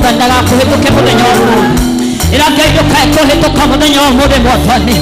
Mwathani ndagakuhĩtũke mũthenya ũmũthĩ. Ĩra Ngai ndũkae kũhĩtũka mũthenya ũmũthĩ Mwathani.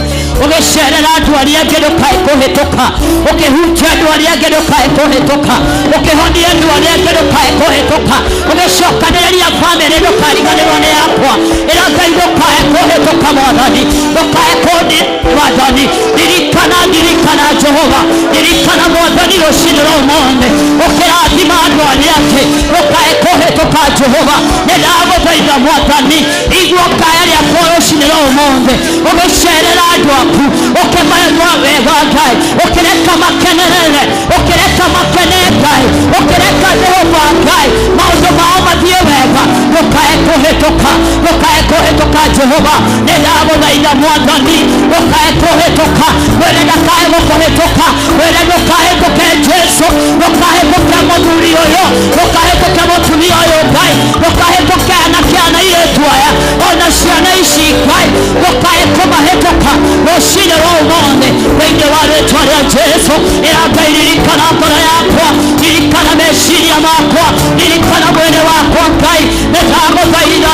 Ũgĩcerera andũ arĩa angĩ ndũkae kũhĩtũka. Ũkĩhunjia andũ arĩa angĩ ndũkae kũhĩtũka. Ũkĩhonia andũ arĩa angĩ ndũkae kũhĩtũka. Ũgĩcokanĩrĩria bamĩrĩ ndũkariganĩrwo nĩ yakwa. Ĩra Ngai ndũkae kũhĩtũka Mwathani. Ndũkae kũndi Mwathani. Ririkana Jehova. Ririkana Mwathani rũciinĩ rwa ũmũthĩ. Ũkĩrathima andũ arĩa angĩ ndũkae kũhĩtũka Jehova. Nĩndagũthaitha Mwathani. Igua kaya rĩakwa rũciinĩ rwa ũmũthĩ. Ũgĩcerera andũ aku. Ũkĩmaigua wega Ngai. Ũkĩreka makenerere. Ũkĩreka makene Ngai. Ũkĩreka Jehova Ngai maũndũ mao mathiĩ wega. Ndũkae kũhĩtũka. Ndũkae kũhĩtũka Jehova. Nĩndagũthaitha Mwathani. Ndũkae kũhĩtũka. Wene ndakae gũkũhĩtũka. Wene ndũkahĩtũke Jesu. Ndũkahĩtũke mũthuri ũyũ. Ndũkahĩtũke mũtumia ũyũ Ngai. Ndũkahĩtũke anake ana airĩtu aya. Ona ciana ici Ngai. Ndũkae kũmahĩtũka rũciinĩ rwa ũmũthĩ thĩinĩ wa rĩĩtwa rĩa Jesu. Ĩra Ngai ririkana ngoro yakwa. Ririkana meciria makwa. Ririkana mwĩrĩ wakwa Ngai. Nĩndagũthaitha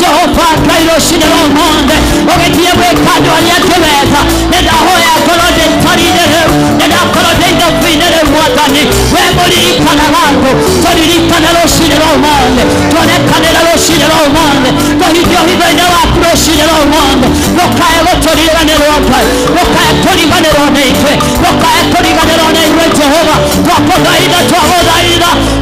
Jehova Ngai rũciinĩ rwa ũmũthĩ. Ũgĩthiĩ gwĩka andũ arĩa angĩ wega. Nĩndahoya ngorwo ndĩ itarĩ-inĩ rĩu. Nĩndakorwo ndĩ ithabu-inĩ rĩu Mwathani. We mũririkanaga andũ. Tũririkane rũciinĩ rwa ũmũthĩ. Tuonekanĩre rũciinĩ rwa ũmũthĩ. Tũhithio hitho-inĩ waku rũciinĩ rwa ũmũthĩ. Ndũkae gũtũriganĩrwo Ngai. Ndũkae kũriganĩrwo nĩ ithuĩ. Ndũkae kũriganĩrwo nĩ ithuĩ Jehova. Twagũthaitha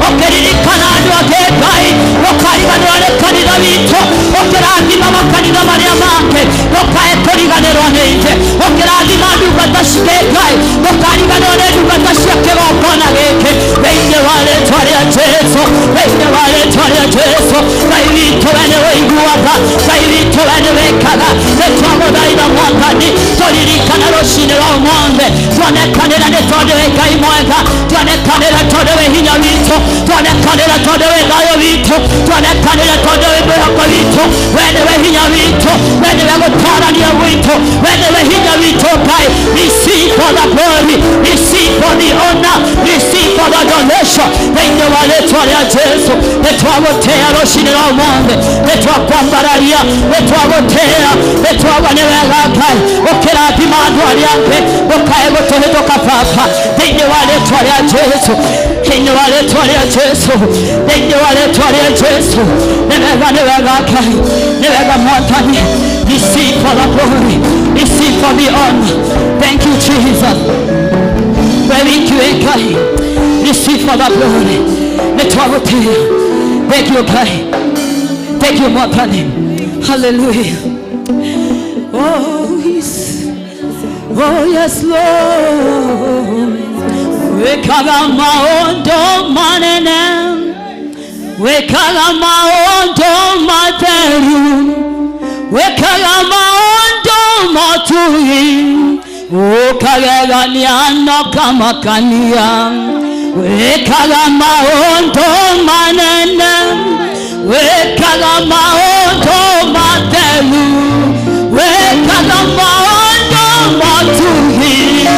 ũkĩririkana andũ angĩ Ngai. Ndũkariganĩrwo nĩ kanitha witũ. Ũkĩrathima makanitha marĩa mangĩ. Ndũkae kũriganĩrwo nĩ ithuĩ. Ũkĩrathima ndungata cingĩ Ngai. Ndũkariganĩrwo nĩ ndungata cia kĩgongona gĩkĩ thĩinĩ wa rĩĩtwa rĩa Jesu. Thĩinĩ wa rĩĩtwa rĩa Jesu. Ngai witũ we nĩ ũiguaga. Ngai witũ we nĩ wĩkaga. Nĩtwagũthaitha Mwathani. Tũririkane rũciinĩ rwa ũmũthĩ. Tuonekanĩre nĩ tondũ wĩ Ngai mwega. Tuonekanĩre tondũ wĩ hinya witũ. Tuonekanĩre tondũ wĩ thayũ witũ. Tuonekanĩre tondũ wĩ mwĩhoko witũ. We nĩwe hinya witũ. We nĩwe gũtaarania gwitũ. We nĩwe hinya witũ Ngai. Receive for the glory. Receive for the honor. Receive for the donation. Thĩinĩ wa rĩĩtwa rĩa Jesu. Nĩtwagũtĩĩa rũciinĩ rwa ũmũthĩ. Nĩtwakwambararia. Nĩtwagũtĩĩa. Nĩtwauga nĩ wega Ngai. Ũkĩrathima andũ arĩa angĩ. Ndũkae gũtũhĩtũka Baba. Thĩinĩ wa rĩĩtwa rĩa Jesu. Thĩinĩ wa rĩĩtwa rĩa Jesu. Thĩinĩ wa rĩĩtwa rĩa Jesu. Nĩ wega Ngai. Nĩ wega Mwathani. Receive for the glory. Receive for the honor. Thank you Jesus. Thank you Ngai. Receive for the glory. Nĩtwagũtĩĩa. Thank you Ngai. Thank you Mwathani. Hallelujah. Oh yes. Oh yes Lord. Wekaga maondo manene. Wekaga maondo materu. Wekaga maondo matui. Ukagegania no kamakania. Wekaga maondo manene. Wekaga maondo materu. Wekaga maondo matui.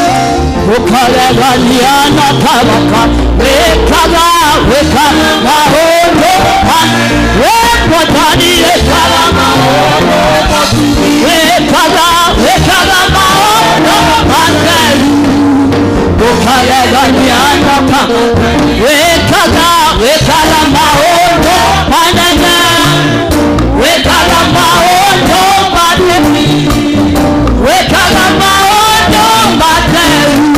Ukagegania no kamakania. Wekaga maondo manene. Wekatani wekaga maondo matui. Wekaga maondo materu. Ukagegania no kamakania. Wekaga maondo manene. Wekaga maondo materu. Wekaga maondo materu.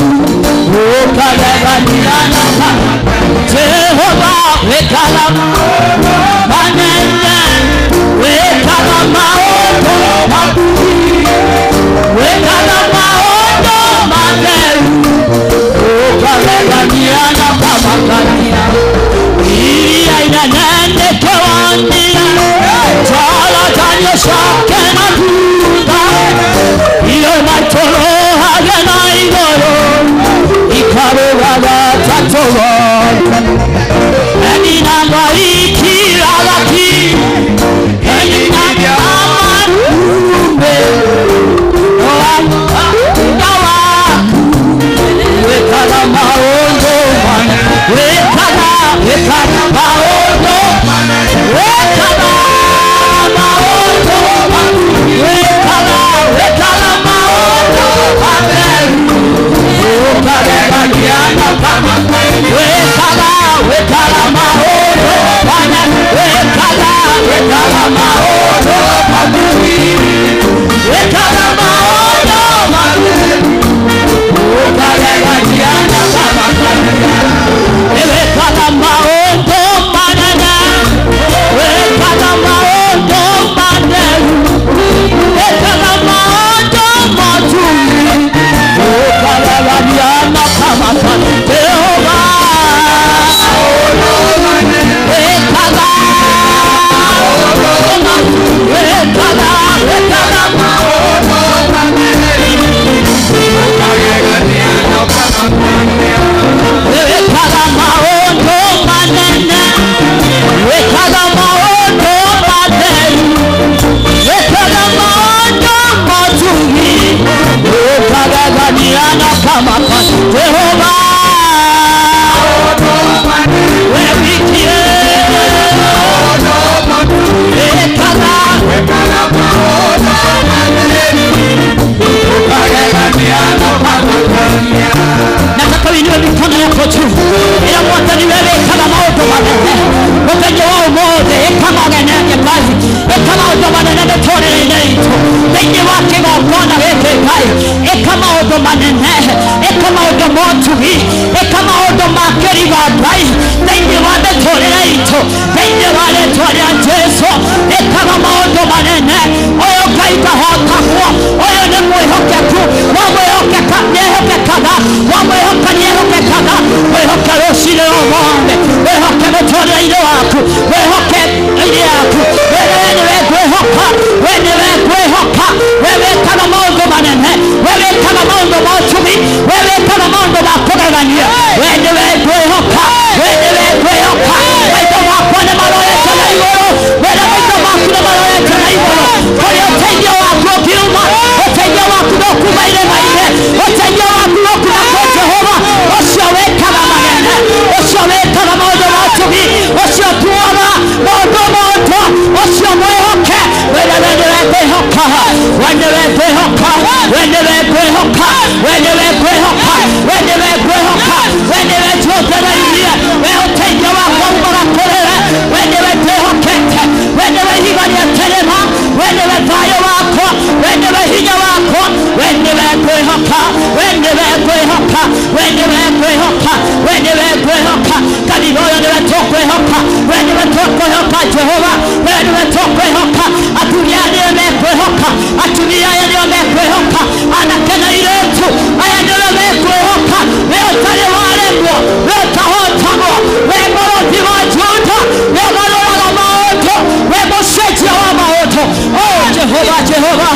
Ukagegania no kamakania. Jehova wekaga maondo manene. Wekaga maondo materu. Wekaga maondo materu. Ukagegania no kamakania. Iria inanene kewandira. Chala tanyo shake na tuta. Iyo matoro hage na igoro. Ikarugaga tatoro. Eni nanga ikira laki. Eni nanga amarumbe. Wekaga maondo manene. Wekaga maondo manene. nyehokekaga wamwehoka nyehokekaga wehoke rũcinĩ rwa ũmũthĩ wehoke mũtũrĩre-inĩ waku wehoke ĩrĩ yaku wewe nĩwe ngwĩhoka we nĩwe ngwĩhoka we wĩkaga maũndũ manene we wĩkaga maũndũ ma ũtumi we wĩkaga maũndũ ma kũgegania we nĩwe ngwĩhoka we nĩwe ngwĩhoka maitho makwa nĩ marorete na igũrũ wena maitho maku nĩ marorete na igũrũ kũrĩa ũteithio waku ũkiuma ũteithio waku ndũkuuma irĩma-inĩ ũteithio waku ndũkuuma kwĩ Jehova ũcio wĩkaga manene ũcio wĩkaga maũndũ ma ũtumi ũcio tuoga maũndũ motho ũcio mwĩhoke we nĩwe ngwĩhoka we nĩwe ngwĩhoka we nĩwe ngwĩhoka we nĩwe ngwĩhoka we nĩwe ngwĩhoka we nĩwe njũthĩrĩirie we ũteithio wakwa umaga kũrĩwe we nĩwe ngwĩhokete we nĩwe ihiga rĩa kĩrĩma we nĩwe thayũ wakwa we nĩwe hinya wakwa we nĩwe ngwĩhoka we nĩwe ngwĩhoka we nĩwe ngwĩhoka we nĩwe ngwĩhoka kanitha ũyũ nĩwe tũkwĩhoka we nĩwe tũkwĩhoka Jehova we nĩwe tũkwĩhoka atumia nĩwe mekwĩhoka atumia aya nĩo mekwĩhoka anake na airĩtu aya nĩo mekwĩhoka we ũtarĩ waremwo we ũtahotagwo we mũrũthi wa Juda we ũgarũraga maũndũ we mũcenjia wa maũndũ Jehova Jehova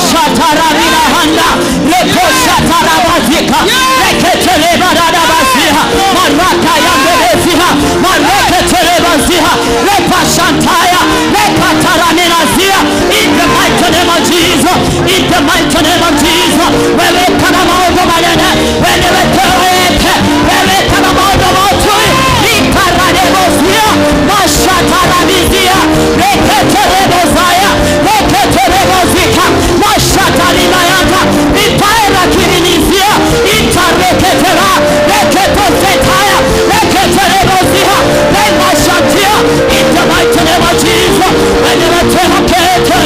shatarabira handa leko shatarabazika leketelebadadabaziha maraka yambeleziha mareketelebaziha lepashantaya lekataraminazia in the mighty name of Jesus in the mighty name of Jesus wewe kana maondo manene wewe teweke wewe kana maondo motui ikaradebozia mashatarabizia leketelebozaya leketelebozika mashatalimayaka ipaera kirinizia itareketera leketosetaya leketelebozia lemashatia in the mighty name of Jesus wewe tehokete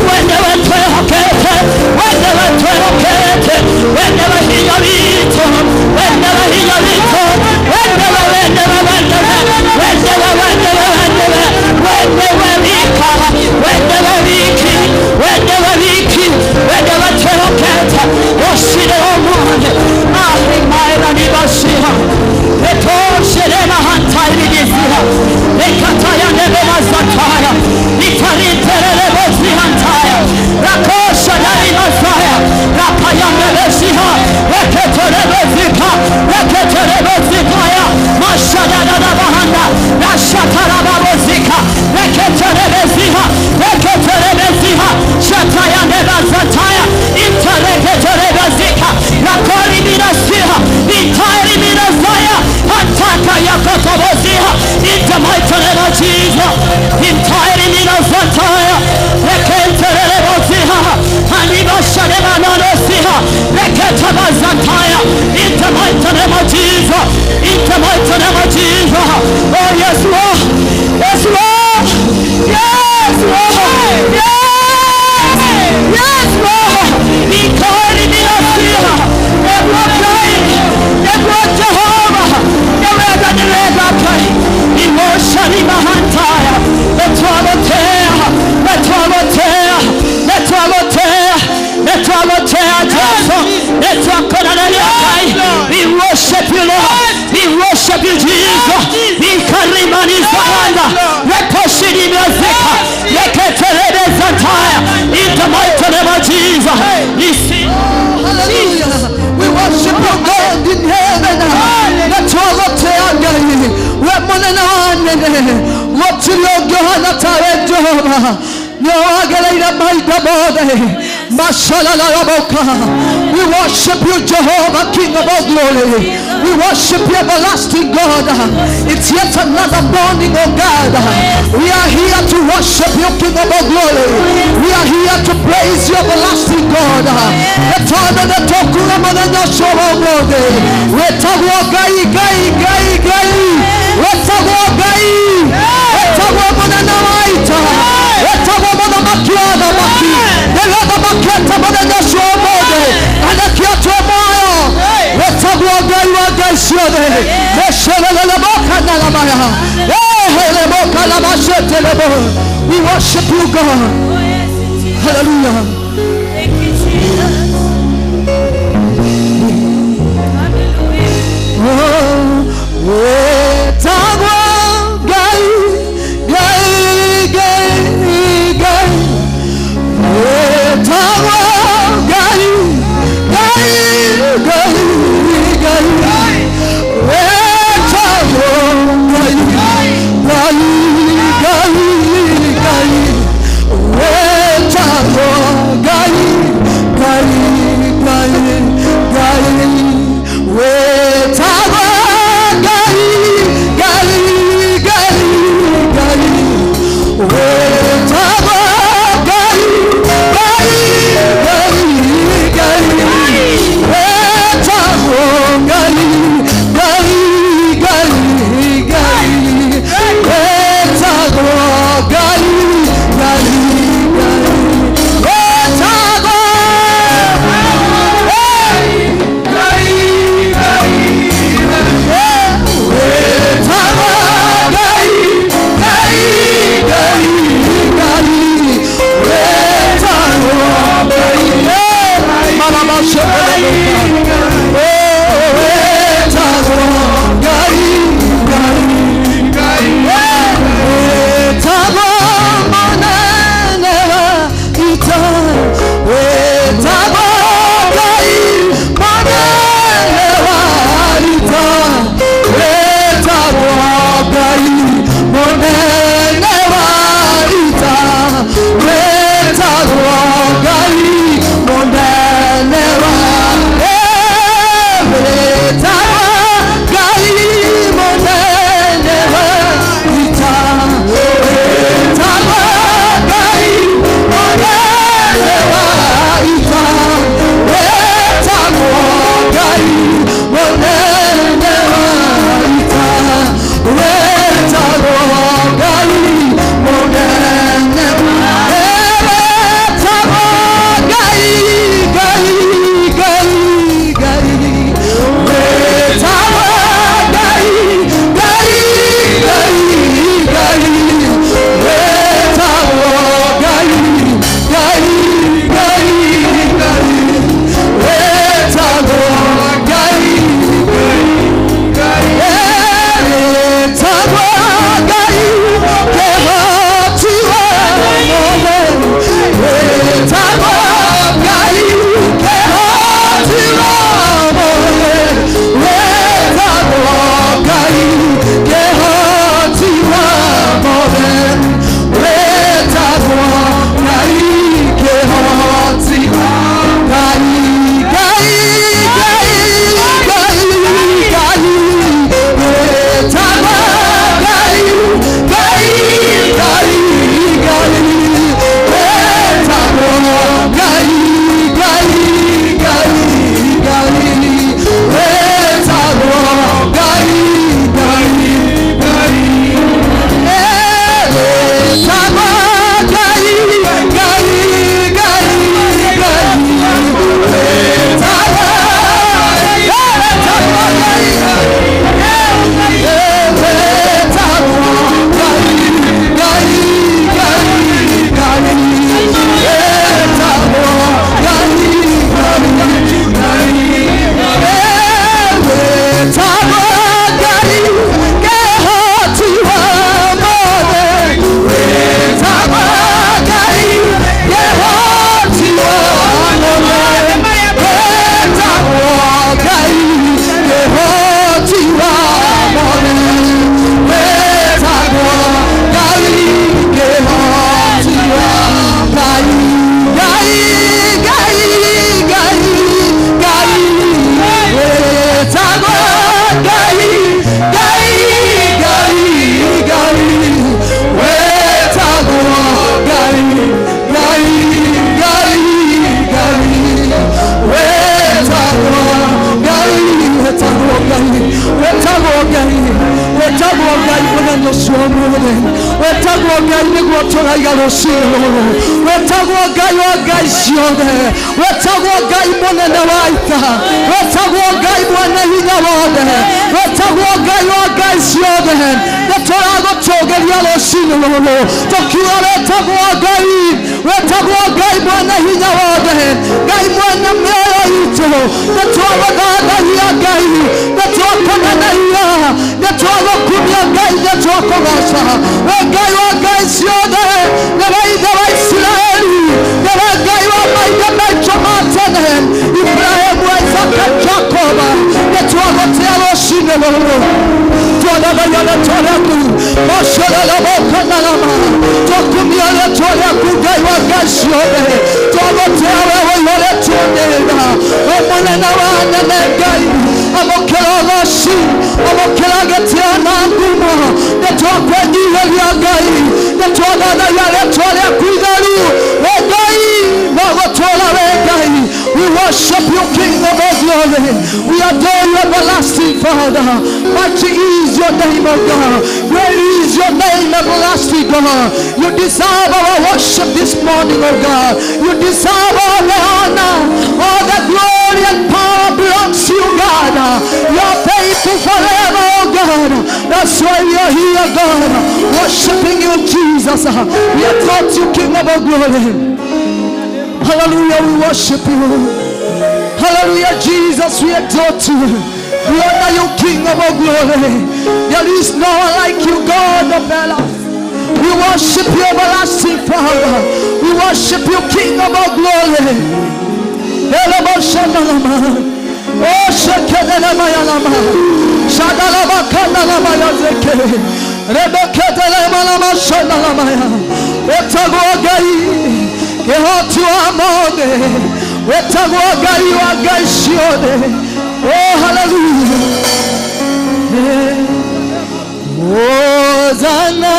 wewe tehokete wewe tehokete wewe hiyalito wewe hiyalito We worship you, Jehovah, King of all glory. We worship you, everlasting God. It's yet another morning, oh God. We are here to worship you, King of all glory. We are here to praise you, everlasting God. We worship you, God. Hallelujah. Thank you, Jesus. wetagwo Ngai nĩguo tũraiga rũciinĩ rũrũ, wetagwo Ngai wa ngai ciothe, wetagwo Ngai mũnene wa ita, wetagwo Ngai mwene hinya wothe, wetagwo Ngai wa ngai ciothe. Nĩtũragũtũgĩria rũciinĩ rũrũ tũkiuga wetagwo Ngai, wetagwo Ngai mwene hinya wothe, Ngai mwene mĩoyo itũ. Nĩtwagũthathaiya Ngai, nĩtwakũneneia, nĩtwagũkumia Ngai, nĩtwakũgoca. We Ngai wa ngai ciothe, nĩwe ithe wa Isiraeli, nĩwe Ngai wa maithe maitũ ma tene, Ibrahimu, Isaka, Jakoba. Nĩtwagũtĩa rũciinĩ rũrũ, twathathaiya rĩĩtwa rĩaku, mocerera moko na rama, twakumia rĩĩtwa rĩaku Ngai wa ngai ciothe, twagũtĩa we ũihũrĩtwo nĩ tha, we mũnene wa anene Ngai. Amũkĩra ũgooci, amũkĩra gĩtĩo na ngumo, nĩtwakwĩnyihĩria Ngai, nĩtwathathaiya rĩĩtwa rĩaku itheru. We Ngai no gũtũũra we Ngai. We worship you, King of all glory. We adore you, everlasting Father. Mighty is your name, O God. Great is your name, everlasting God. You deserve our worship this morning, O God. You deserve all the honor, all the glory and power belongs to you, God. You are faithful forever, O God. That's why we are here, God, worshiping you, Jesus. We exalt you, King of all glory. Hallelujah, we worship you. Hallelujah, Jesus, we exalt you. We honor you, King of all glory. There is no one like you, God of Bella. We worship you, everlasting Father. We worship you, King of all glory. Oh, Shekelemayanama, Shadalaba Kanalama Yazeke, Rebecca Delemanama Shandalamaya, Wetagwo Ngai, Yehotu Amode, Wetagwo Ngai wa ngai ciothe. Oh, hallelujah. Hosanna,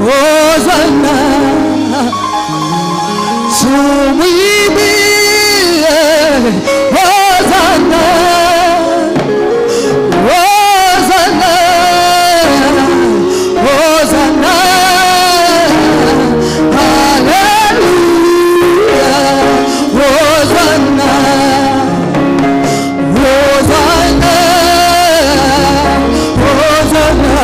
Hosanna, Sumibi, Hosanna, Hosanna, Hosanna, hallelujah, Hosanna, Hosanna, Hosanna,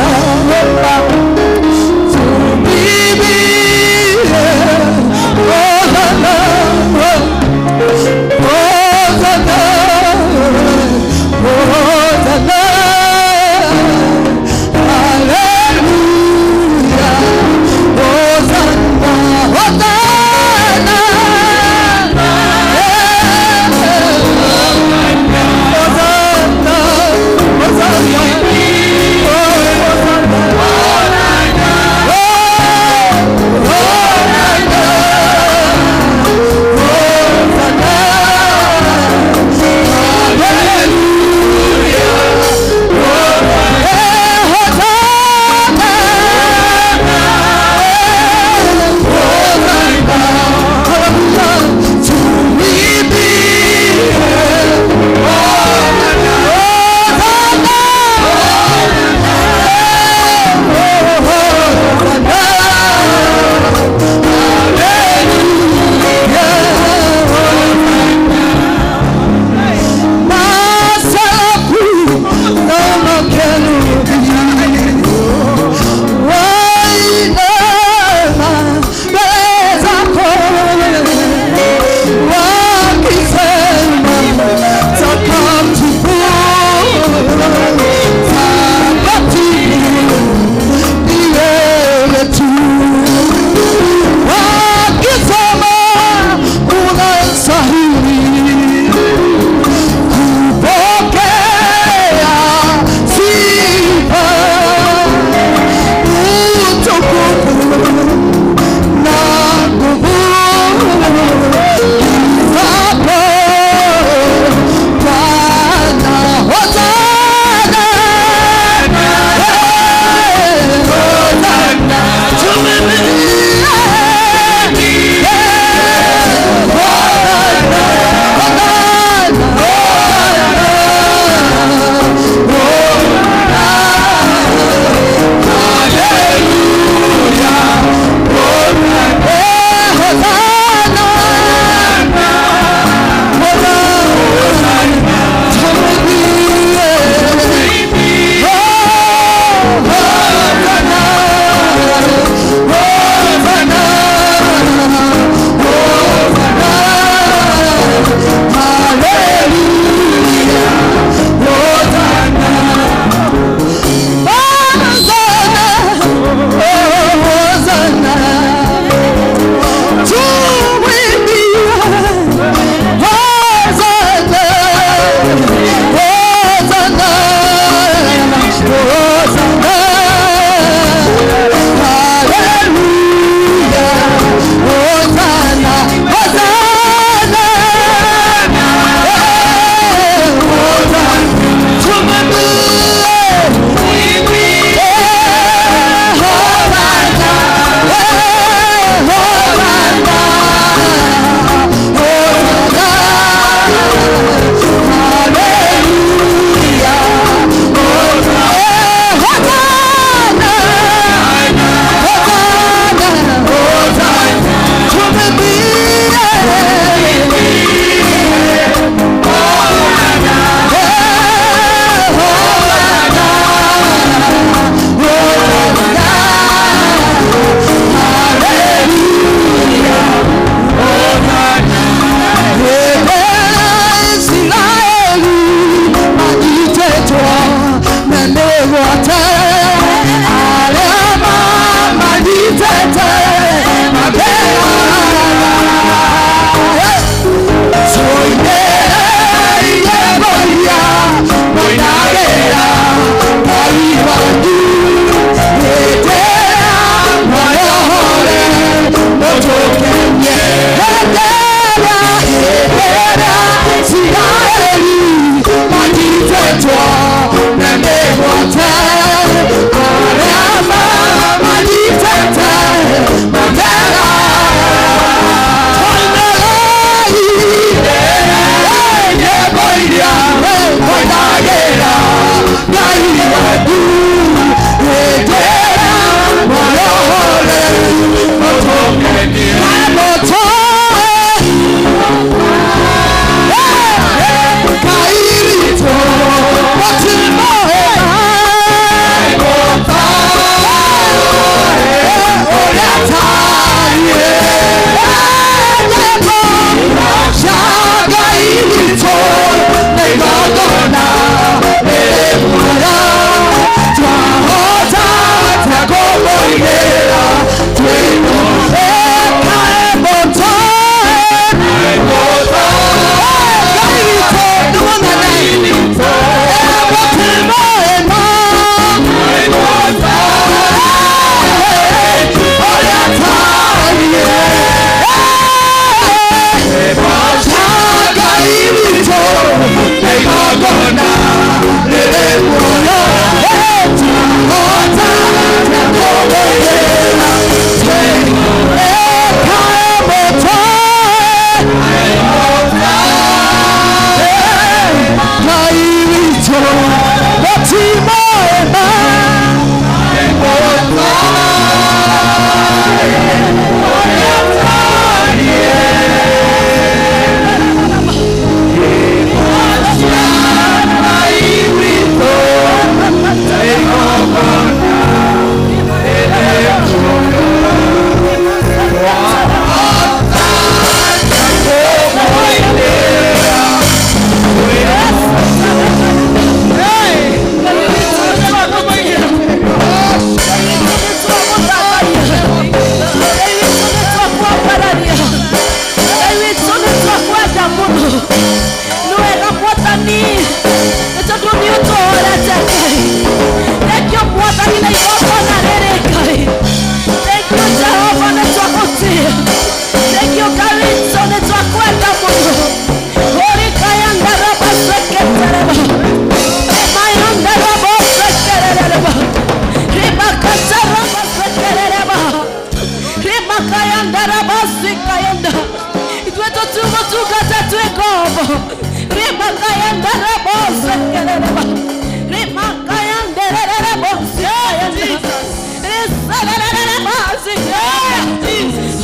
makayanda rabasi kayanda itweto tumo tukata twekobo rima kayanda rabasi kereba rima kayanda rabasi kayanda risa rabasi kayanda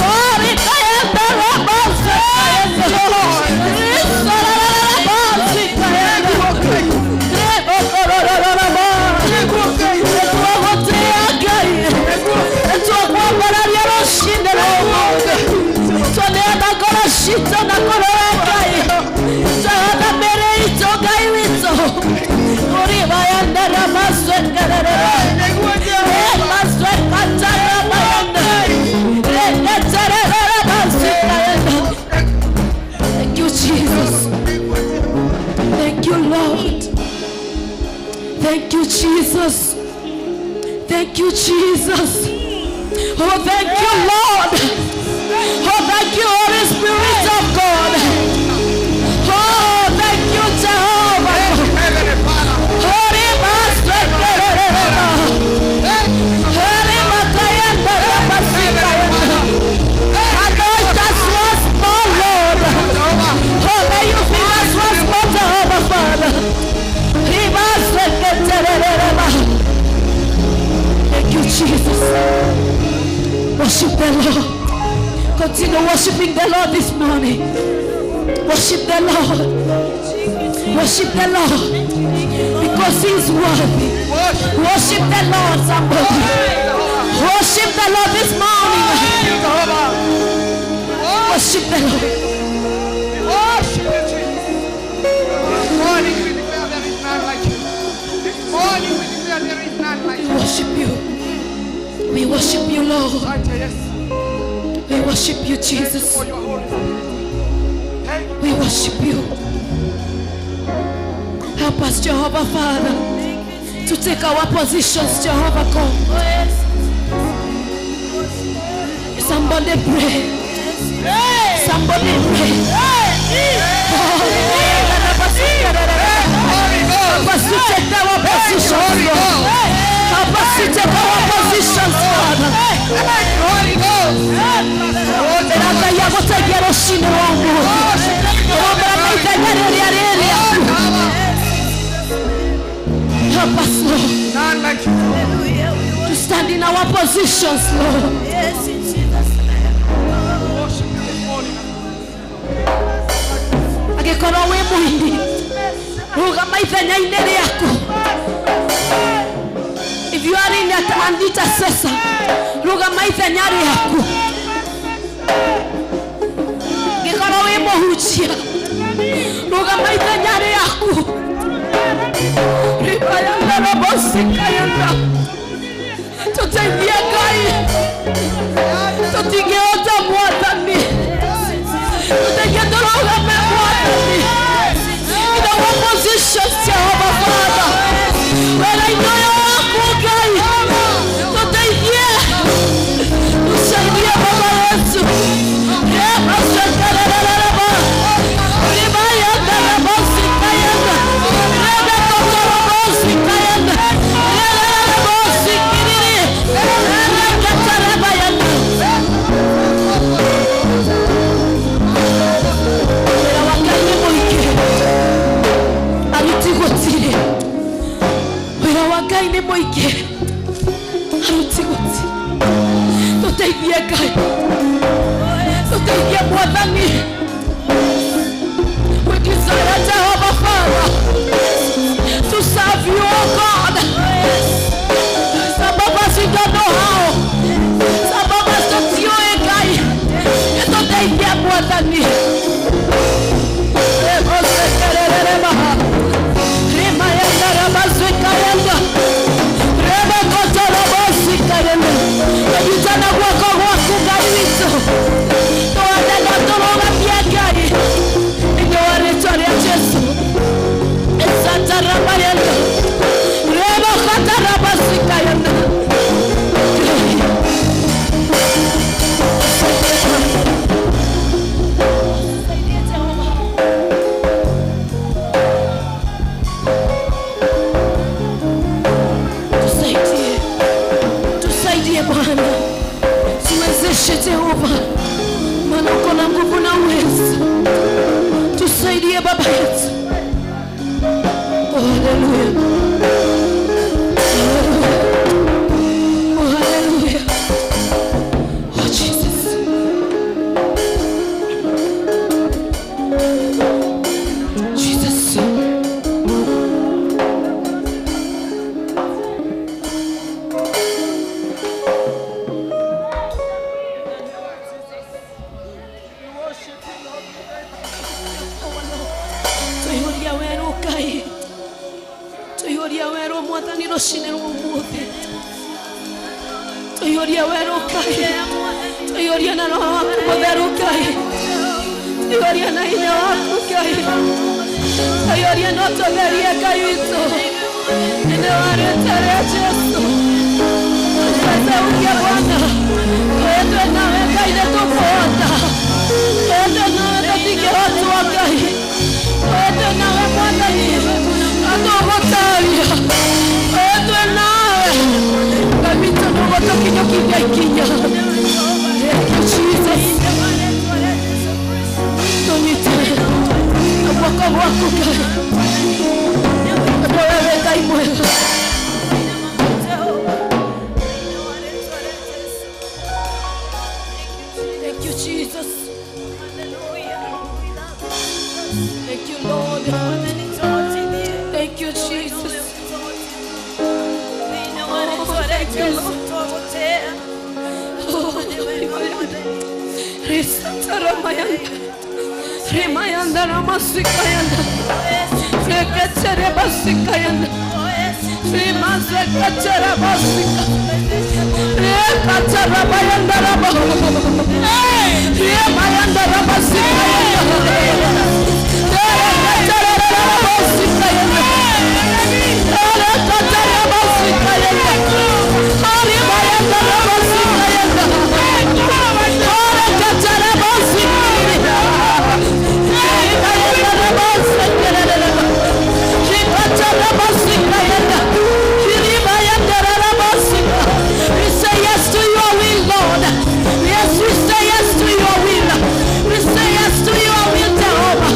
ori kayanda rabasi kayanda risa rabasi kayanda rebo korororaba Shito na korokai, jada mere ito gai wito, ori bayanda ramaswe karere, ramaswe kachara bayanda, rekachara ramaswe karere. Thank you, Jesus. Thank you, Lord. Thank you, Jesus. Thank you, Jesus. Oh, thank you, Lord. Oh, thank you, Holy Spirit of God. Oh, thank you, Jehovah. Holy Master. Holy Makayanda Rabasikayanda. Anoint us once more, Lord. Oh, may you fill us once more, Jehovah, Father. Thank you, Jesus. Worship the Lord. Continue worshiping the Lord this morning. Worship the Lord. Worship the Lord. Because He is worthy. Worship the Lord, somebody. Worship the Lord this morning. Worship the Lord. Worship you, Jesus. This morning we declare there is none like you. This morning we declare there is none like you. We worship you. We worship you, Lord. Yes. We worship you, Jesus. For your Holy Spirit. We worship you. Help us, Jehovah Father, to take our positions, Jehovah God. Somebody pray. Somebody pray. Help us to take our positions, Lord. Help us to take our positions, Father. Help us, Lord, to stand in our positions, Lord. Yes, in Jesus' name. Agekora we mwindi rugama ithenya-inĩ rĩaku. If you are in an intercessor, rugama ithenya rĩaku. Agekora we mũhunjia rugama ithenya rĩaku. Ribaya na bosi kayanda. Tuteithie Ngai. Tutigĩota Mwathani. Tuteithie tũrũgame Mwathani. In our positions, Jehovah Father. Wĩra-inĩ ũyũ waku Ngai. Tuteithie. Tusaidie Baba Yesu. Ribaya na bosi kayanda. Ni moike arutigoti tuteithie Ngai tuteithie Mwathani. We desire Jehovah Father to serve you, oh God. Some of us we don't know how. Some of us don't see you, Ngai. Tuteithie Mwathani. Vijana wako wako Ngai wito tuende na turugamie Ngai. Ndio walitolea Yesu. Tuwezeshe Jehova, maana uko na nguvu na uwezo. Tusaidie Baba yetu. Oh, haleluya. Oh, haleluya. Oh, Jesus. Jesus. Tuyoria wero mwathani rucine rumuthi. Tuyoria wero Ngai. Tuyoria na roho waku mutheru Ngai. Tuyoria na hinya waku Ngai. Tuyoria na utogerie Ngai witu. Ine waretare Jesu. Sasa ukia Bwana. Twende nawe Ngai netukuona. Twende nawe tutige watu wa Ngai. Twende nawe Mwathani. Atogotaria. Twende nawe. Kabisa ndogo kinya kinya. Jesus. Tonite. Wako wako Ngai. Wewe Ngai mwema. Thank you Jesus. Thank you Lord. Thank you Jesus. Thank you Lord. Remayanda ramasikayanda. Rekechere basikayanda. Remazekechere basika. Rekachere bayanda raba. Remayanda ramasikayanda. Rekachere basikayanda. Rekachere basikayanda. Remayanda ramasikayanda. Rekachere basikayanda. We say yes to your will, Lord. Yes, we say yes to your will. We say yes to your will, Jehovah.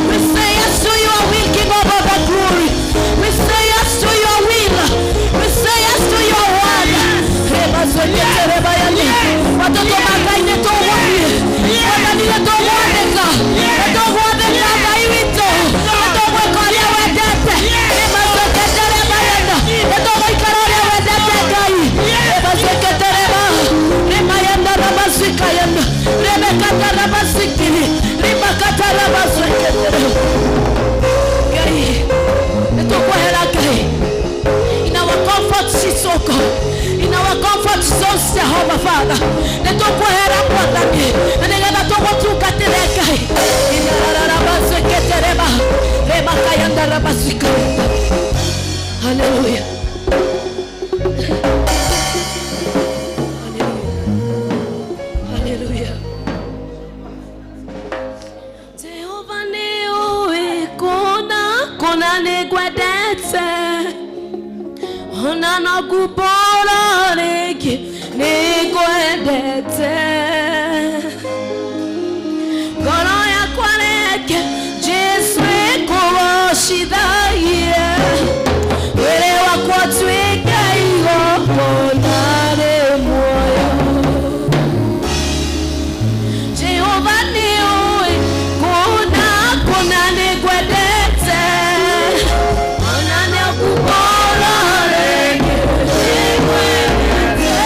We say yes to your will, King of all the glory. We say yes to your will. We say yes to your word. Watoto makaine towapi. Wakanile towandeka. Towandeka kaiwito. Towekole wedete. Emaseketele bayenda. Towoikarole wedete kai. Emaseketele ba. Remayenda rabasikayenda. Remekata rabasikini. Remakata rabasiketele. Gai. Etokwehela gai. In our comfort seats, oh God. In our comfort zones, Jehovah Father. Etokwehela Mwathani. Nengena towotukatele gai. Inara rabasiketele ba. Remakayenda rabasikayenda. Hallelujah. Hallelujah. Jehovah ni uwe kona negwadete. Ona na kubora reki negwadete. Goro ya kwareke Jesu ekowoshidaye. Wele wakwa tweka igo konare moyo. Jehovah ni uwe kona negwadete. Ona na kubora reki negwadete.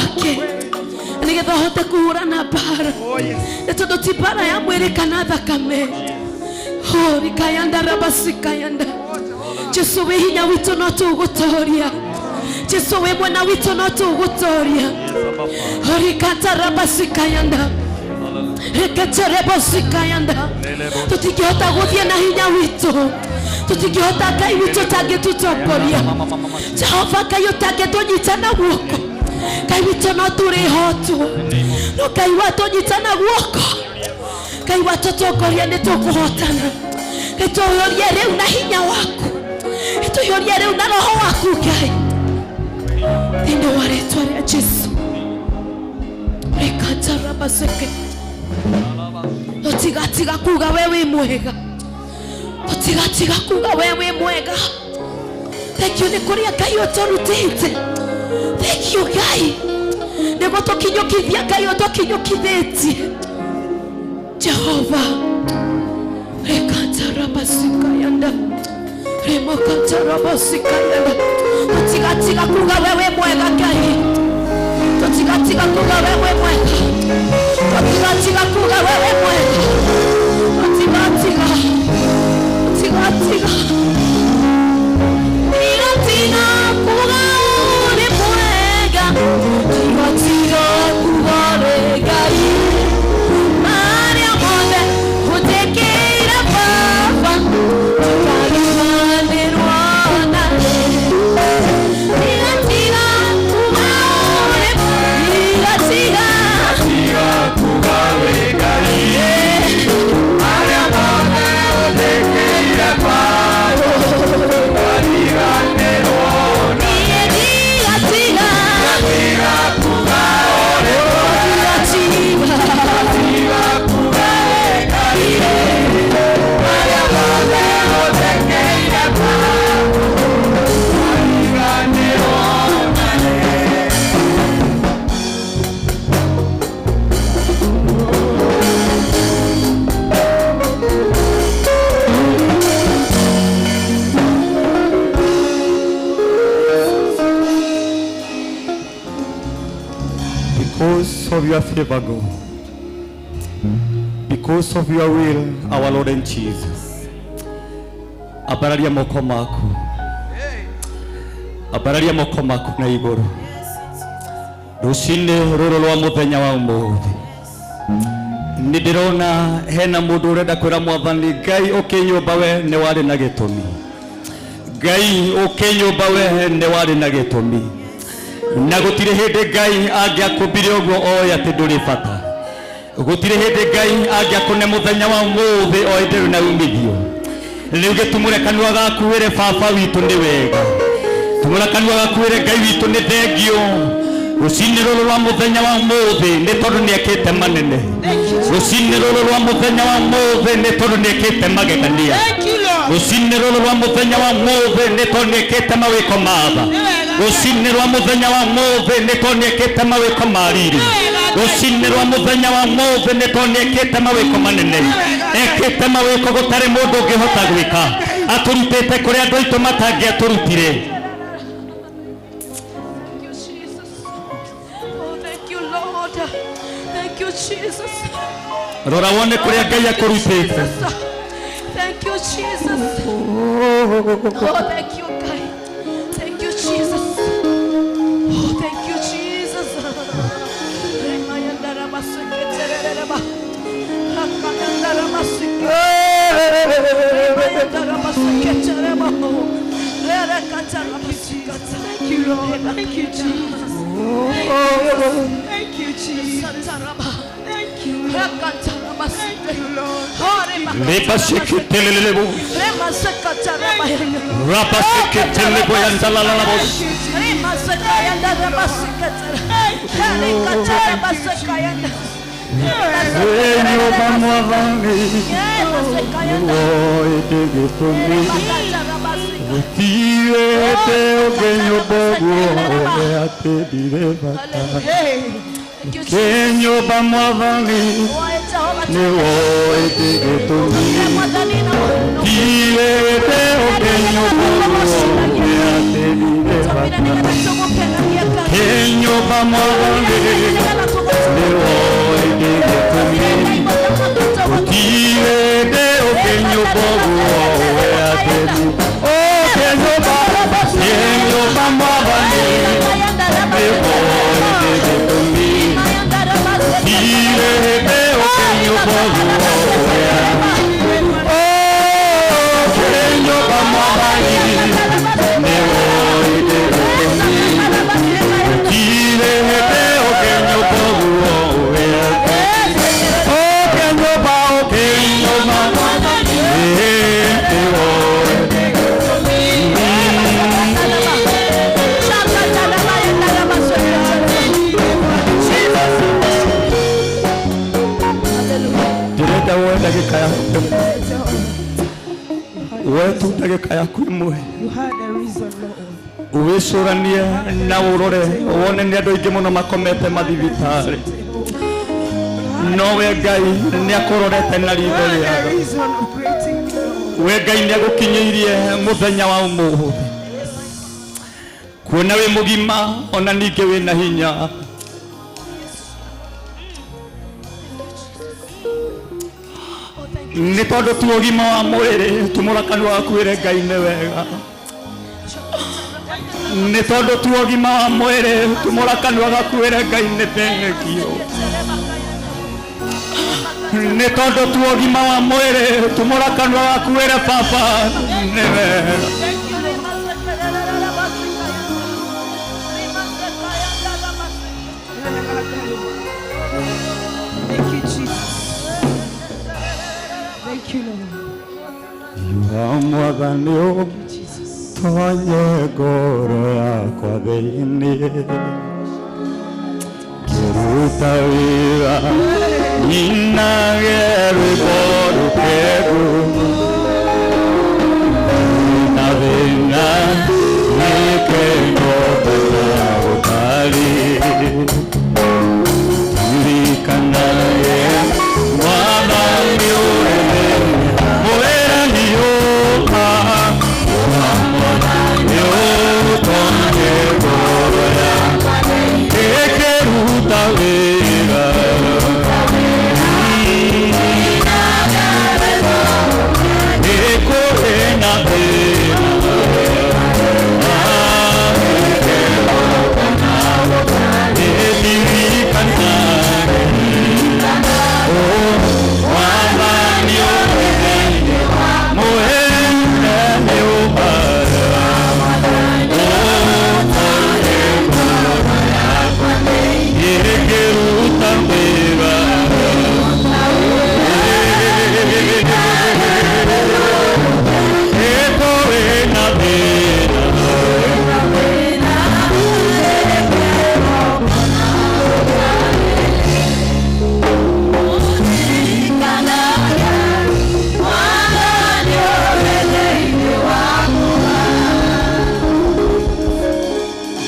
wake nigetha hote kuhurana bara nĩ tondũ ti bara ya mwĩrĩ kana thakame. Rikayanda rabasikayanda. Jesu wĩ hinya witũ no tũgũtooria. Jesu wĩ mwena witũ no tũgũtooria. Rikata rabasikayanda. Riketerebosikayanda. Tũtingĩhota gũthiĩ na hinya witũ. Tũtingĩhota Ngai witũ tangĩtũtongoria. Jehova Ngai ũtangĩtũnyita na guoko. Ngai witũ no tũrĩhotwo. No Ngai watũnyita na guoko. Ngai watũtongoria nĩ tũkũhotana. Tũyũrie rĩu na hinya waku. Tũyũrie rĩu na roho waku Ngai. Thĩinĩ wa rĩĩtwa rĩa Jesu. Rikatarabaseke. Tũtigatiga kuga we wĩ mwega. Tũtigatiga kuga we wĩ mwega. Thank you nĩ kũrĩa Ngai ũtũrutĩte. Thank you Ngai. Nĩguo tũkinyũkithia Ngai ũtũkinyũkithĩtie. Jehova. Rekatarabasika Remokatarabasika. Tũtigatiga kuga wewe mwega Ngai. Tũtigatiga kuga wewe mwega. Tũtigatiga kuga wewe mwega. Tũtigatiga. Tũtigatiga. Tũtigatiga kuga uri mwega. Tũtigatiga kuga we Ngai. Maria mothe utekeira baba. Because of your favor, God. Because of your will, our Lord and Jesus. Abararia moko maku. Abararia moko maku na iguru. Rucine ruru rwa muthenya wa umuthi. Nidirona hena mundu urenda kwira Mwathani Ngai ukinyumba we ni wari na gitumi. Ngai ukinyumba we ni wari na gitumi. Na gutire hindi Ngai angiakubire uguo oya ati nduri bata. Gutire hindi Ngai angiakune muthenya wa umuthi o ndiru na umithio. Riu gitumure kanua gakuire baba witu ni wega. Tumura kanua gakuire Ngai witu ni thengio. Rucini ruru rwa muthenya wa umuthi ni tondu niekite manene. Rucini ruru rwa muthenya wa umuthi ni tondu niekite magegania. Rucini ruru rwa muthenya wa umuthi ni tondu niekite mawiko matha. Rucini rwa muthenya wa umuthi ni tondu niekite mawiko mariri. Rucini rwa muthenya wa umuthi ni tondu niekite mawiko manene. Ekite mawiko gutari mundu ungihota gwika. Aturutite kuria andu aitu matangiaturutire. Jesus. Rora wone kuria Ngai akurutite. Thank you Jesus. Oh thank you Ngai. Thank you Jesus. Oh thank you Jesus. Remayandara maseketerereba. Rakayandara Remayandara maseketerereba. Rerekatara masekata. Thank you Lord. Thank you Jesus. Thank you Jesus. Thank you. Thank you Lord. Lepa seketelelebo. Rema sekatara bayanda. Rapa seketelebo yandalalabo. Rema sekayanda rema sekatara. Rekatara basekayanda. Enyo bamwavani. Rema sekayanda. Oite gitumi. Rekatara basekayanda. Utire te ogenyo bogo ate direvata. Kenyo bamwavani. Ne oite gitumi. Tirete okenyo bogo kenyo bamwale leo idegetomi tirete okenyo bogo ateli okenyo bamwale leo idegetomi tirete okenyo bogo wetu ndagika yaku imwe uwicuranie na urore wone ni andu aingi muno makomete mathibitari no we Ngai ni akurorete na ritho riaga we Ngai ni agukinyiirie muthenya wa umuthi kuona wi mugima ona ningi wina hinya ni tondu tu ugima wa mwiri tumurakanũ waku wire Ngai ni wega ni tondu tu ugima wa mwiri tumurakanũ waku wire Ngai ni thengio ni tondu tu ugima wa mwiri tumurakanũ waku wire Baba ni wega Mwathani tonye ngoro yakwa thĩinĩ ngĩruta wĩra nyinage rwĩmbo rũkengu na thĩna nĩkeno mbeta gũtarĩ ririkanaye Mwathani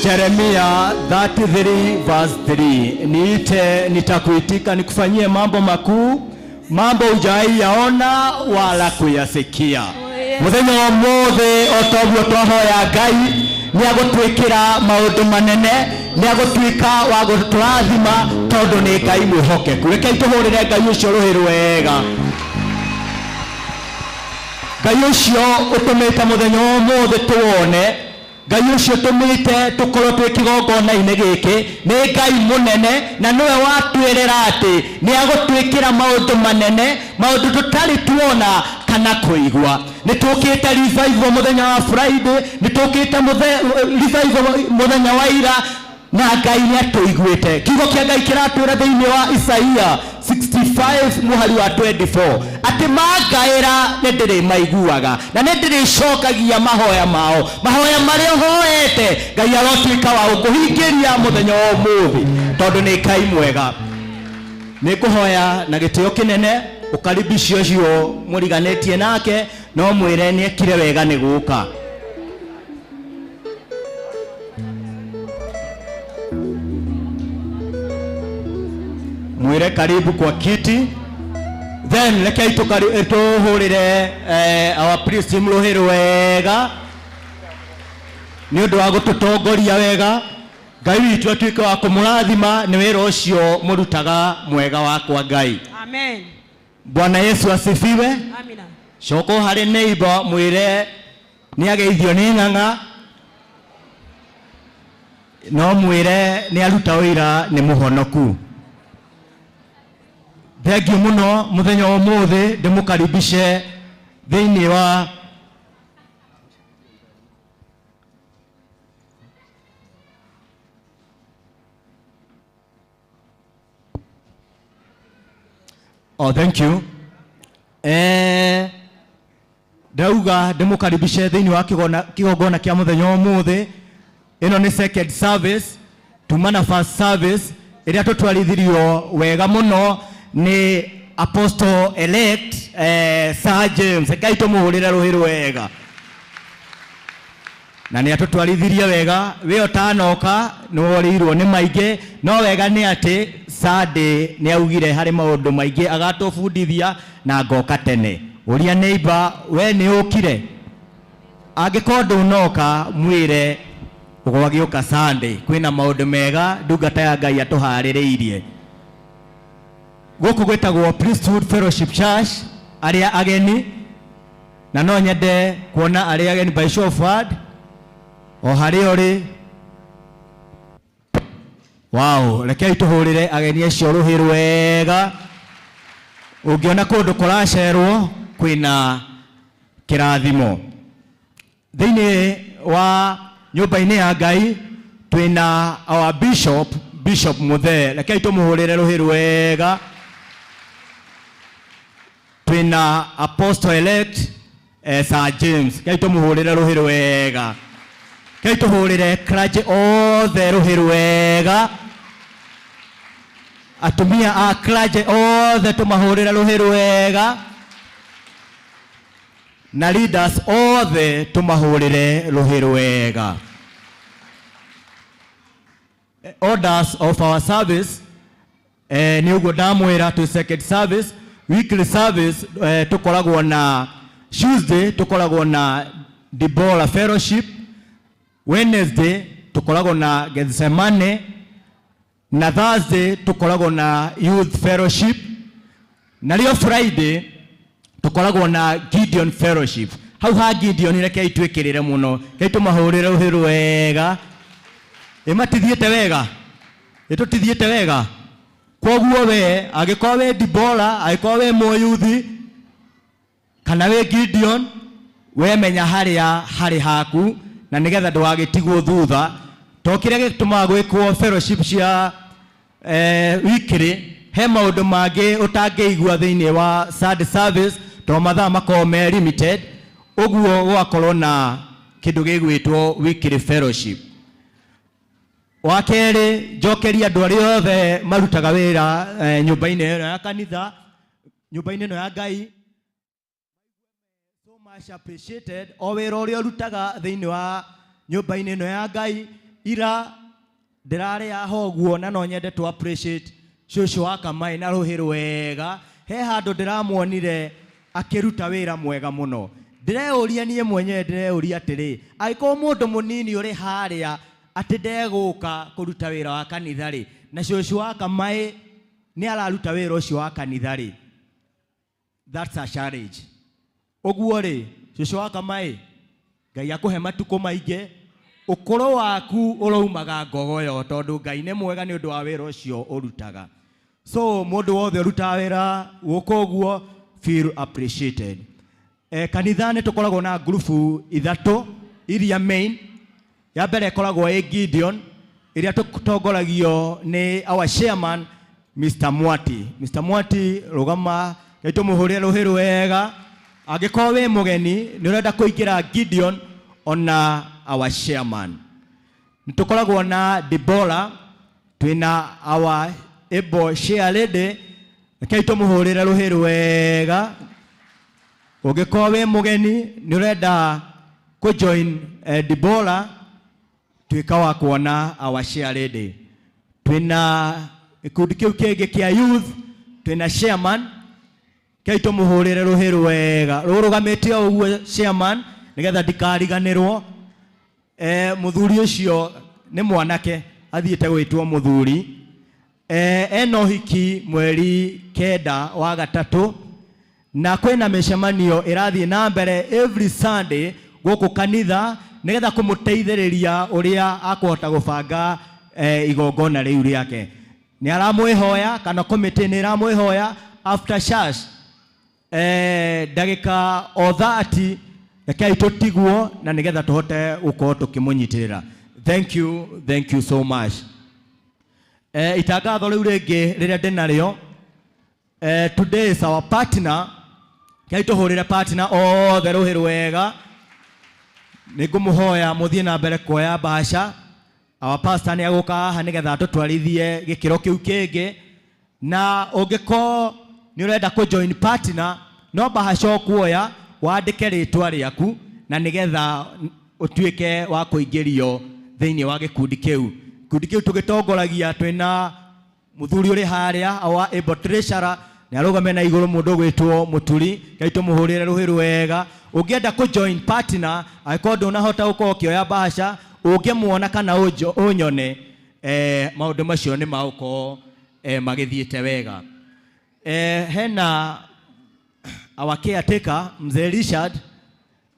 Yeremia 33 verse 3 niite nitakuitika nikufanyie mambo makuu mambo hujai yaona wala kuyasikia muthenya wa mothe otobwo twahoya Ngai ni agutwikira maundu manene ni agutwika wa guturathima tondu ni Ngai mwihokeku rekei tuhurire Ngai ucio ruhi rwega Ngai ucio utumite muthenya wa mothe tuone Ngai ucio tumite tukorwo twi kigongona-inĩ gĩkĩ nĩ Ngai mũnene na niwe watwĩrĩra atĩ nĩ agũtwĩkĩra maũndũ manene maũndũ tũtarĩ tuona kana kũigua nĩ tũkĩte revival mũthenya wa Friday nĩ tũkĩte revival mũthenya wa ira na Ngai nĩ atũiguĩte kiugo kĩa Ngai kĩratwĩra thĩinĩ wa Isaia 65 muhari wa 24 ati magaira nĩ ndĩrĩmaiguaga na nĩ ndĩrĩcokagia mahoya mao mahoya marĩa hoete Ngai arotwĩka wa gũkũhingĩria mũthenya wa ũmũthĩ tondũ nĩ Ngai mwega nĩ ngũhoya na gĩtĩo kĩnene ũkaribishe ũcio mũriganĩtie nake no mwĩre nĩ ekire wega nĩ gũka mwire karibu kwa kiti Then rekei tuhurire our priest mruhiru wega ni undu wa gututongoria wega. Ngai witu atuike wa kumurathima ni wira ucio murutaga mwega wakwa Ngai. Amen. Bwana Yesu asifiwe. Amina. Coko hari neighbor mwire ni ageithio ni ng'ang'a no mwire ni aruta wira ni muhonoku. Thengiũ mũno mũthenya wa ũmũthĩ ndĩmũkaribishe thĩinĩ wa thank you. Ndauga ndĩmũkaribishe thĩinĩ wa kĩgongona kĩa mũthenya wa ũmũthĩ. Ĩno nĩ second service tumana first service ĩrĩa tũtwarithirio wega mũno ni apostle elect Sir James. Ngai tũmũhũrĩre rũhĩ rwega na nĩ atũtwarithirie wega. We ũtanoka nĩworirwo nĩ maingĩ no wega nĩ atĩ Sunday nĩ augire harĩ maũndũ maingĩ agatũbundithia na ngoka tene. Ũria neighbor we nĩ ũkire, angĩkorwo ndũnoka mwĩre ũgwagĩũka Sunday kwĩna maũndũ mega ndungata ya Ngai atũharĩrĩirie. Gũkũ gwĩtagwo Priesthood Fellowship Church. Arĩa ageni na no nyende kuona arĩa ageni by show of word o harĩ ũrĩ. Wow, rekei tũhũrĩre ageni acio rũhĩ rwega. Ũngĩona kũndũ kũracerwo kwĩna kĩrathimo. Thĩinĩ wa nyũmba-inĩ ya Ngai twĩna our Bishop Muthee. Rekei tũmũhũrĩre rũhĩ rwega. Twina apostle elect Sir James. Kei tumuhurire rũhĩ rwega. Kei tuhurire clergy othe rũhĩ rwega. Atumia a clergy othe tumahurire rũhĩ rwega. Na leaders othe tumahurire rũhĩ rwega. Orders of our service ni uguo ndamwĩra to second service. Weekly service tukoragwo na Tuesday tukoragwo na Deborah Fellowship. Wednesday tukoragwo na Gethsemane. Na Thursday tukoragwo na Youth Fellowship. Na leo Friday tukoragwo na Gideon Fellowship. Hau ha Gideon rekei twĩkĩrĩre mũno. Kei tumahũrĩre rũhĩ rwega. Imatithiĩte wega. Itutithiĩte wega. Koguo we agĩkorwo we Deborah, agĩkorwo we Mũyuthi kana we Gideon, we menya harĩ haku na nĩgetha ndũgagĩtigwo thutha. To kĩrĩa gĩtũmaga gwĩkwo fellowship cia weekly, he maũndũ mangĩ ũtangĩigua thĩinĩ wa Sunday service to mathaa makoragwo me limited. Ũguo gũgakorwo na kĩndũ gĩgwĩtwo weekly fellowship. Wakere jokeria andũ arĩa othe marutaga wĩra nyũmba-inĩ ĩno ya kanitha, nyũmba-inĩ ĩno ya Ngai. So much appreciated o wĩra ũrĩa ũrutaga thĩinĩ wa nyũmba-inĩ ĩno ya Ngai. Ira ndĩrarĩa hoguo na no nyende to appreciate cũcũ wa Kamai na rũhĩ rwega. He handũ ndĩramuonire akĩruta wĩra mwega mũno. Ndĩreũria niĩ mwenyewe ndĩreũria atĩrĩ, angĩkorwo mũndũ mũnini ũrĩ harĩa atĩ ndegũka kũruta wĩra wa kanitha rĩ, na cũcũ wa Kamai nĩ araruta wĩra ũcio wa kanitha rĩ, that's a challenge. Ũguo rĩ, cũcũ wa Kamai, Ngai akũhe matukũ maingĩ, ũkũrũ waku ũroumaga ngogoyo tondũ Ngai nĩ mwega nĩ ũndũ wa wĩra ũcio ũrutaga. So mũndũ wothe ũrutaga wĩra gũkũ ũguo feel appreciated. Kanitha nĩ tũkoragwo na grupu ithatũ iria main. Ya mbere ĩkoragwo ĩ Gideon ĩrĩa tũtongoragio nĩ our chairman Mr. Mwati. Mr. Mwati rũgama tũmũhũrĩre rũhĩ rwega. Angĩkorwo wĩ mũgeni nĩ ũrenda kũingĩra Gideon ona our chairman. Nĩ tũkoragwo na Deborah, twĩna our able share lady. Rekei tũmũhũrĩre rũhĩ rwega. Ũngĩkorwo wĩ mũgeni nĩ ũrenda kũjoin Deborah, tuĩka wa kuona our share lady. Twĩna gĩkundi kĩu kĩngĩ kĩa youth, twĩna chairman Kaito muhurire ruhiru wega rurugamite uguo chairman nigetha ndikariganirwo muthuri ucio ni mwanake athiite gwitwo muthuri eno hiki mweri 9 wa gatatu na kwina mishemanio irathie na mbere every Sunday guku kanitha nigetha kumuteithiriria uria akwota gubanga igongona riu riake ni aramwihoya kana committee ni aramwihoya after church dagika o 30 rekei tutiguo na nigetha tuhote uko tukimunyitirira. Thank you so much. Itangatho riu ringi riria ndinario today is our partner. Kei tuhurire partner othe ruhiru wega ningumuhoya muthie na mbere kuoya bahasha. Our pastor ni aguka haha nigetha tutwarithie gikiro kiu kingi na ungiko ni urenda ku join partner no bahasha kuoya wandike ritwa riaku na nigetha utuike wa kuingirio thiini wa gikundi kiu. Gikundi kiu tugitongoragia twina muthuri uri haria awa able treasurer ni arugame na iguru mundu gwitwo Muturi. Kaito muhurire ruhiru wega ungienda ku join partner aikondo unahota uko kioya bahasha ungimuona kana unyone maundu macio ni mauko magithiete wega. Hena our caretaker mzee Richard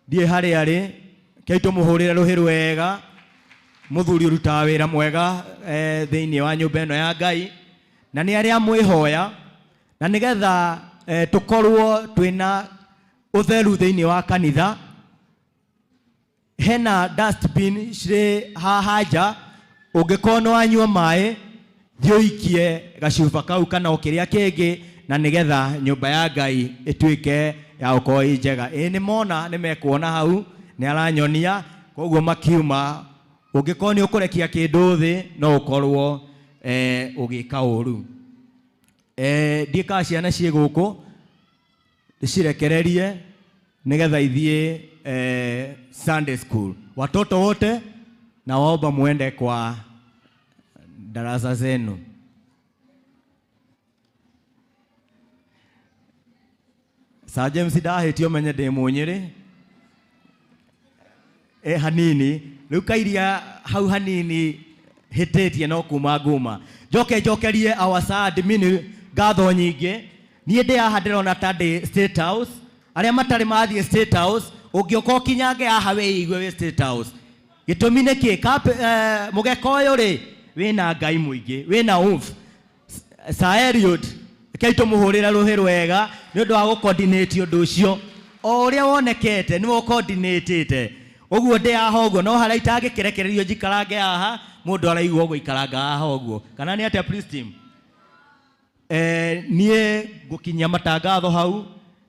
die hari ari. Kaito muhurire ruhiru wega muthuri uruta wira mwega thiini wa nyumba eno ya Ngai na ni ari amwihoya na nigetha tukorwo twina utheru thiini wa kanitha. Hena dustbin cire hahaja ungikono anyua mai thioikie gacuba kau kana okiria kingi na nigetha nyumba ya Ngai ituike ya ukoi njega. Ni mona ni mekuona hau ni aranyonia koguo makiuma ungikoni ukurekia kindu thi no ukorwo ugika uru. Ndika ciana cie guku cirekererie nigetha ithie Sunday school. Watoto wote na waomba muende kwa darasa zenu. Sa James dahitio menye de munyiri hanini rukairia hau hanini hitetie no kuma nguma jokerie awasa admin gatho nyingi nie ndi aha ndirona tande State House aria matari mathie State House ungioka kinyange aha we igwe we State House gitumi niki mugeka uyu ri wina Ngai muingi wina umf Sa Eliud kaito muhurira ruhiru wega ni undu wa coordinate undu ucio o uria wonekete ni wo coordinate oguo ndi aha oguo no hara itange kirekererio njikarange aha mundu araigua oguo ikaranga aha oguo kana ni atia please team. Nie gukinya matangatho hau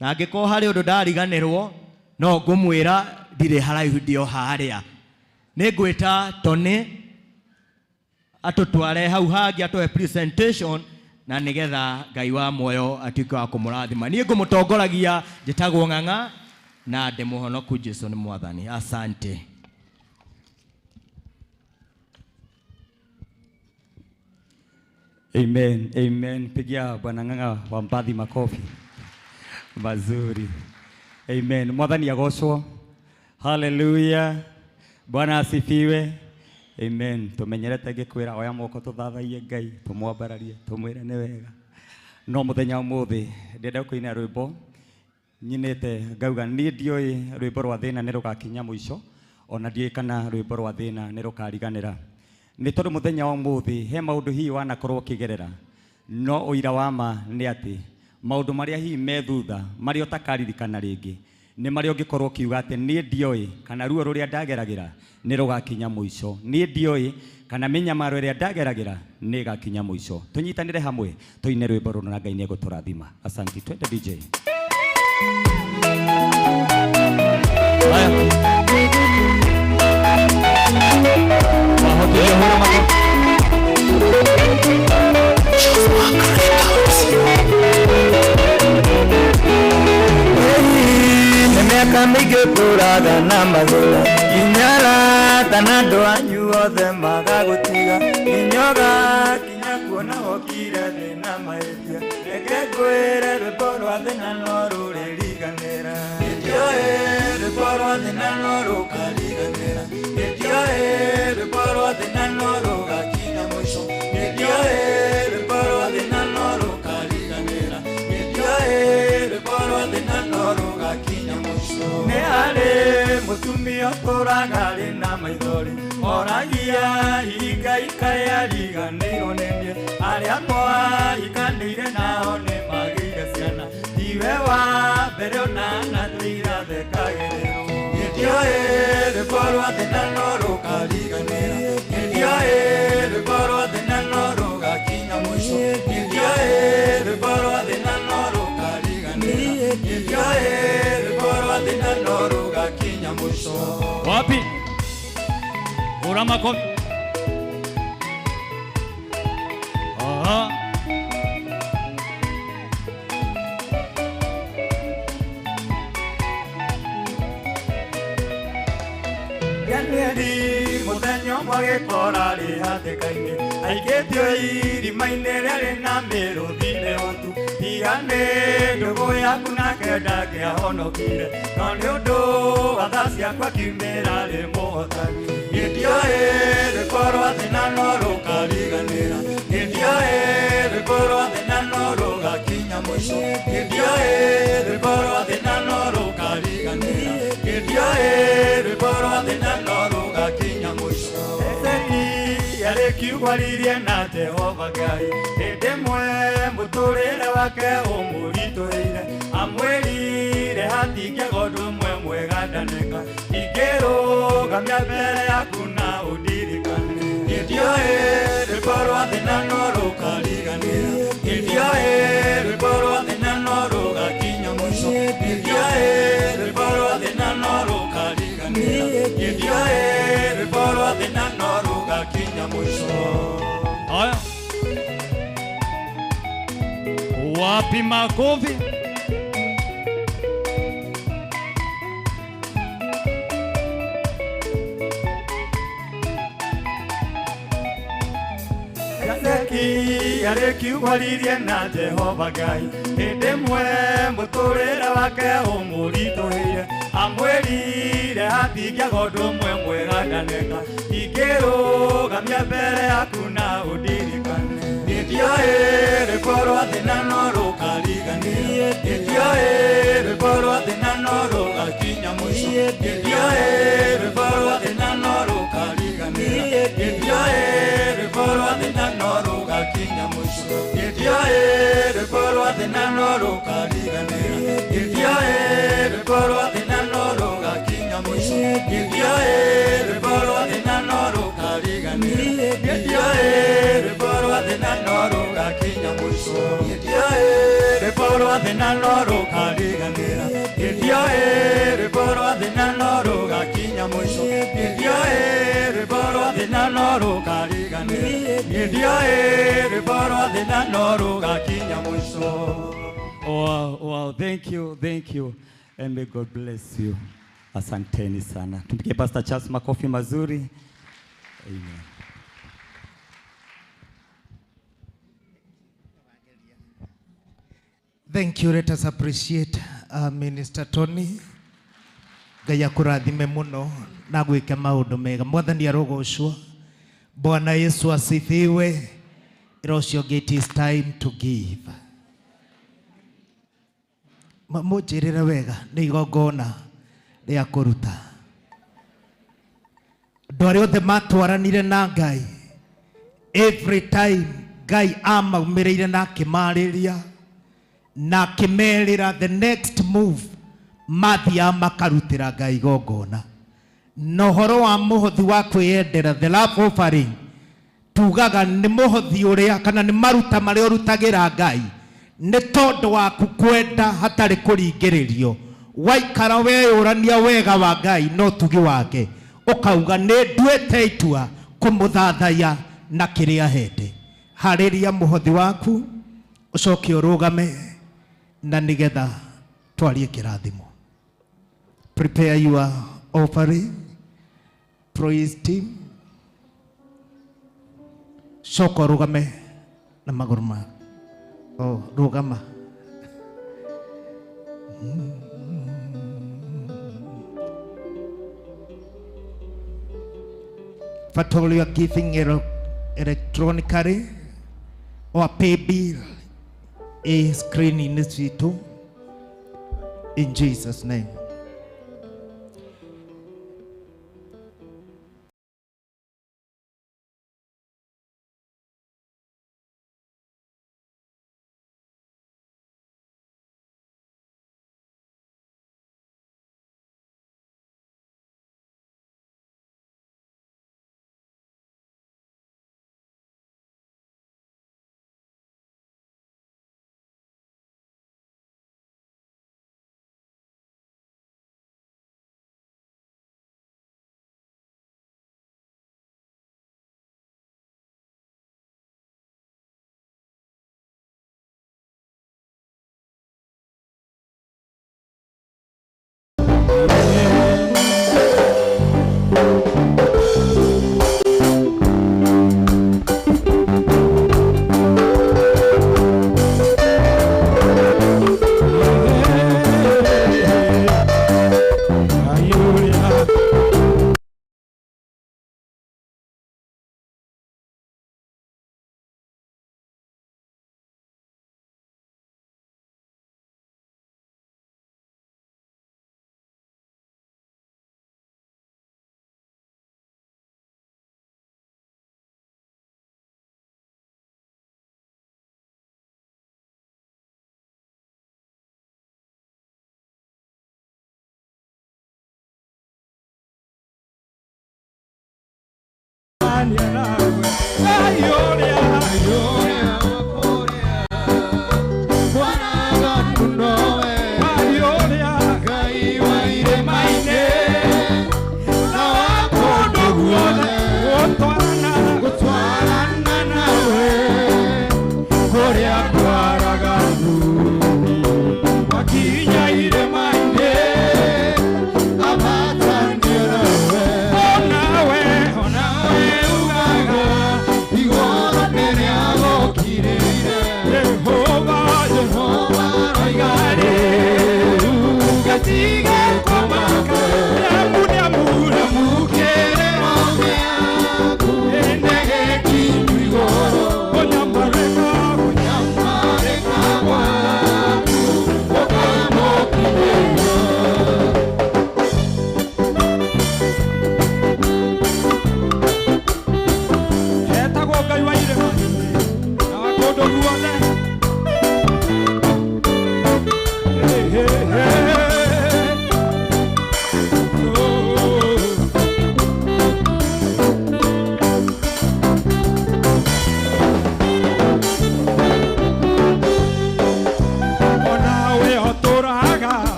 na ngiko hari undu ndariganirwo no ngumwira ndire haraihu ndio haria ni ngwita Tony atutware hau hangi atoe presentation na nigetha Ngai wa moyo atuike wa kumurathima. Nie ngumutongoragia njitagwo Ng'ang'a na ndemuhonoku Jesu ni mwathani. Asante. Amen. Pigia Bwana Ng'ang'a wa Mbathi makofi mazuri. Amen. Mwathani agocwo. Hallelujah. Bwana asifiwe. Amen. Tumenyerete gikwira oya moko tuthathaie Ngai tumwambararie tumwire ni wega. No muthenya umuthi ndenda kuina rwimbo nyinete ngauga ni ndioi rwimbo rwa thina ni rugakinya muico ona ndioi kana rwimbo rwa thina ni rukariganira. Ni tondu muthenya wa umuthi he maundu hii wanakorwo kigerera no uira wa ma ni ati maundu maria hii me thutha maria utakaririkana ringi ni maria ungikorwo kiuga ati ni ndioi kana ruo ruria ndageragira ni rugakinya muico. Ni ndioi kana minyamaro iria ndageragira ni gakinya muico. Tunyitanire hamwe tuine rwimbo runo na Ngai ni eguturathima. Asante. Twende DJ. Miaka mingi turaga na mathira inyara tanando anyu othe magagutiga inyoga kinya kuona okire thina maithia eke kwere rwimbo rwa thina no ruririganira itioe rũkorwo thina no rũkariganira itioe rũkorwo thina no rũgakinya mũico itioe rũkorwo thina no rũkariganira itioe rũkorwo thina no rũgakinya mũico nĩ harĩ mũtumia ũtũraga arĩ na maithori oragia hinga ikaya riganĩirwo nĩ niĩ arĩa moahikanĩire nao nĩ magĩire ciana tiwe wa mbere ona natũirathekagĩrĩrwo itioĩ rũkorwo thĩna no rũkariganĩra itioĩ rũkorwo thĩna no rũgakinya mũico itioĩ rũkorwo thĩna no rũkariganĩra itioĩ rũkorwo thĩna no rũgakinya mũico Wapi? Ura makofi. Aha. Yaneri mũthenya ũmwe gĩkora rĩ hatĩka-inĩ aikĩtio irima-inĩ rĩarĩ na mĩrũthi mĩhũtu tiganĩ ndũgũ yaku nake ndangĩahonokire no nĩ ũndũ wa tha ciakwa kiumĩra rĩ mũhotani itioĩ rũkorwo thĩna no rũkariganĩra itioĩ rũkorwo thĩna no rũgakinya mũico itioĩ rũkorwo thĩna no rũkariganĩra itioĩ rũkorwo thĩna no rũgakinya mũico Ezekia rĩkiugwaririe na Jehova Ngai hĩndĩ ĩmwe mũtũrĩre wake ũmũritũhĩire amwĩrire hatingĩaga ũndũ ũmwe mwega ndaneka ingĩrũgamia mbere yaku na ũndirikane itioĩ rũkorwo thĩna no rũkariganĩra itioĩ rũkorwo thĩna no rũgakinya mũico itioĩ rũkorwo thĩna no rũkariganĩra itioĩ rũkorwo thĩna no rũgakinya mũico Haya. Wapi makofi? Ezekia rĩkiugwaririe na Jehova Ngai hĩndĩ ĩmwe mũtũrĩre wake ũmũritũhĩire amwĩrire hatingĩaga ũndũ ũmwe mwega ndaneka ingĩrũgamia mbere yaku na ũndirikane itioĩ rũkorwo thĩna no rũkariganĩra itioĩ rũkorwo thĩna no rũgakinya mũico itioĩ rũkorwo thĩna no rũkariganĩra itioĩ rũkorwo thĩna no rũgakinya mũico itioĩ rũkorwo thĩna no rũkariganĩra itioĩ rũkorwo thĩna no rũgakinya mũico itioĩ rũkorwo thĩna no rũkariganĩra itioĩ rũkorwo thĩna no rũgakinya mũico itioĩ rũkorwo thĩna no rũkariganĩra itioĩ rũkorwo thĩna no rũgakinya mũico itioĩ rũkorwo thĩna no rũkariganĩra itioĩ rũkorwo thĩna no rũgakinya mũico Wow, wow, thank you, and may God bless you. Asanteni sana. Tumpigie Pastor Charles makofi mazuri. Amen. Thank you. Let us appreciate Minister Tony. Ngai akũrathime mũno na gwĩka maũndũ mega. Mwathani arogocwo. Bwana Yesu asifiwe. It is time to give. Mũnjĩrĩre wega nĩ igongona rĩa kũruta. Andũ arĩa othe matwaranire na Ngai, every time Ngai amaumĩrĩire na akĩmarĩria na akĩmerĩra the next move mathiaga makarutĩra Ngai igongona. Na ũhoro wa mũhothi wa kwĩyendera, the love offering, tugaga nĩ mũhothi ũrĩa kana nĩ maruta marĩa ũrutagĩra Ngai nĩ tondũ waku kwenda hatarĩ kũringĩrĩrio. Waikara weyũrania wega wa Ngai no tugi wake, ũkauga nĩ nduĩte itua kũmũthathaiya na kĩrĩa hete. Harĩria mũhothi waku, ũcoke ũrũgame na nĩgetha twarie kĩrathimo. Prepare your offering. Praise team. Coka ũrũgame na magũrũ maku. Oh, rũgama. But all you are giving electronically or pay bill is screen in this video. In Jesus' name.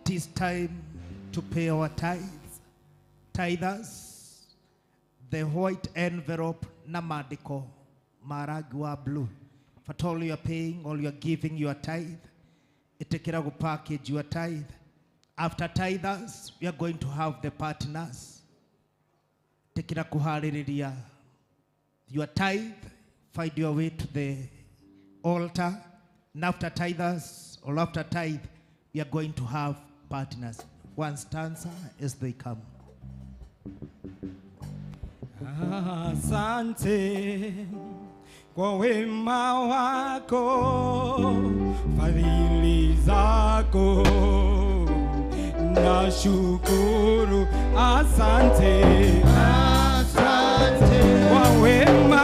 It is time to pay our tithes. Tithers, the white envelope na maandiko maragi wa blue. For all you are paying, all you are giving your tithe, itekera go package your tithe. After tithers, we are going to have the partners. Tekera kuhaririria your tithe, find your way to the altar. And after tithers, or after tithe, we are going to have partners. One stanza as they come. Asante kwa wema wako, fadhili zako, nashukuru. Asante, asante kwa wema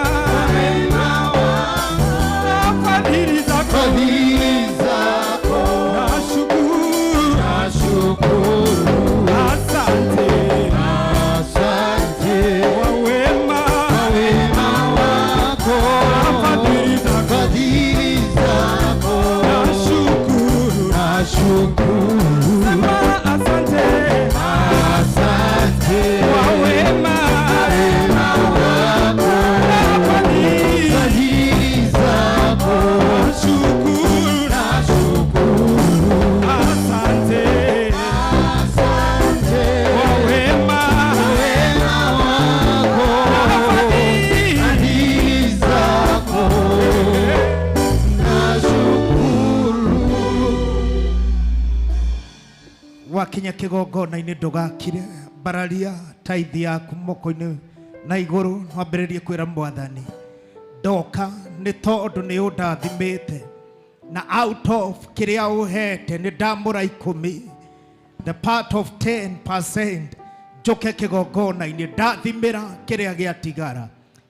wako, fadhili zako, nashukuru, nashukuru. Asante, asante kwa wema wako, fadhili zako, nashukuru, nashukuru. Sema asante, asante kwa wema wako, fadhili zako, nashukuru, nashukuru. Asante, asante kwa wema wako, fadhili zako, nashukuru. Wakinya kigongona-inĩ ndũgakire, bararia tithe yaku moko-inĩ na igũrũ, wambĩrĩrie kwĩra Mwathani, ndoka nĩ tondũ nĩ ũndathimĩte, na out of kĩrĩa ũhete nĩ ndamũra 10, the part of 10%, njoke kĩgongona-inĩ ndathimĩra kĩrĩa gĩatigara,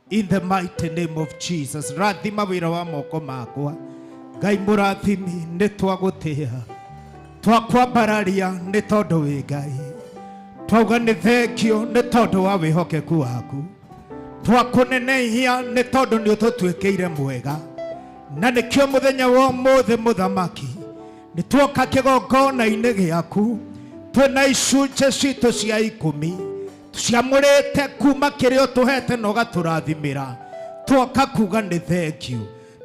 in the mighty name of Jesus. Rathima wĩra wa moko makwa, Ngai mũrathimi, nĩ twagũtĩĩa, twakwambararia nĩ tondũ wĩ Ngai, twauga nĩ thengio nĩ tondũ wa wĩhokeku waku, twakũnenehia nĩ tondũ nĩ ũtũtuĩkĩire mwega, na nĩkĩo mũthenya wa ũmũthĩ Mũthamaki, nĩ tuoka kĩgongona-inĩ gĩaku twĩna icunjĩ citũ cia 10 tuciamũrĩte kuma kĩrĩa ũtũhete na ũgatũrathimĩra, tuoka kuga nĩ thengio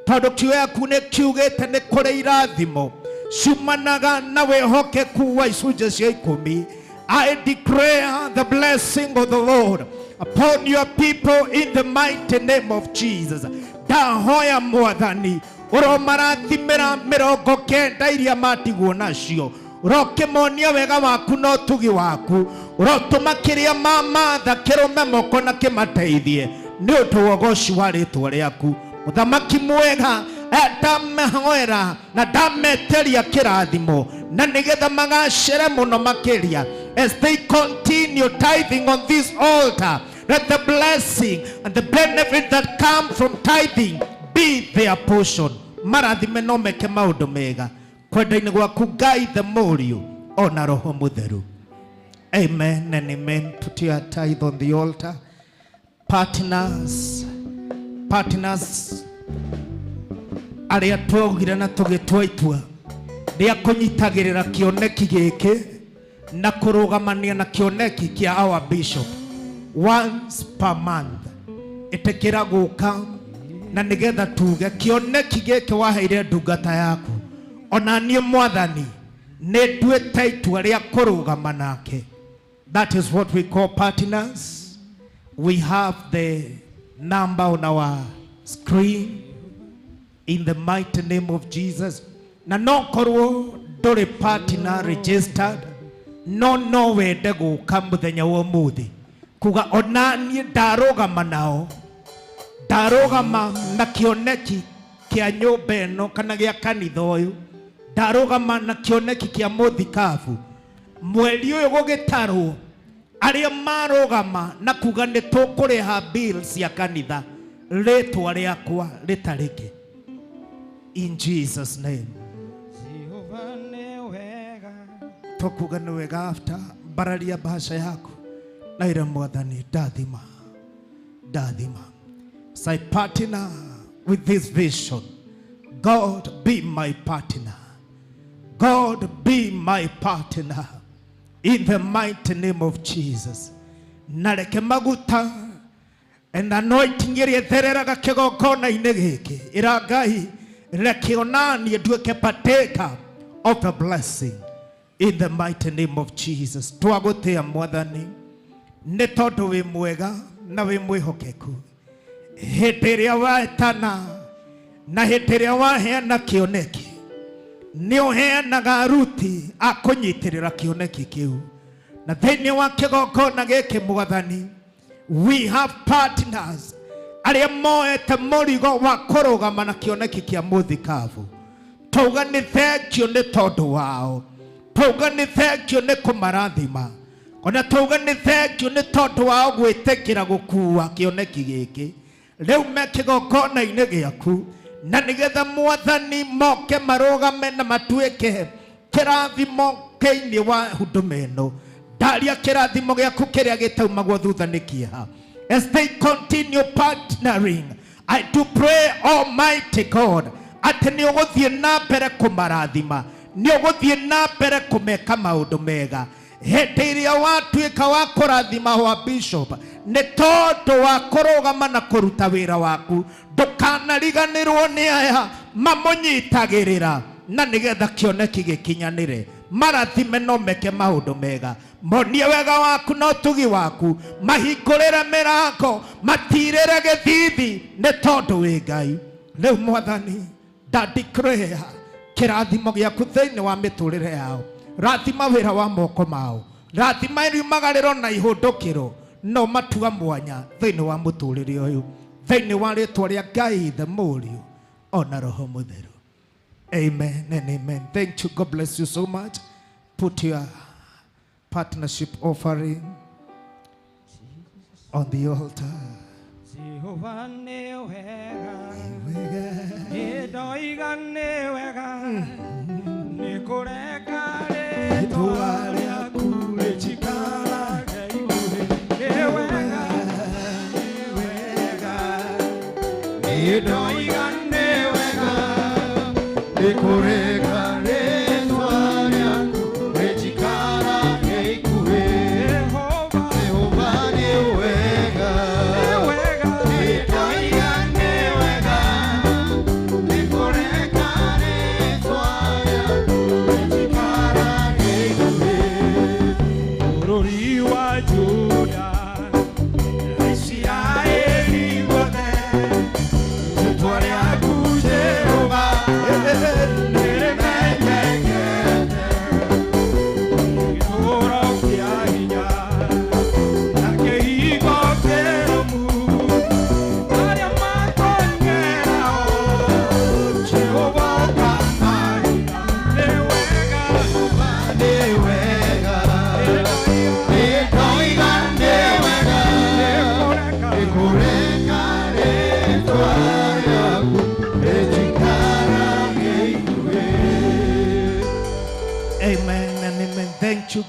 tondũ kiugo gĩaku nĩ kiugĩte nĩ kũrĩ irathimo ciumanaga na wĩhokeku wa icunjĩ cia 10. I declare the blessing of the Lord upon your people in the mighty name of Jesus. Ndahoya Mwathani ũromarathimĩra 90 iria matigwo nacio, ũrokĩmonia wega waku na ũtugi waku, ũrotũma kĩrĩa mamatha kĩrũme moko na kĩmateithie nĩ ũndũ wa ũgoci wa rĩĩtwa rĩaku. Mũthamaki mwega, ndamehoera na ndameteria kĩrathimo na nĩgetha magacĩre mũno makĩria as they continue tithing on this altar. Let the blessing and the benefit that come from tithing be their portion. Marathime no meke maũndũ mega kwenda-inĩ gwaku Ngai the Mũriũ ona Roho Mũtheru. Amen and amen. Put your tithe on the altar. Partners arĩa twaugire na tũgĩtua itua rĩa kũnyitagĩrĩra kĩoneki gĩkĩ na kũrũgamania na kĩoneki kĩa our bishop once per month, ĩtĩkĩra gũka na nĩgetha tuge kĩoneki gĩkĩ waheire ndungata yaku, ona niĩ Mwathani nĩ nduĩte itua rĩa kũrũgama nake. That is what we call partners. We have the number on our screen in the mighty name of Jesus. Na no korwo ndũrĩ partner registered, no wende gũka mũthenya wa ũmũthĩ kuga ona niĩ ndarũgama nao, ndarũgama na kĩoneki kĩa nyũmba ĩno kana gĩa kanitha ũyũ, ndarũgama na kĩoneki kĩa mũthikabu, mweri ũyũ gũgĩtarwo arĩa marũgama na kuga nĩ tũkũrĩha bills cia kanitha, rĩtwa rĩakwa rĩtarĩke. In Jesus name. Tokuga nĩ wega after bararia bahasha yako na ira Mwathani ndathima. As I partner with this vision, God be my partner. God be my partner in the mighty name of Jesus. Nareke maguta and anointing iri thereraga kigongona-inĩ gĩkĩ ĩra Ngai reke onanie nduĩke partaker of the blessing in the mighty name of Jesus. Twagũtĩa Mwathani nĩ tondũ wĩ mwega na wĩ mwĩhokeku. Hĩndĩ ĩrĩa wetana na hĩndĩ ĩrĩa waheana kĩoneki nĩ ũheanaga aruti a kũnyitĩrĩra kĩoneki kĩu. Na thĩinĩ wa kĩgongona gĩkĩ Mwathani, we have partners arĩa moete mũrigo wa kũrũgama na kĩoneki kĩa mũthikabu. Tauga nĩ thengio nĩ tondũ wao, tauga nĩ thengio nĩ kũmarathima, ona tauga nĩ thengio nĩ tondũ wao gwĩtĩkĩra gũkuua kĩoneki gĩkĩ. Rĩu me kĩgongona-inĩ gĩaku, na nĩgetha Mwathani moke marũgame na matuĩke kĩrathimo thĩinĩ wa huduma ĩno. Ndaria kĩrathimo gĩaku kĩrĩa gĩtaumagwo thutha nĩ kĩeha. As they continue partnering, I do pray, Almighty God, atĩ nĩ ũgũthiĩ na mbere kũmarathima, nĩ ũgũthiĩ na mbere kũmeka maũndũ mega. Hĩndĩ ĩrĩa watuĩka wa kũrathima wa bishop, nĩ tondũ wa kũrũgama na kũruta wĩra waku. Ndũkanariganĩrwo nĩ aya mamũnyitagĩrĩra na nĩgetha kĩoneki gĩkinyanĩre. Marathime no meke maũndũ mega, monie wega waku na ũtugi waku, mahingũrĩre mĩrango, matirĩre gĩthithi nĩ tondũ wĩ Ngai. Rĩu Mwathani ndadeclare kĩrathimo gĩaku thĩinĩ wa mĩtũrĩre yao. Rathima wĩra wa moko mao, rathima riumagarĩro na ihũndũkĩro, no matua mwanya thĩinĩ wa mũtũrĩre ũyũ, thĩinĩ wa rĩtwa rĩa Ngai Ithe Mũriũ ona Roho Mũtheru. Amen and amen. Thank you. God bless you so much. Put your partnership offering on the altar. Jehovah ni wega, nĩndoiga nĩ wega, nĩkũreka rĩtwa rĩaku rĩtikarage ikuhĩ. Nĩ wega, nĩndoiga nĩ wega, nĩkũreka rĩtwa rĩaku rĩtikarage ikuhĩ. Jehova nĩ wega, nĩndoiga nĩ wega, nĩkũreka rĩtwa rĩaku rĩtikarage ikuhĩ. Bũrũri wa Juda na Isiraeli wothe, rĩtwa rĩaku Jehova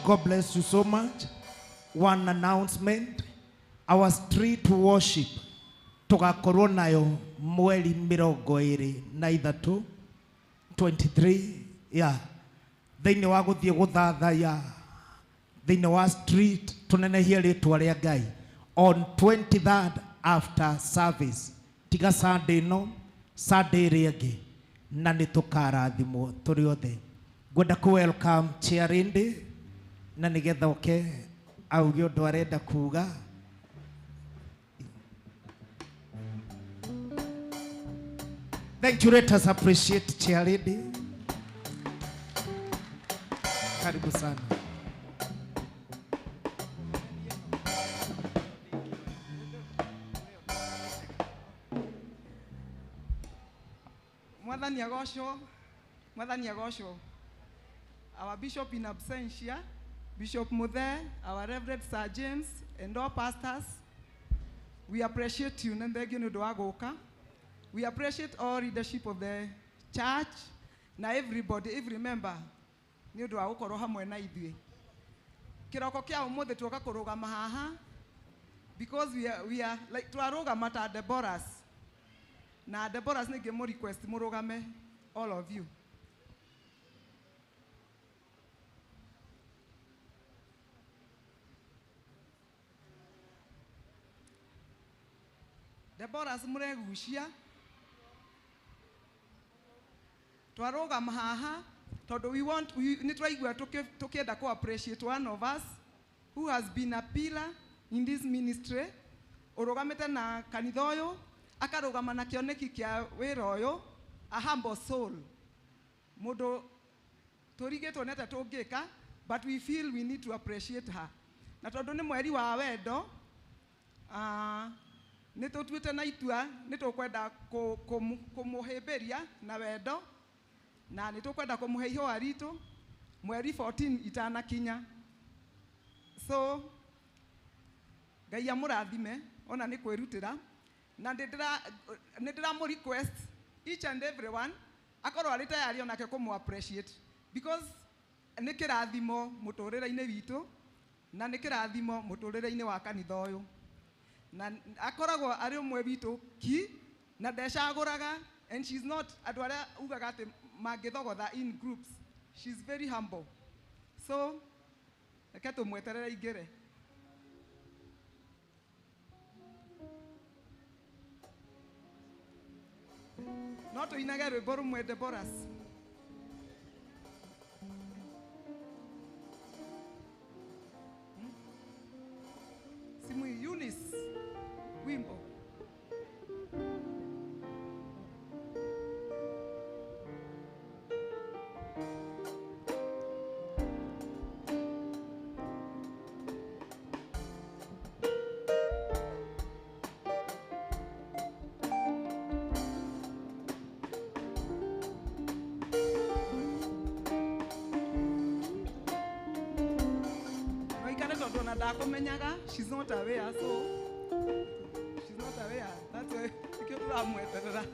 God bless you so much. One announcement. Our street worship tugakorwo nayo mweri 23 yeah. Thĩinĩ wa gũthiĩ gũthathaya thĩinĩ wa street tunenehie rĩtwa rĩa Ngai on 23rd after service. Tiga Sunday no, Sunday ĩrĩa ĩngĩ na nĩtũkarathimwo tũrĩ othe. Ngwenda ku welcome Chiarindi na nĩgetha oke auge ũndũ arenda kuga. Thank you. Let us appreciate Chiarindi. Karibu sana. Mwathani agocwo. Our Bishop in absentia, Bishop Muthe, our Reverend Sir James, and all pastors, we appreciate you. We appreciate all leadership of the church. Now everybody, every member, because we are like Tuaroga Mata Deborahs. Now Deborahs need more request, all of you. Deborah's muregucia twarugama haha tondu we nitwaigua tukienda ku appreciate one of us who has been a pillar in this ministry, urugamite na kanitha uyu akarugama na kioneki kia wira uyu, a humble soul, mundu turigitwo nete tungika, but we feel we need to appreciate her. Na tondu ni mweri wa wendo, nitutuite na itua nitukwenda kumuhimbiria na wendo, na nitukwenda kumuhe ihua ritu mweri 14 itanakinya. So Ngai amurathime, ona ni kwirutira, na ndira mu request each and everyone akorwo ari tayari onake kumu appreciate, because ni kirathimo muturire-ini witu na ni kirathimo muturire-ini wa kanitha uyu, na akoragwo ari umwe witu ki na ndecaguraga, and she's not andu aria ugaga ati mangithogotha in groups. She's very humble. So reke tumweterere ingire. No tuinage rwimbo rumwe Deborah's. Simu Eunice wimbo. She's not aware, so she's not aware. That's why I'm with her.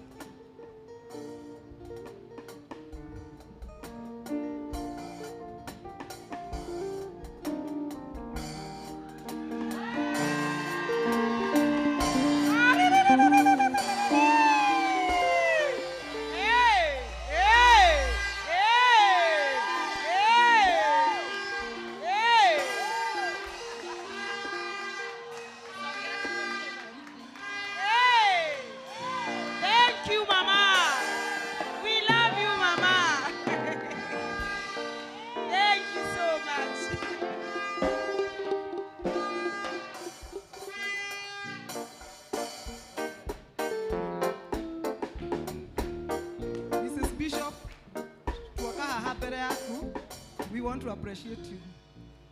We want to appreciate you,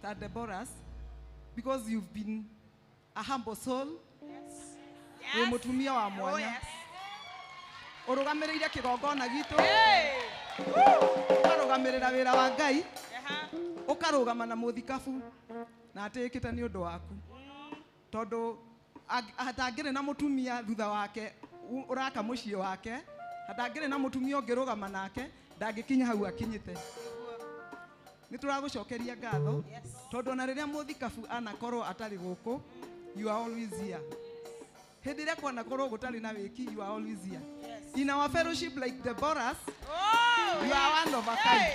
that Deborah's, because you've been a humble soul. Yes. Yes. Mutumia wa mwanya. Oh, yes. Urugamirire kigongona gitu. Ukarugamirira wira wa Ngai. Ukarugama na muthikabu na atikite ni undu waku. Tondu hatangire na mutumia thutha wake uraka mucii wake, hatangire na mutumia ungirugama nake ndangikinya hau akinyite. Nituragucokeria ngatho tondu na riria muthikabu anakorwo atari guku, you are always here. Hindi iria kwana korwo gutari na wiki, you are always here. In our fellowship like Deborah's, you are one of a kind.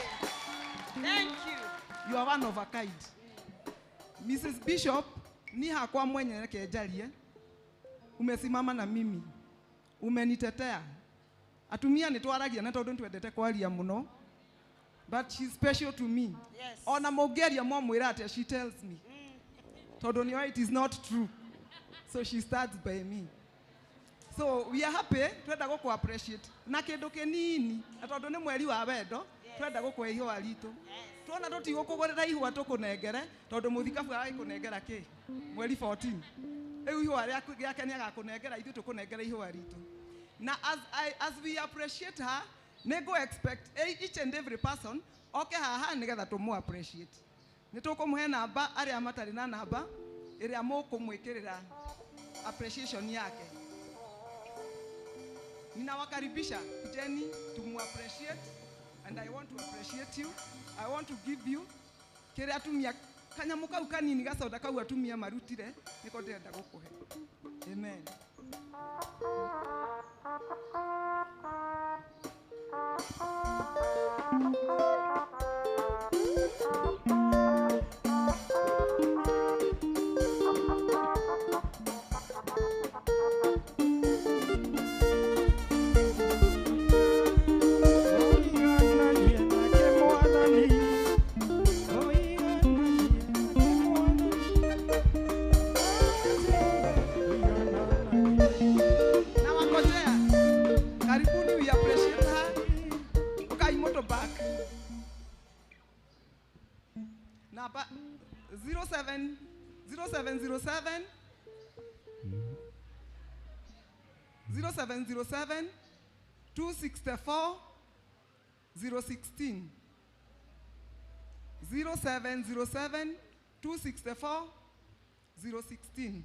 Thank you. You are one of a kind. Mrs. Bishop, ni hakwa mwenye kejarie, umesimama na mimi, umenitetea. Atumia nitwaragia na tondu twendete kwaria muno, but she's special to me. Yes. Ona mogeria mwamwira ati she tells me. Tondu ni it is not true. So she starts by me. So we are happy twenda guku appreciate na kindu kinini tondu ni mweri wa wendo, twenda guku ihua ritu. Tuona tutigukugurira ihua tukunengere tondu muthikabu arakunengera ki mweri 14. Eyu ihua riake ni agakunengera ithu tukunengera ihua ritu. Now as we appreciate her, nego expect each and every person okay haha nigetha tumu appreciate. Nitukumuhe namba aria matari na namba iria mukumwikirira appreciation yake. Ninawakaribisha kujeni tumu appreciate, and I want to appreciate you. I want to give you kire atumia kanyamuka ukanini gacoda kau atumia marutire niko ndenda gukuhe. Amen. Number 0707 0707 264 016 0707 264 016.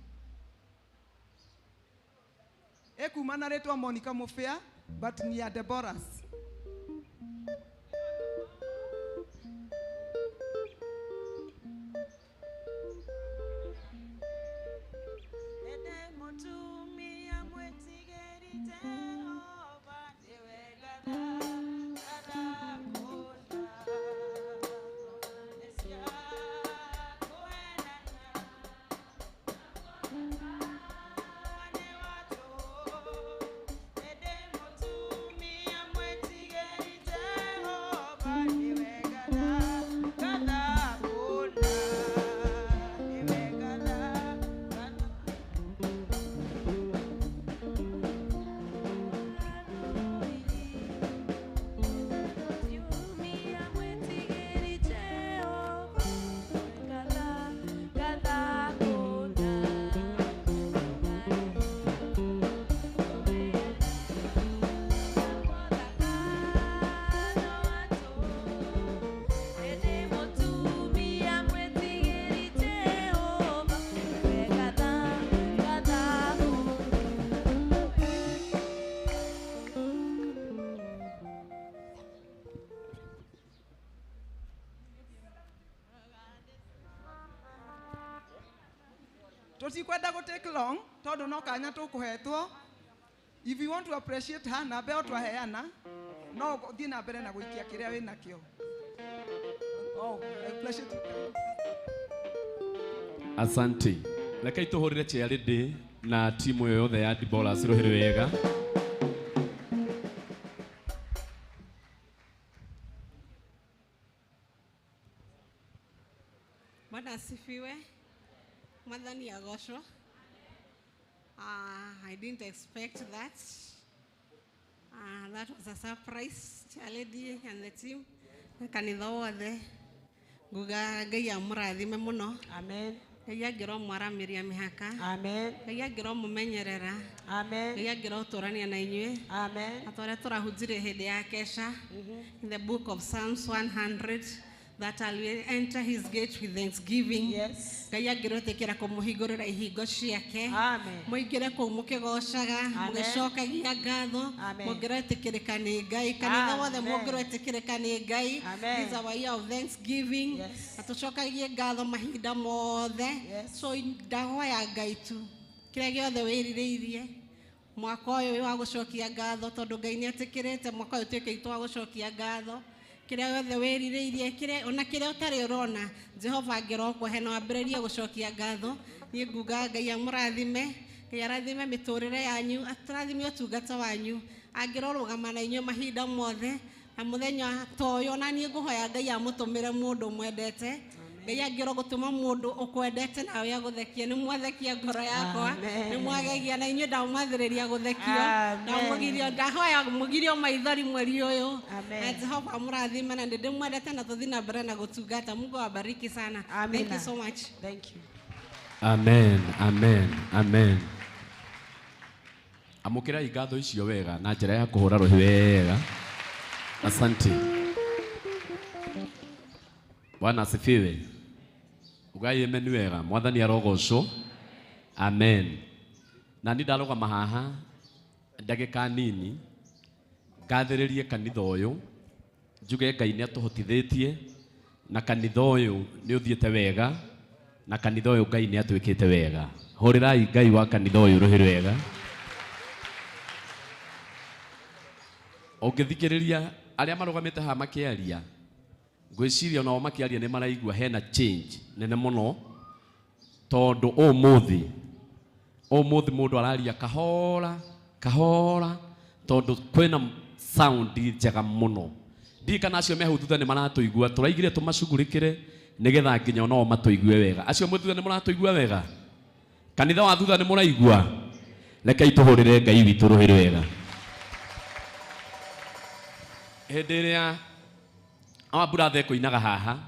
Ekumana retwa Monica Mofea, but ni ya Deborah's. Tutikwenda go take long, todo no kanya tukuhetwo. If you want to appreciate her, na beo twaheana, no thi na mbere na guikia kiria wina kio. Oh, I appreciate it. Asante. Reke tuhurire cheerleader na timu yothe ya Dibola cirohire wega. Bwana asifiwe. Madhani ya gosho. I didn't expect that. That was a surprise. Lady and the team. Kanitha wothe. Nguga Ngai amurathime muno. Amen. Ngai agiro mwaramiria mihaka. Amen. Ngai agiro mumenyerera. Amen. Ngai agiro turania na inyue. Amen. Atore turahujire hede ya kesha. In the book of Psalms 100. That I will enter his gate with thanksgiving. Yes. Ngai agiro tekera kumuhigurira ihingo ciake. Amen. Muigire ko mukigocaga, mugicokagia ngatho, mugire tekirika ni Ngai. Kanitha wothe mugire tekirika ni Ngai. This is our year of thanksgiving. Yes. Atucokagie ngatho mahinda mothe. Yes. So ndahoya Ngai tu. Kira giothe wiririirie. Mwaka uyu wa gucokia ngatho tondu Ngai ni atikirite mwaka uyu tuike itwa gucokia ngatho. Kira yothe wiririirie kire ona kire utari urona Jehova ngiro kuhe no ambererie gucokia ngatho ni nguga Ngai amurathime Ngai arathime miturire yanyu atarathime utungata wanyu angiro rugama na inyu mahinda mothe na muthenya toyo na ni nguhoya Ngai amutumire mundu mwendete Ngai angiro gutuma mundu ukwendete nawe aguthekie ni mwathekia ngoro yakwa ni mwagegia na inyu ndaumathiriria guthekio na mugirio ndahoya mugirio maithori mweri uyu na Jehova amurathime na ndinde mwendete na tuthina mbere na gutungata Mungu awabariki sana. Thank you so much. Thank you. Amen, amen, amen. Amukira igatho icio wega na njira ya kuhura rohi wega. Asante. Bwana asifiwe. Ugai emeni wega mwathani arogocwo. Amen. Na ni ndaroga mahaha ndagika nini gathiririe kanitha uyu njuge Ngai ni atuhotithitie na kanitha uyu ni uthiete wega na kanitha uyu Ngai ni atwikite wega. Horirai Ngai wa kanitha uyu ruhiri wega. Ongithikiriria aria marugamite ha makiaria ngwiciria nao makiaria ni maraigua hena change nene muno tondu umuthi mundu araria kahora kahora tondu kwina sound njega muno ndikana acio mehu thutha ni maratuigua turaigire tumacugurikire nigetha nginya nao matuigue wega acio mwe thutha ni maratuigua wega kanitha wa thutha ni muraigua reke ituhurire Ngai witu ruhiri wega hendiria ama burathe kuinaga haha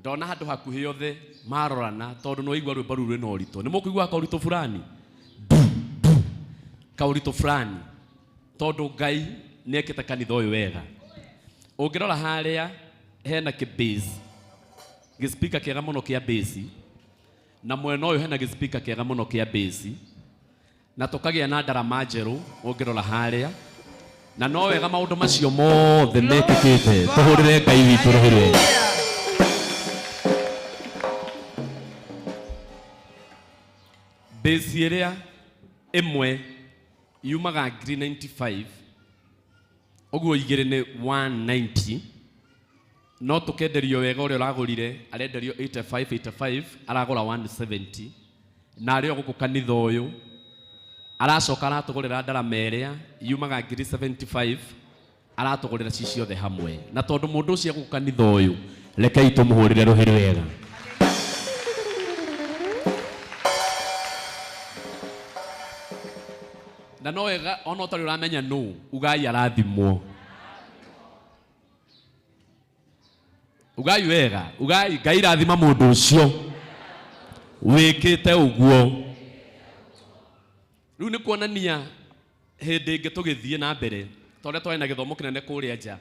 ndona handu hakuhi yothe marorana tondu no igwa rwimbo ruru no rito ni mukuigwa ka urito fulani ka urito fulani tondu Ngai ni ekite kanitha uyu wega ungirora haria hena ki bass gispika kiega muno kia bass na mwena uyu hena gispika kiega muno kia bass na tukagia na ndarama njeru ungirora haria na no wega maundu macio mothe mekikite tuhurire Ngai witu ruhirwe bass iria imwe yumaga 95 oguo igire ni 190 no tukenderio wega uria uragurire arenderio 85 aragura 170 na ario guku kanitha uyu aracoka aratugurira ndarama iria yumaga 75 aratugurira ciothe hamwe na tondu mundu ucio guku kanitha uyu rekei tumuhurire ruhiri wega na no wega ona utari uramenya no ugai arathimwo ugai wega ugai Ngai rathima mundu ucio wikite uguo riu ni kuonania hindi ingi tugithie na mbere tondu twari na githomo kinene kuria nja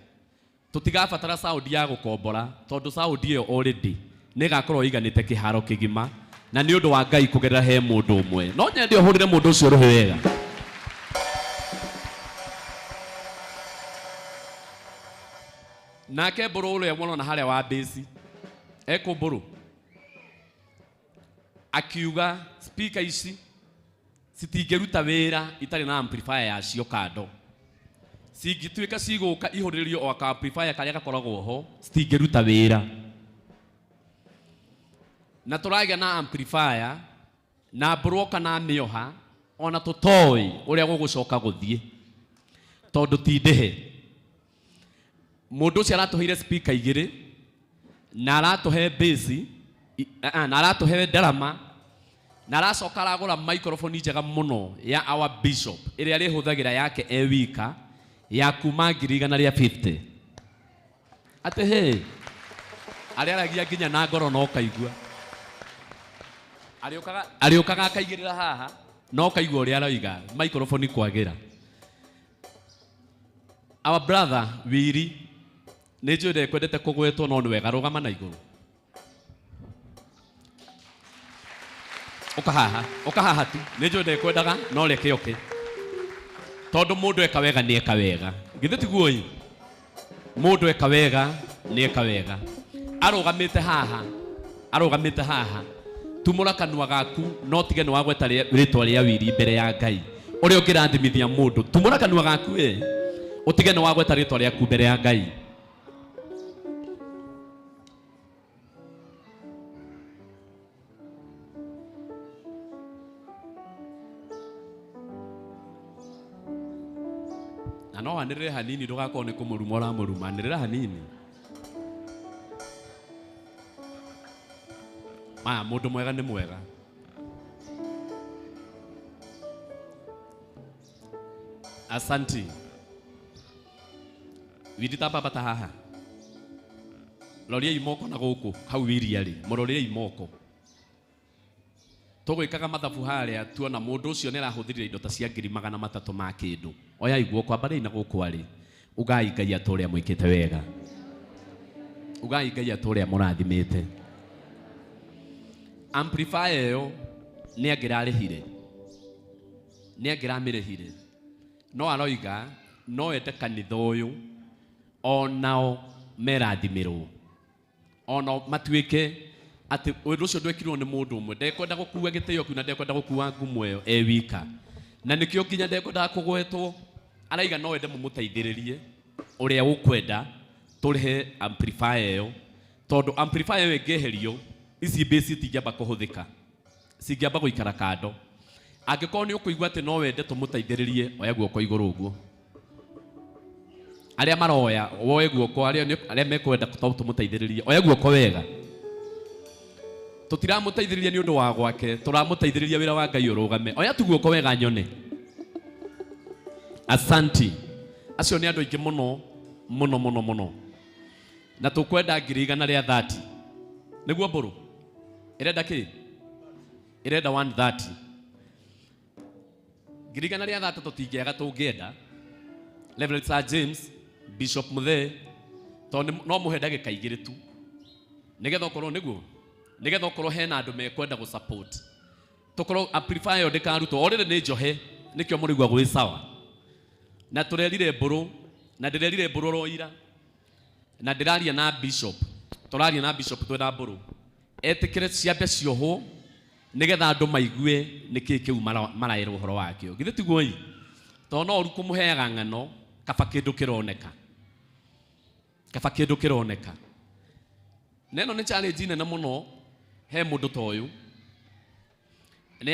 tutigabatara sound ya gukombora tondu sound iyo already ni gakorwo iganite kiharo kigima na ni undu wa Ngai kugerera he mundu umwe no nyende uhurire mundu ucio ruhi wega nake mburu uria mwona haria wa base eko mburu akiuga speaker ici citingeruta wira itari na amplifier yacio kando cingituika ciguka ihuririo o ka amplifier karia gakoragwo ho citingeruta wira na turagia na amplifier na mburu kana mioha ona tutoi uria gugucoka guthie tondu tindehe mundu ucio aratuheire speaker igiri na aratuhe bass na aratuhe ndarama na aracoka aragura microphone njega muno ya our bishop iria rihuthagira yake ewika ya kuma 150 ate he ariaragia nginya na ngoro no kaigua ariukaga akaigirira haha no kaigua uria aroiga microphone kwagira our brother Wiri Nejode kwendete kugwetwo no ni wega rugama na iguru ukahaha tu nejode kwendaga no reke oke tondu mundu eka wega ni eka wega githe tiguoi mundu eka wega ni eka wega arugamite haha tumura kanua gaku no tige ni wagweta ritwa ria Wiri mbere ya Ngai uria ungirathimithia mundu tumura kanua gaku utige ni wagweta ritwa riaku mbere ya Ngai no anirire hanini ndugakone kumuruma ora muruma anirira hanini mundu mwega ni mwega asanti widitapa bata haha loria imoko na guku hau Wiri ari muroria imoko tugwikaga mathabu haria tuona mundu ucio ni arahuthirira indo ta cia 300 ma kindu oya iguo kwa bare ina guku ari ugai Ngai aturia mwikite wega ugai Ngai aturia murathimite amplifier yo ni agirarihire ni agiramirehire no aroiga no ende kanitha uyu onao merathimirwo ono matuike ati undu ucio ndwekirwo ni mundu umwe ndekwenda gukua gitio kiu na ndekwenda gukua ngumo iyo wika na nikio nginya ndekwenda kugwetwo araiga no ende mumuteithiririe uria ukwenda turihe amplifier iyo tondu amplifier iyo ingeherio ici bass itingeba kuhuthika cingeba guikara kando angikorwo ni ukuigua ati no wende tumuteithiririe oya guoko iguru uguo aria maroya woe guoko aria mekwenda tumuteithiririe oya guoko wega tutiramuteithiriria ni undu wa gwake turamuteithiriria wira wa Ngai urugame oya tu guoko wega nyone asanti acio ni andu aingi muno na tukwenda 130 Niguo mburu. Irenda ki? Irenda 130. Girigana ria 3 tutingiaga tungienda. Reverend Sir James, Bishop Muthee, tondu no muhe ndagika igiri tu. Nigetha okorwo niguo. Nigetha okorwo hena andu mekwenda go support. Tokorwo amplify yo ndikaruto. Already ni njohe. Nikio murigwa gwi sawa. Na turerire mburu, na ndirerire mburu roira. Na ndiraria na Bishop. Turaria na Bishop twenda mburu. Etikire ciambe cioho nigetha andu maigue niki kiu marairwo horo wakio. Githe tiguo ii. To no ru kumuheaga ngano kaba kindu kironeka. Kaba kindu kironeka. Neno ni challenge nene muno he mundu toyu. Ni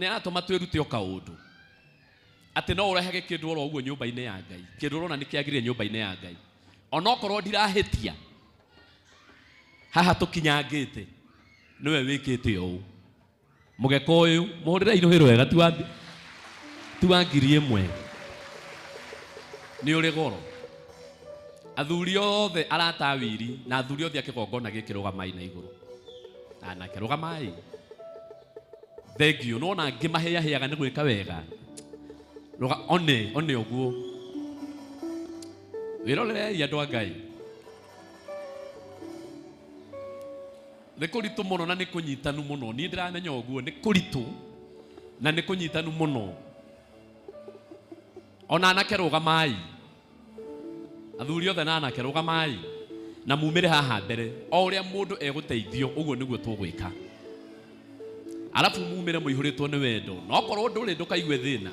aratuma twirute okaundu. Ati no urehage kindu oro uguo nyumba-ini ya Ngai. Kindu urona nikiagire nyumba-ini ya Ngai. Ona okorwo ndirahitia. Haha tukinyangite. Niwe wikite o. Mugeko uyu muhurira iruhiro wega tu ngiri imwe. Ni uri goro. Athuri othe aratawiri na athuri othe akigongona gikirugama ina iguru. Ana kirugama ii. Thank you. No na ngimaheya heyaga ni gwika wega. Ruga one oguo. Wirorere andu a Ngai. Ni kuritu muno na ni kunyitanu muno. Ni ndiramenya oguo ni kuritu na ni kunyitanu muno. Ona anake rugamai. Athuri othe na anake rugamai. Na mumire haha mbere. O uria mundu eguteithio uguo niguo tugwika. Alafu mumire muihuritwo ni wendo. No korwo nduri ndukaigue thina.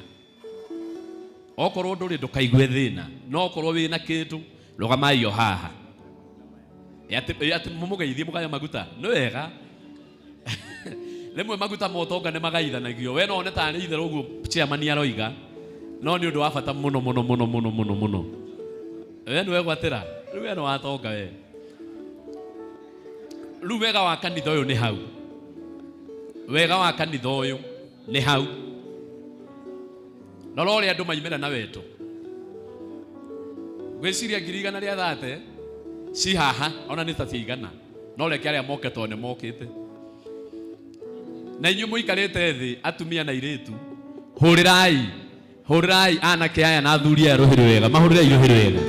Okorwo nduri ndukaigue thina. No korwo wina kindu rugamai yo haha. Yati mumugeithie mugaya maguta. No wega. Lemwe maguta motonga ne magaithanagio. We no ne ta ni ithe uguo chairman aroiga. No ni undu wa bata muno. We no egwatira. Riu no atonga we. Riu wega wa kanitha uyu ni hau. Wega wa kanitha uyu ni hau. Lolore andu maimera na weto. Gwiciria ngirigana ria thate. Si haha ona ni tatigana. No reke aria moketo ne mokite. Na inyu muikarite thi atumia na iritu. Hurirai anake aya na athuri aya ruhiri wega. Mahurirai ruhiri wega.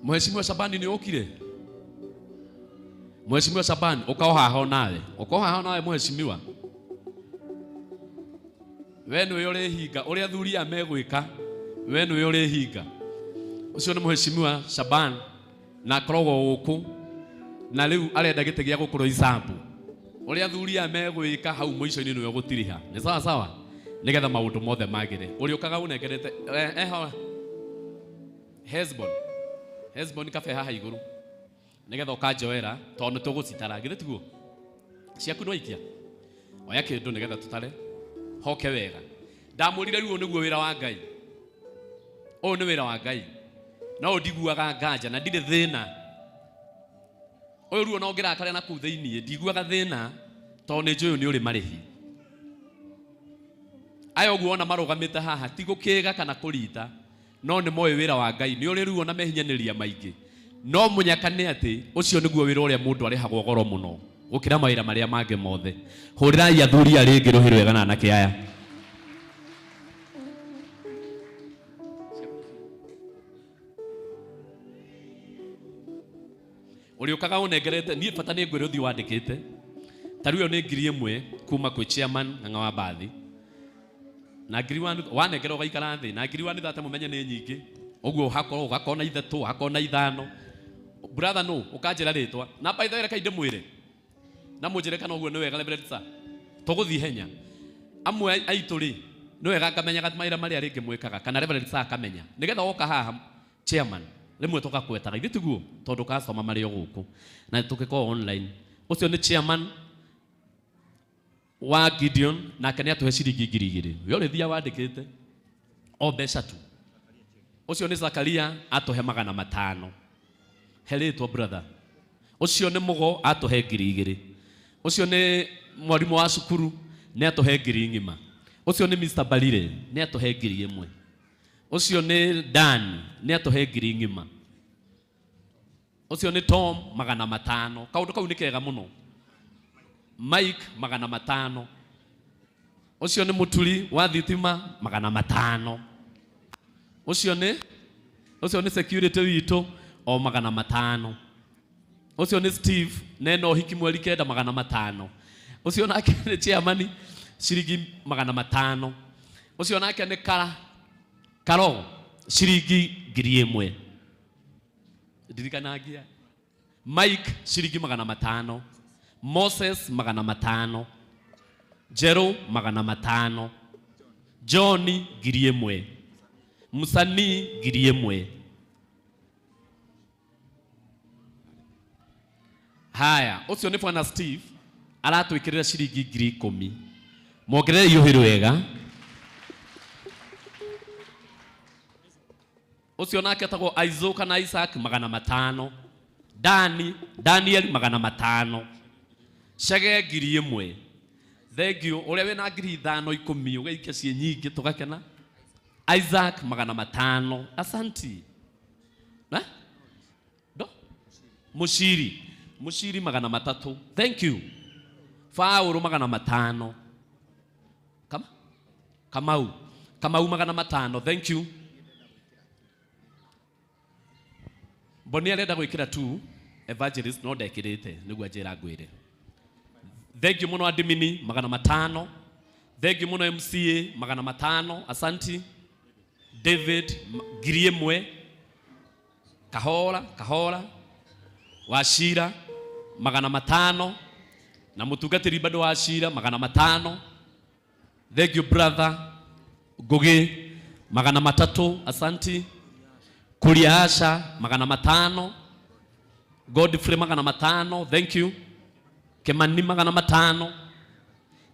Mheshimiwa Shabani ni okire. Mheshimiwa Shabani ukaoha ho nawe. Ukaoha ho nawe mheshimiwa. We niwe uri hinga uri athuri amegwika. We niwe uri hinga. Ucio ni mheshimiwa Shaban na krogo guku. Na riu arenda gite gia gukuro isambu. Uri athuri amegwika hau muico-ini niwe gutiriha. Ni sawa sawa. Nigetha maundu mothe magire. Uri ukaga unengerete Hezbon kafe haha iguru. Nigetha ukanjoera tondu tugucitara githe tiguo. Ciaku no ikia. Oya kindu nigetha tutare. Hoke wega. Ndamurire riu niguo wira wa Ngai. O ni wira wa Ngai. No ndiguaga nganja na ndire thina. O riu no ngira kare na ku thiini ndiguaga thina to ni njuyu ni uri marihi. Ayo oguo ona marugamite haha ti gukiga kana kurita. No ni moyo wira wa Ngai ni uri riu ona mehinyaniria maingi. No munyakane ati ucio niguo wira uria mundu arihagwo goro muno gukira mawira maria mange mothe. Hurirai athuri ari ngi ruhiri wega na anake aya. Uri ukaga unengerete ni bata ni ngwire uthi wandikite. Tariu yo ni ngiri imwe kuma kwi chairman nga wa bathi. Na ngiri wanengera ugaikara thi na ngiri wani thate mumenye ni nyingi. Oguo hakorwo ugakona ithatu hakona ithano. Brother no ukanjira ritwa na baitha reka inde mwire. Na munjire kana oguo ni wega leberetsa. Tuguthi henya. Amwe aituri ni wega ngamenya gatmaira mari ari ngimwikaga kana leberetsa akamenya. Nigetha woka haha chairman rimwe tugakwetaga ithu tiguo tondu kasoma mari o guku na tukiko online. Ucio ni chairman wa Gideon na kania tuhe ciringi 2,000. Yo ri thia wandikite o mbeca tu. Ucio ni Zakaria atuhe 500. Heritwo brother. Ucio ni Mugo atuhe 2,000. Ucio ni mwarimu wa cukuru ni atuhe 1,000. Ucio ni Mr. Balire ni atuhe 1,000. Ucio ni Dan ni atuhe 5,000. Ucio ni Tom 500. Kaundu kau ni kega muno. Mike 500. Ucio ni Mutuli wa thitima 500. Ucio ni security witu o 500. Ucio ni Steve neno hiki mweli kenda 500. Ucio nake ni chairman shilingi 500. Ucio nake ni Karo shilingi 1,000. Dirikanagia Mike shilingi 500. Moses 500. Jero 500. Johnny 1,000. Musani 1,000. Haya, ucio ni Bwana Steve aratwikirira shilingi 10,000. Mongerere yuhiru wega. Ucio nake atagwo Aizo kana Isaac 500. Daniel 500. Shage 1,000. Thank you. Ule wena 5,000 10 ugaikia cie nyingi tugakena. Isaac 500. Asanti. Na? Do? Mushiri 300. Thank you. Faulu 500. Kamau 500. Thank you. Boni arenda gwikira tu evangelist no ndekirite niguo njira ngwire. Thank you muno admini 500. Thank you muno MCA 500. Asanti. David 1,000. Kahora Washira 500. Na mutungatiri bado Washira 500. Thank you brother Goge 300. Asanti. Kuliasha 500. Godfrey 500. Thank you. Kemani 500.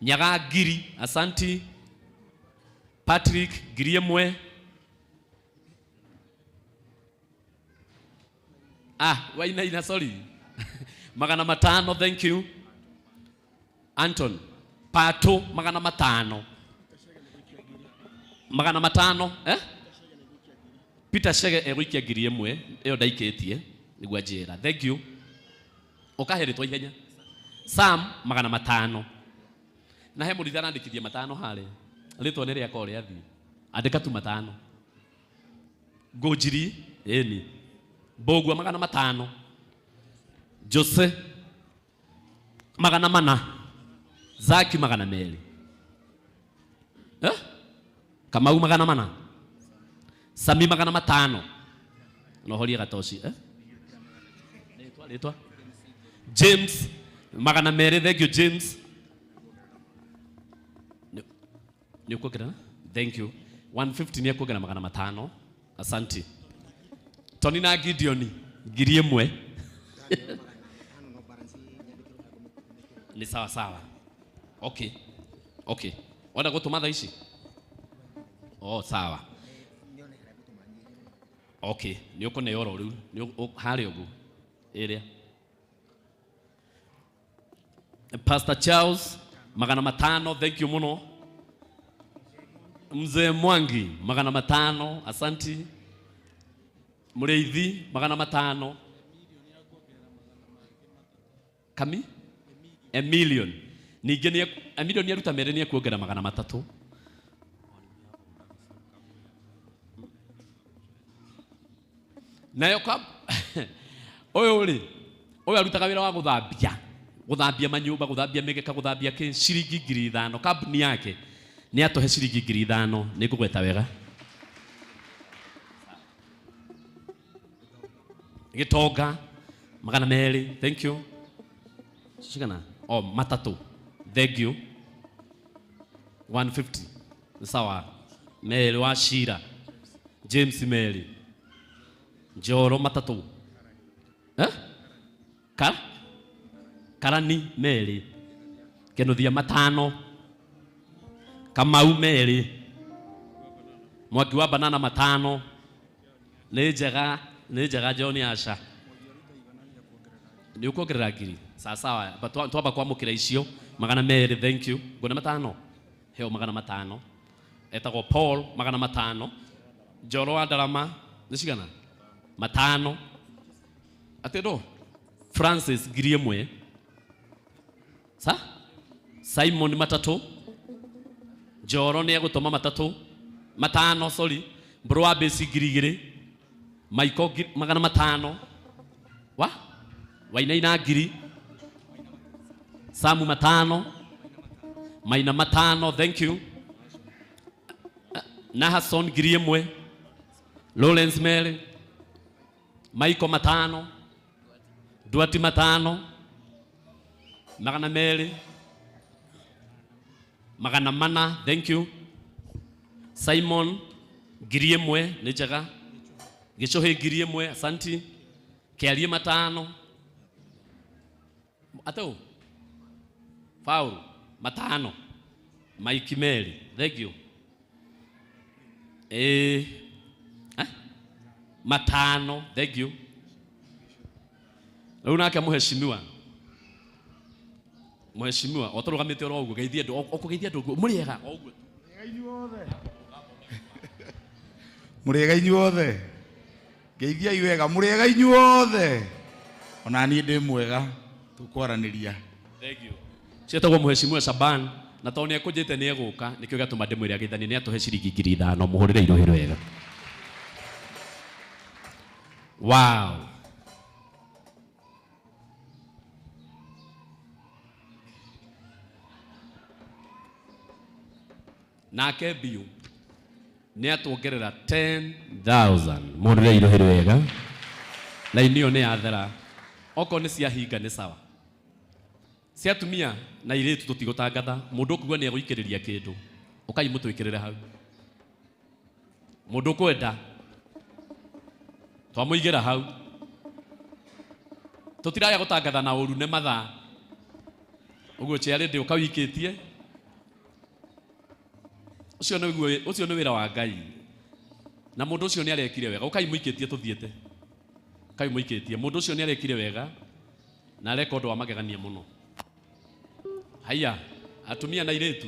Nyaga Giri. Asanti. Patrick 1,000. Waina sorry. 500. Thank you. Anton Pato 500. 500. Peter Shege eruikia 1,000. Eyo ndaikitie niguo njira. Thank you. Ukaheritwo ihenya. Sam 500. Na he muridhana andikithie 500 hale. Ritwa ni riakwa ria thi. Andika tu 500. Gojiri eni. Bogwa 500. Jose 400. Zaki 200. Kamau 400. Sami 500. No holia gatoshi Letwa James 200. Thank you James. Ni ukogera. Thank you. 150 ni ukogera 500. Asante. Tony na Gideon 1,000. Ni sawa. Okay. Wanda gutuma tha ici. Sawa. Okay, ni ukone oro riu. Ni hari ugu. Area. Pastor Charles 500. Thank you muno. Mzee Mwangi 500. Asanti. Mureithi 500. Kami? Emilion. Ningĩ Emilion ni aruta mere ni akuongera 300. Nayo kam oyo arutaga wira wa guthambia manyumba, guthambia migeka, guthambia shilingi 5,000. Kambuni yake ni atohe shilingi 5,000. Ni kugweta wega. Gitonga 200. Thank you. Shikana. Matatu. Thank you. 150. Sawa. Mary Washira. James Mary. Joro matatu. Karani Mary. Kenuthia 5. Kamau Mary. Mwaki wa banana 5. Nĩ njega John Asha. Ni ukongerera ngiri. Sawa. Twamba kwamukira icio 200. Thank you. Ngona 5. heo 500 etagwo Paul 500 Njoro wa Ndarama nĩcigana 5 atendo Francis 1,000 sa Simon 3 Njoro nĩ egũtũma 5 sorry Bro wa Besi 2,000 Michael 500 wa Wainaina 1,000 Samu 5 Maina 5 thank you Nahason 1,000 Lawrence Mary Michael 5 Duati 5 Magana Mary Magana Mana thank you Simon 1,000 nĩ njega Gichohe 1,000 asanti Kiarie 5 atau Paul 5 Mike Mary thank you 5 thank you rĩu nake Mheshimiwa otũrũgamĩte oro ũguo geithia andũ okũgeithia andũ ũguo mũrĩega o ũguo mũrĩega inyuothe geithia iwega mũrĩega inyuothe ona niĩ ndĩ mwega tũkwaranĩria thank you cietagwo Mheshimiwa Shaban na tondũ nĩ ekũnjĩte nĩ egũka nĩkĩo gĩatũma ndĩmwĩre ageithanie nĩ atũhe ciringi 5,000 mũhũrĩre irohĩro wega wow nake biu nĩ atwongerera 10,000 mũhũrĩre irohĩro wega laini ĩyo nĩ yathera okorwo nĩ ciahinga nĩ sawa ciatumia na iretu tũtigũtangatha mũndũ ũkugua nĩ egũikĩrĩria kĩndũ ũkai mũtwĩkĩrĩre hau mũndũ kwenda twamũigĩra hau tũtiraya gũtangatha na ũru nĩ mathaa ũguo ciarĩ ndĩ ũkawikĩtie ũcio nĩ wĩra wa Ngai na mũndũ ũcio nĩ arekire wega ũkai mũikĩtie tũthiĩte ũkai mũikĩtie mũndũ ũcio nĩ arekire wega na rekondo wa magegania mũno haya atumia na iretu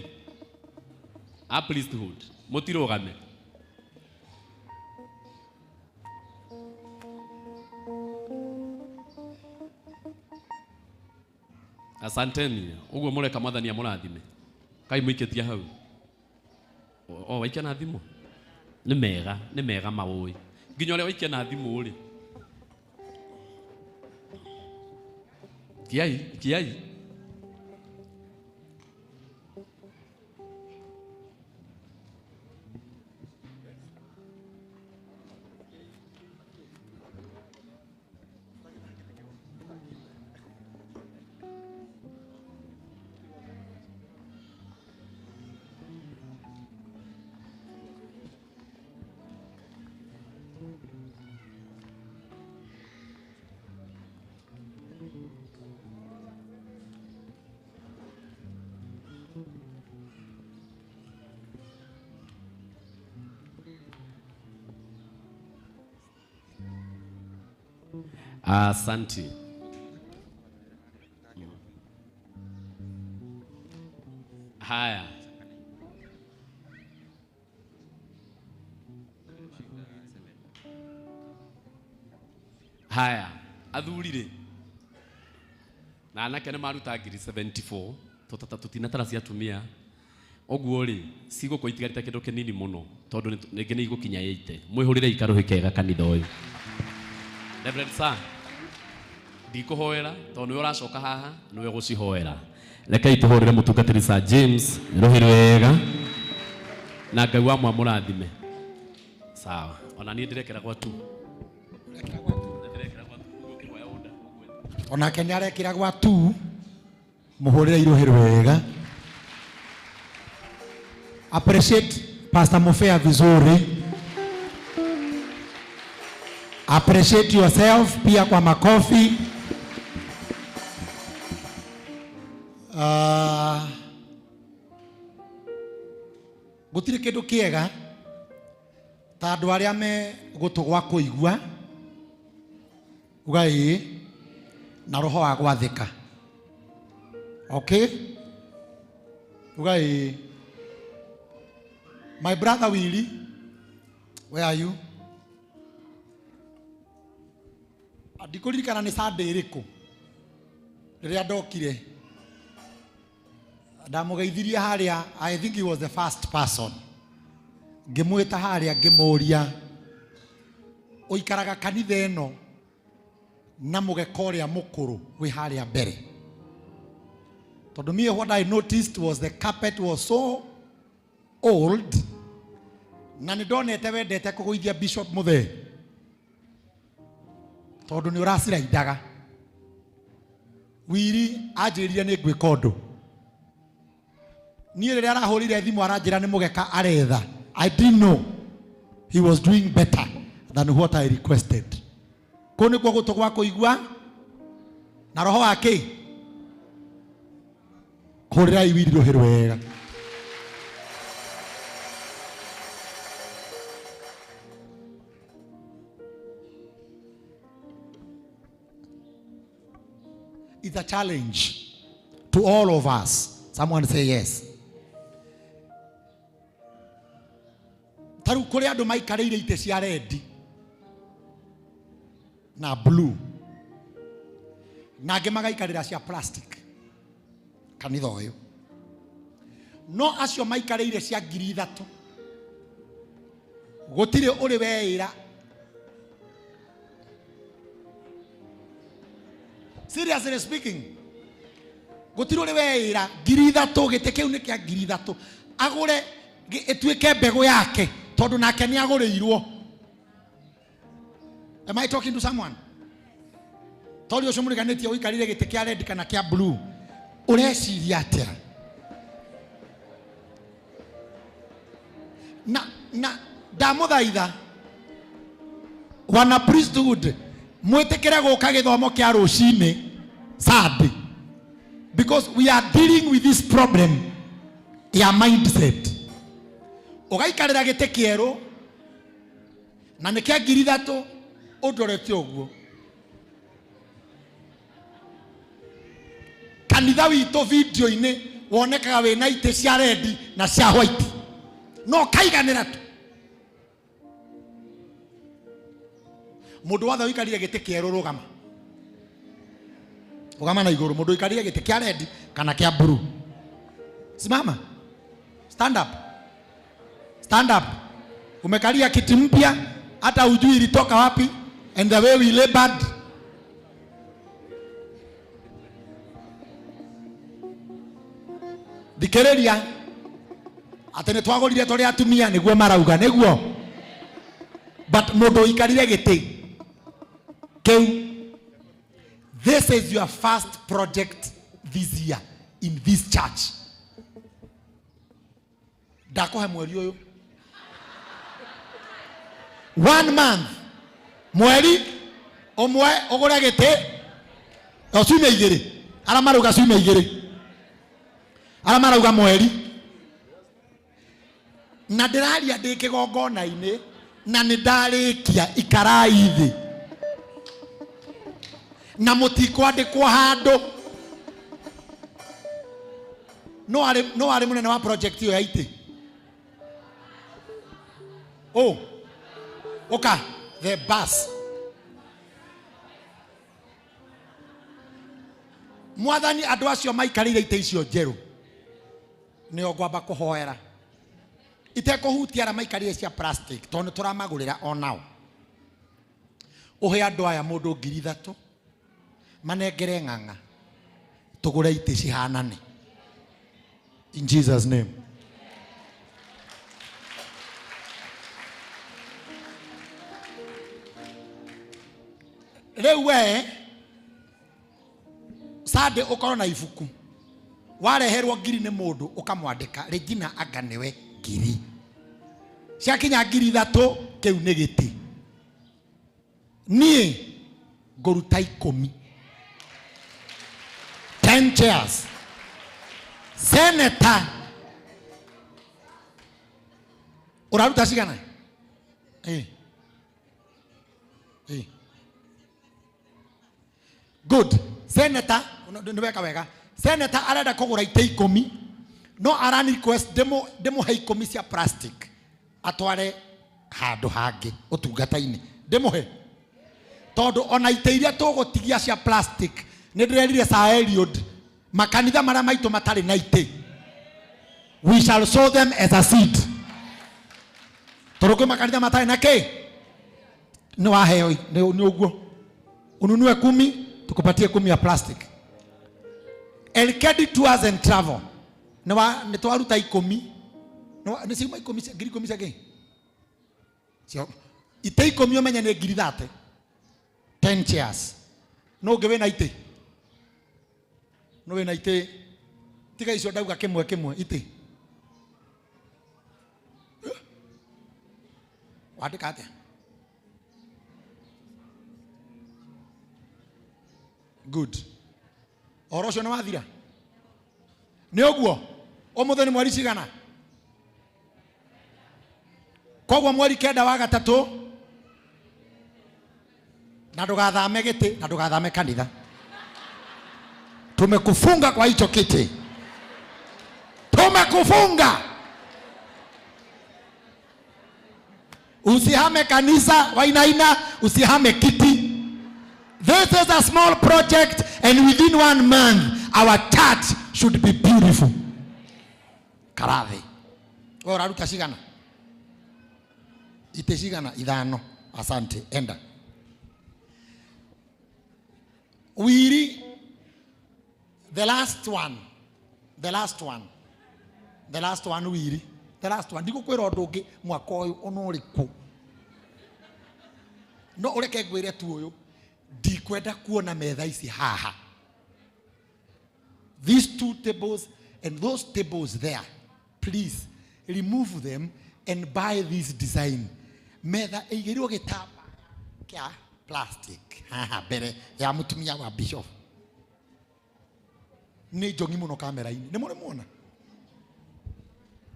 a priesthood mũtirũgame asanteni ũguo mũreka mwathani amũrathime kai mũikĩtie hau o waikia na thimũ nĩ mega maũĩ nginya ũrĩa waikia na thimũ rĩ kiai asante haya athurire na anake nĩ maruta ngiri 74 tũtinatara cia atumia ũguo rĩ cigũkũ itigarĩte kĩndũ kĩnini mũno tondũ ningĩ nĩ igũkinya 80 mwĩhũrĩre ikarũhĩ kega kanitha ũyũ Reverend Sir ndikũhoera tondũ nĩwe ũracoka haha nĩwe gũcihoera rekei tũhũrĩre mũtungatĩri Sir James rũhĩ wega na Ngai wa mũrathime sawa ona niĩ ndĩrekera gwatu onake nĩ arekĩra gwatu mũhũrĩre irohĩ wega appreciate Pastor Mofea vizuri appreciate yourself pia kwa makofi gũtirĩ kĩndũ kĩega ta andũ arĩa me gũtũ gwa kũigua ugai na roho wa gwathĩka okay ugai My brother Willie, where are you? Ndikuririkana ni Sunday iriku riria ndokire ndamugeithirie haria. I think he was the first person. Ngimwita haria ngimuria uikaraga kanitha eno na mugekoria mukuru wi haria mbere. Tondu me what I noticed was the carpet was so old. Na nindonete wendete kuguithia Bishop Muthee tondu ni uracira indaga. Wiri anjiririe ni gwika undu nie riria arahurire thimu aranjira ni mugeka aretha. I didn't know he was doing better than what I requested. Kuni kwa gutu gwa kuigua na roho wake hurira iwiri rohero wega. It's a challenge to all of us. Someone say yes. Taru kuri andu maikarire ite cia red na blue na magaikarira cia plastic kanitha uyu no acio maikarire cia 3,000 gutire uri weira. Seriously speaking, gutire uri weira 3,000 gite kiu ni kia 3,000 agure etuike mbegu yake tondu nake ni agurirwo. Am I talking to someone? Tondu ucio muriganitie uikarire gite kia red kana kia blue ureciria atia? Na ndamuthaitha wana priesthood mwitikire guka githomo kia rucini Sunday, because we are dealing with this problem ya mindset. Ugaikarira gite kieru na ni kia 3,000 udorete uguo. Kanitha wito video ini wonekaga wina ite cia red na cia white no kaiganira tu. Mundu wathe uikarire gite kieru rugama ugama na iguru. Mundu uikarire gite kia red kana kia blue simama. Stand up, stand up. Umekalia kiti mpya hata ujui ilitoka wapi, and the way we labored. Dikereria atene twagorire tore atumia niguo marauga niguo, but mundu ikarire giti kiu. This is your first project this year in this church. Dakohe mweri uyu 1 month mweri omwe ogora giti osume igiri ara maruga sume igiri ara marauga mweri na ndiraria ndi kigongona-ini na ni ndarikia ikarai thi na mutikwandikwo handu. No ari munene wa project iyo ya ite. Oh, okay, the bus. Mwathani andu acio maikarire ite icio njeru ni ogwamba kuhoera itekuhutia ara maikarire cia plastic tondu turamagurira onao. Uhe andu aya mundu 3,000 manengere ng'ang'a tugure ite cihanane in Jesus name. Lewe sade ukoro na ifuku wareherwo ngiri ni mundu ukamwandika Regina Aganewe ngiri ciakinya 3,000 kiu ni giti nie ngoruta 10 chairs. Senator uraruta cigana? Good. Senator ndweka wega. Senator arenda kugura ite 10 no arani request demo hai 10 cia plastic atware handu hangi utungata-ini ndimuhe tondu ona iteiria tugotigia cia plastic ni ndirerire sa Eliud makanitha maria maitu matari na ite we shall sow them as a seed turuke makanitha matari na ke ni waheo ni uguo ununue 10 tukupatie 10 ya plastic Elkedi Tours and Travel ni twaruta 10 no ni sima 10 ngiri 10 sake sio ite 10 omenya ni ngiri 30 10 chairs no ngewe na ite no we na ite tiga icio ndauga kimwe ite wandika atia good orocio na wathira ni oguo omuthe ni mweri cigana kogwa mweri kenda wa gatatu na ndugathame giti na ndugathame kanitha tumekufunga kwa hicho kiti tumekufunga usihame kanisa Wainaina usihame kiti. This is a small project and within 1 month our church should be beautiful. Karathi wewe unaruta cigana ite cigana ithano asante enda wiri the last one wiri the last one ndigukwira undu ungi mwaka uyu onoriku no ureke ngwire tu uyu ndikwenda kuona metha ici haha these 2 tables and those tables there please remove them and buy this design metha igirwo gitamba kia plastic haha bere ya mutumia wa bishop ni jongi muno kamera-ini ni muri muona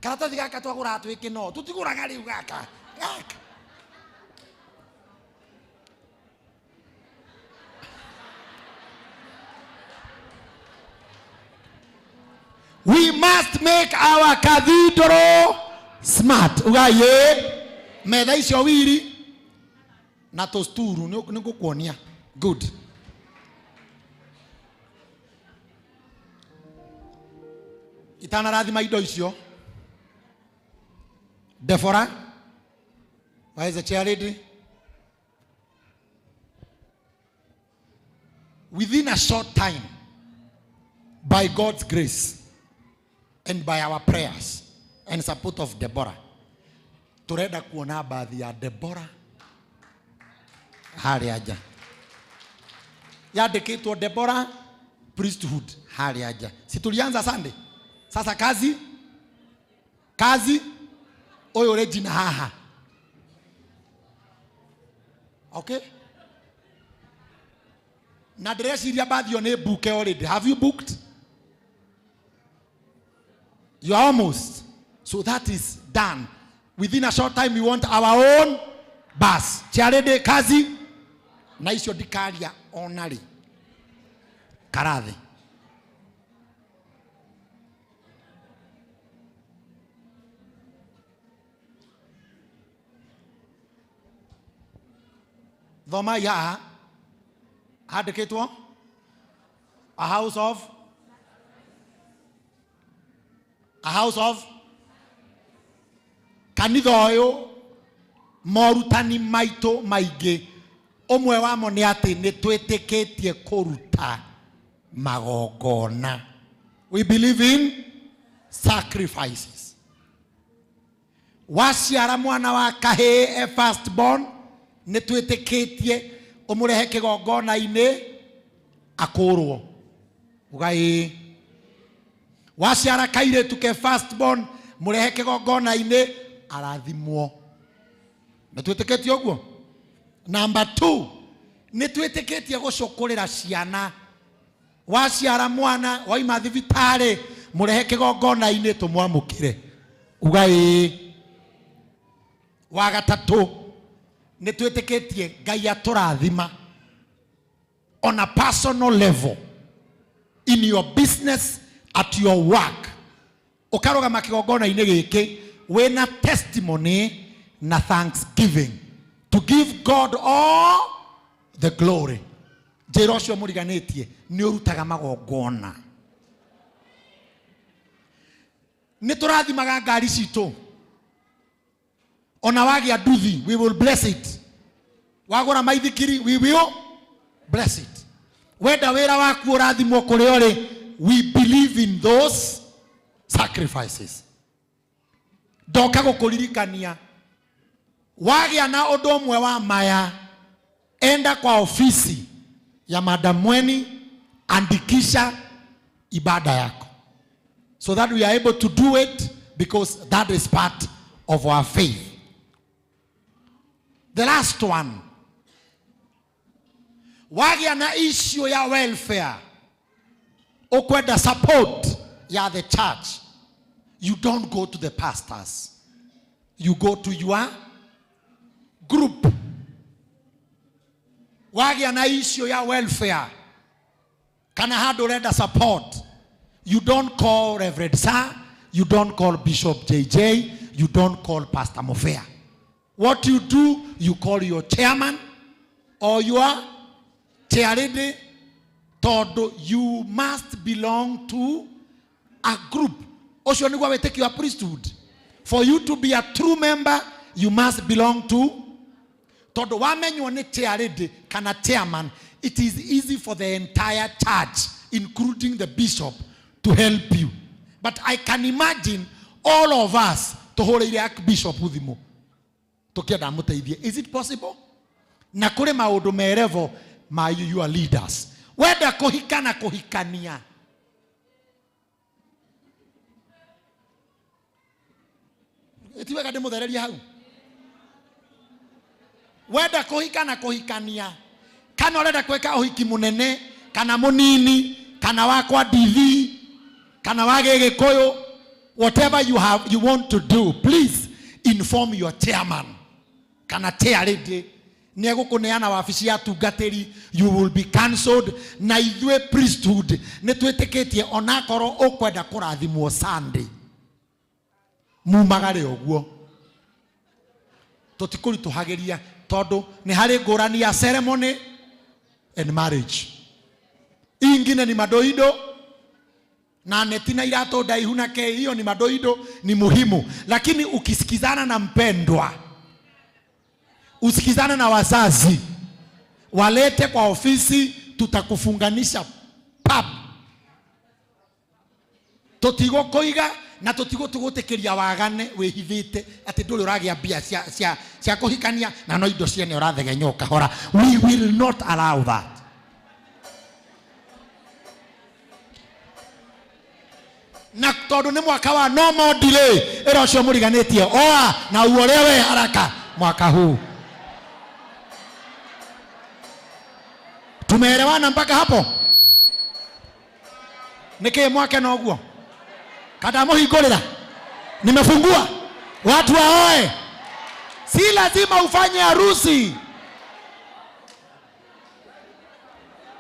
karatathi gaka twagura twiki no tutiguraga riu gaka we must make our cathedral smart ugaye metha icio wiri na tosturu ni ngukuonia good itana rathima indo icio Deborah where is the chair lady within a short time by God's grace and by our prayers and support of Deborah turenda kuona baadhi ya Deborah hali aja yandikitwo Deborah priesthood hali aja si tulianza Sunday sasa kazi oyo regina haha okay na dressiria baadhi yo ne book already have you booked you are almost so that is done within a short time we want our own bus charede kazi na icio dikaria onari karathi Thoma ya handikitwo a house of kanitha uyu morutani maito maingi umwe wamo ni ati ni twitikitie kuruta magongona we believe in sacrifices waciara mwana wa kahe first born ni twitikitie umurehe kigongona-ini akurwo ugai waciara kairitu ke first born murehe kigongona-ini arathimwo ni twitikitie uguo number 2 ni twitikitie gucukurira ciana waciara mwana waima thibitari murehe kigongona-ini tumwamukire ugai wa gatatu ni twitikitie Ngai aturathima on a personal level in your business at your work ukaroga makigongona-ini giki wena testimony na thanksgiving to give God all the glory. Jerosho muriganetie ni urutaga magongona. Niturathimaga ngari citũ. Ona wagia nduthi, we will bless it. Wagora maithikiri, we will bless it. Wenda wĩra waku ũrathimwo kũrĩ ũrĩ, we believe in those sacrifices. Ndoka gũkũririkania, wagia na ũndũ ũmwe wa maya, enda kwa ofisi ya Madam Mweni, andikisha ibada yako, so that we are able to do it, because that is part of our faith. The last one, wagia na issue ya welfare, ukwenda support ya the church, you don't go to the pastors, you go to your group. Wagia na issue ya welfare, kana hado renda support, you don't call Reverend Sir, you don't call Bishop JJ, you don't call Pastor Mofea. What you do, you call your chairman or your chairlady. Todo, you must belong to a group. Also, we take your priesthood. For you to be a true member, you must belong to todo. Wamenyone chairlady kana chairman. It is easy for the entire church, including the bishop, to help you. But I can imagine all of us to hold a bishop with him. Is it possible? Na kule maodo merevo ma you are leaders. Weda kohikana kohikania. Etiweka demo dhereria hau. Weda kohikana kohikania. Kana oreda kweka ohiki munene, kana munini, kana wakwa DV, kana wage Gikuyu, whatever you want to do, please inform your chairman. Kana chairlady nego kuneana wabici ya tungatiri, you will be cancelled. Na ithwe priesthood ne twetiketie onakoro ukwenda kurathimwo Sunday mumagare oguo tutikuri tuhageria tondu ni hari ngurani ya ceremony and marriage. Ingine ni madoido na netina irato daihuna ke, hiyo ni madoido, ni muhimu, lakini ukisikizana na mpendwa, usikizane na wazazi, walete kwa ofisi, tutakufunganisha pap. Totigo koiga na totigo tugutekeria wagane wehithite ati nduri uragia bia cia kuhikania na no indo ciene urathegenyo kahora. We will not allow that. Na tondu ni mwaka wa no more delay, ero cio muriganetie oa na uolewe haraka mwaka huu. Tumeelewana mpaka hapo? Nike mwake na uguo kada muhingurira nimefungua watu waoe. Si lazima ufanye harusi.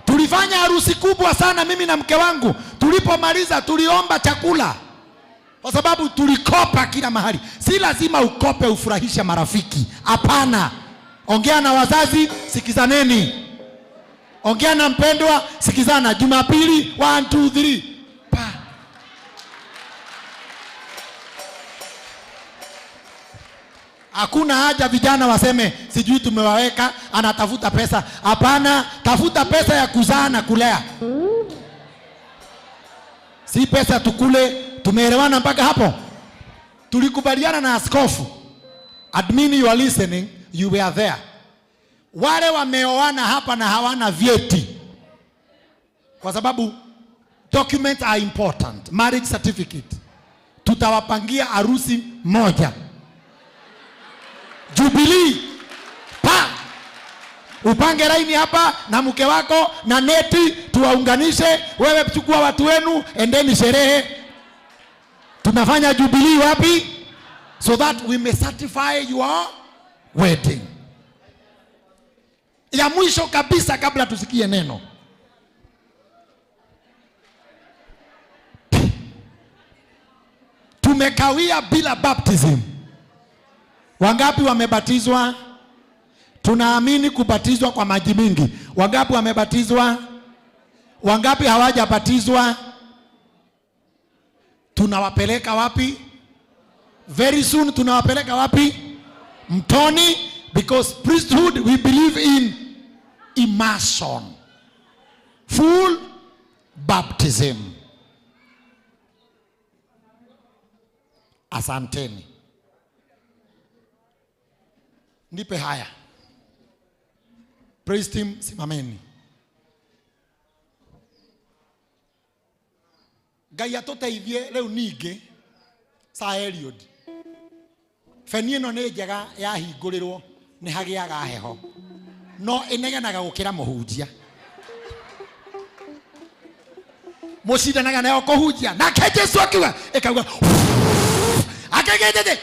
Tulifanya harusi kubwa sana mimi na mke wangu. Tulipomaliza tuliomba chakula, kwa sababu tulikopa kila mahali. Si lazima ukope ufurahishe marafiki. Hapana. Ongea na wazazi, sikizaneni. Ongea na mpendwa, sikizana. Jumapili 1 2 3 pa. Hakuna haja vijana waseme sijui tumewaweka anatafuta pesa. Hapana, tafuta pesa ya kuzaa na kulea, si pesa tukule. Tumeelewana mpaka hapo? Tulikubaliana na askofu. Admin, you are listening, you were there. Wale wameoana hapa na hawana vyeti, kwa sababu documents are important. Marriage certificate, tutawapangia harusi moja. Jubilee pa upange laini hapa na mke wako na neti, tuwaunganishe. Wewe chukua watu wenu, endeni sherehe. Tunafanya Jubilee wapi? So that we may certify your wedding. Ya mwisho kabisa kabla tusikie neno, tumekawia bila baptism. Wangapi wamebatizwa? Tunaamini kubatizwa kwa maji mingi. Wangapi wamebatizwa? Wangapi hawajabatizwa? Tunawapeleka wapi? Very soon tunawapeleka wapi? Mtoni, because priesthood we believe in immersion. Full baptism. Asanteni. Nipe haya. Praise team, simameni. Ngai atuteithie riu ningi sa Eliud. Feni ino ni njega yahingurirwo ni hagiaga heho. No inegenaga gukira muhunjia. Mucindanaga nayo kuhunjia. Nake Jesu akiuga ikauga. Akegedede.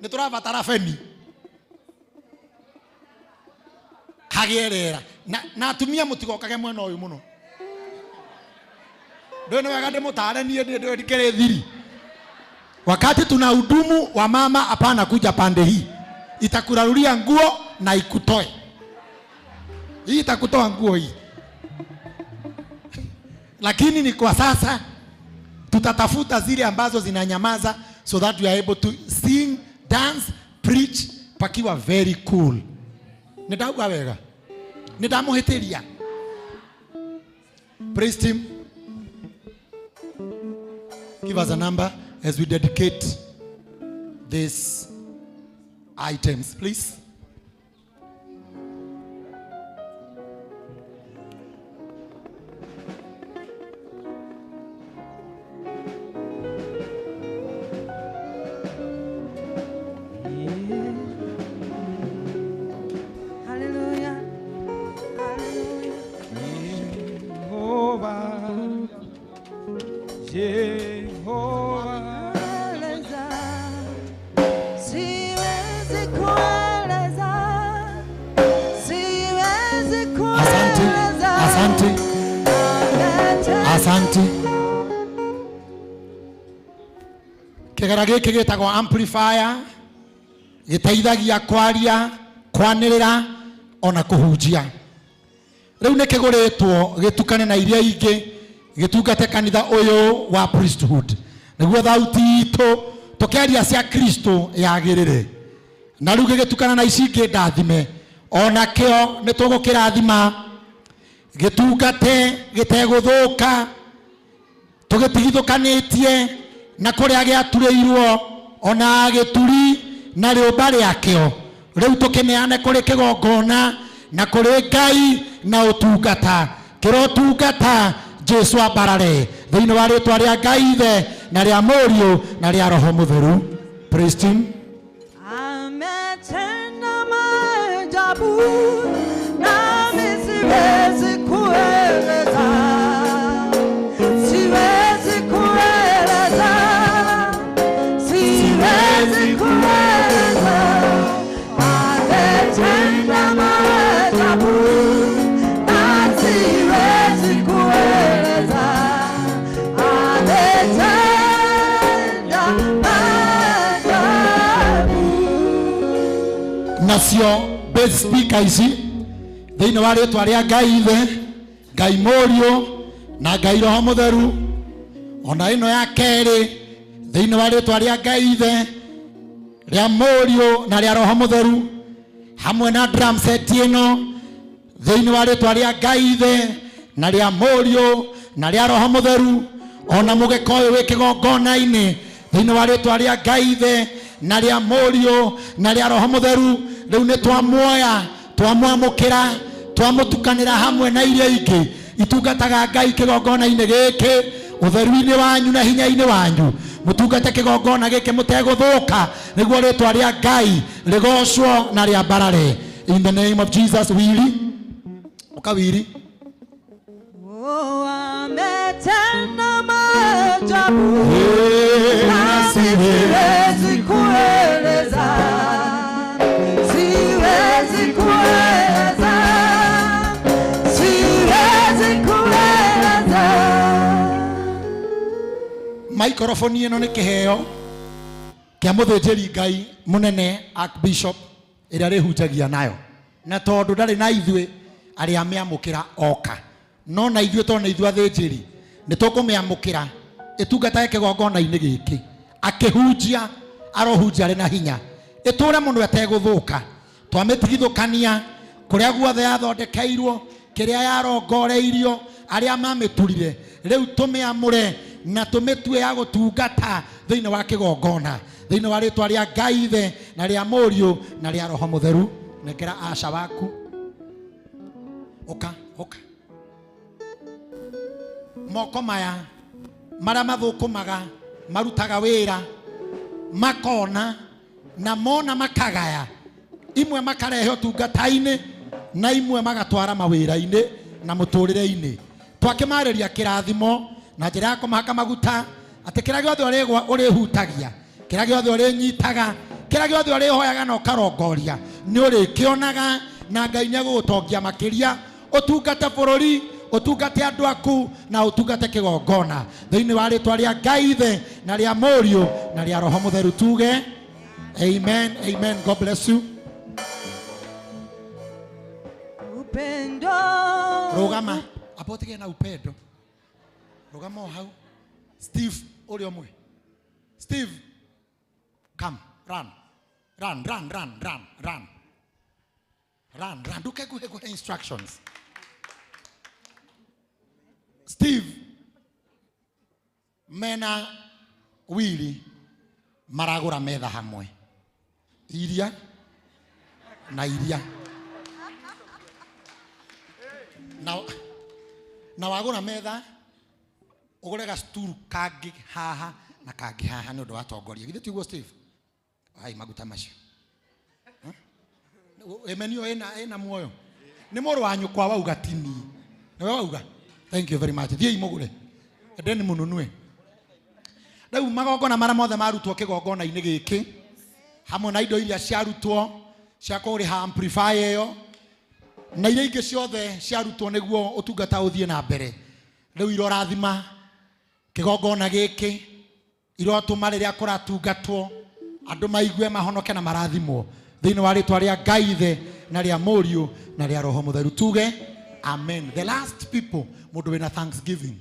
Ni turabatara feni. Hagierera. Na atumia mutigokage mwena uyu muno. Ndio wega ndimutare nie ndio ndikere thiri. Wakati tuna hudumu wa mama hapana kuja pande hii. Itakurarulia nguo na ikutoe. Hii itakutoa nguo hii. Lakini ni kwa sasa tutatafuta zile ambazo zinanyamaza so that we are able to sing, dance, preach pakiwa very cool. Nidauga wega. Nidamuhitiria. Praise team. Give us a number as we dedicate these items, please. Asante. Kigera giki gitagwo amplifier, giteithagia kwaria, kwanirira ona kuhunjia. Riu ne kiguritwo gitukane na iria ingi gitungate kanitha uyu wa priesthood. Niguo thauti itu tukiaria cia Kristo yagirire. Na riu gitukana na ici ingi ndathime. Ona kio ni tugukirathima. Gitungate giteguthuka tugitigithukanitie na kuria giaturirwo ona gituri na riumba riakio riu tukineane kuri kigongona na kuri Ngai na utungata kirotungata Jesu abarare thiini wa ritwa ria Ngai Ithe na ria Mũriũ na ria Roho Mũtheru. Praise team. Ametenda maajabu nami siwezi kueleza, siwezi kueleza, siwezi kueleza. Ametenda maajabu na siwezi kueleza, ametenda maajabu. Nacio base speaker ici thiini wa ritwa ria Ngai Ithe, Ngai Mũriũ na Ngai Roho Mũtheru. Ona ino ya keri thiini wa ritwa ria Ngai Ithe, ria Mũriũ na ria Roho Mũtheru, hamwe na drum set ino thiini wa ritwa ria Ngai Ithe na ria Mũriũ na ria Roho Mũtheru. Ona mugikoyo wi kigongona-ini thiini wa ritwa ria Ngai Ithe na ria Mũriũ na ria Roho Mũtheru. Riu ni twamuoya twamwamukira twamutukanira hamwe na iria ingi itungataga Ngai kigongona-ini giki utheru-ini wanyu na hinya-ini wanyu. Mutungate kigongona giki muteguthuka niguo ritwa ria Ngai rigocwo na ria barare. In the name of Jesus. Wili ukawiri. Oh, ametenda maajabu na siwezi kueleza, siwezi kueleza, siwezi kueleza. microphone ino ni kiheo kia muthĩnjĩri Ngai munene Archbishop ĩrĩa rĩhunjagia nayo, na tondũ ndarĩ na ithuĩ arĩa amĩamũkĩra oka, no na ithuĩ tondũ na ithuĩ athĩnjĩri nĩ tũkũmĩamũkĩra ĩtungata kĩgongona-inĩ gĩkĩ, akĩhunjia arohunjia arĩ na hinya, ĩtũre mũno ategũthũka, twamĩtigithũkania kũrĩa guothe yathondekeirwo, kĩrĩa yarongoreirio, arĩa mamĩturire, rĩu tũmĩamũre na tũmĩtue ya gũtungata thĩinĩ wa kĩgongona, thĩinĩ wa rĩtwa rĩa Ngai Ithe na rĩa Mũriũ na rĩa Roho Mũtheru. Nekera Asha waku oka moko maya marĩa mathũkũmaga marutaga wĩra makona na mona makagaya, imwe makarehe ũtungata-inĩ na imwe magatwara mawĩra-inĩ na mũtũrĩre-inĩ, twakĩmarĩria kĩrathimo na njĩra ya kũmahaka maguta atĩ kĩrĩa gĩothe ũrĩhutagia, kĩrĩa gĩothe ũrĩnyitaga, kĩrĩa gĩothe ũrĩhoyaga na ũkarongoria nĩ ũrĩkĩonaga, na Ngai nĩagũgũtongia makĩria, ũtungate bũrũri, ũtungate andũ aku na ũtungate kĩgongona thĩinĩ wa rĩtwa rĩa Ngai Ithe na rĩa Mũriũ na rĩa Roho Mũtheru, tuge amen, amen. God bless you. Upendo. Rogama apotige na upendo, rogama hau. Steve uri omwe, Steve come, run duke kuhe instructions. Steve mena wili maragura metha hamwe, iria na iria na wagura metha ugure gasturu kangĩ haha na kangĩ haha nĩ ũndũ wa tongoria, githĩ tiguo Steve? Ai maguta macio emenio ena muoyo nĩ mũrũ wa nyũkwa wauga tini, nĩwe wauga. Thank you very much. Thiĩ imũgure endeni mũnunue. Rĩu magongona marĩa mothe marutwo kĩgongona-inĩ gĩkĩ hamwe na indo iria ciarutwo cia kũrĩha amplifier ĩyo na iria ingĩ ciothe ciarutwo nĩguo ũtungata ũthiĩ na mbere, rĩu irorathima kĩgongona gĩkĩ, irotũma rĩrĩa kũratungatwo andũ maigue mahonoke na marathimwo thĩinĩ wa rĩtwa rĩa Ngai Ithe na rĩa Mũriũ na rĩa Roho Mũtheru, tuge amen. The last people mũndũ wĩna thanksgiving.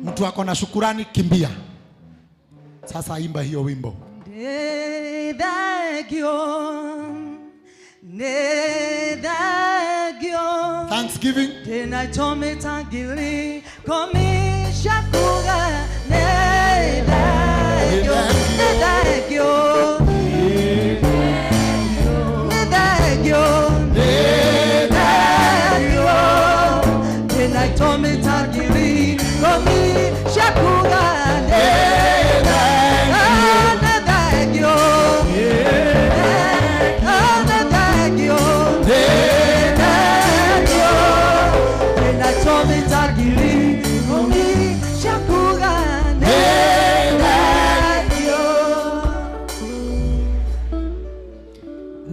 Mtu ako na shukurani, kimbia sasa, imba hiyo wimbo. Thanksgiving.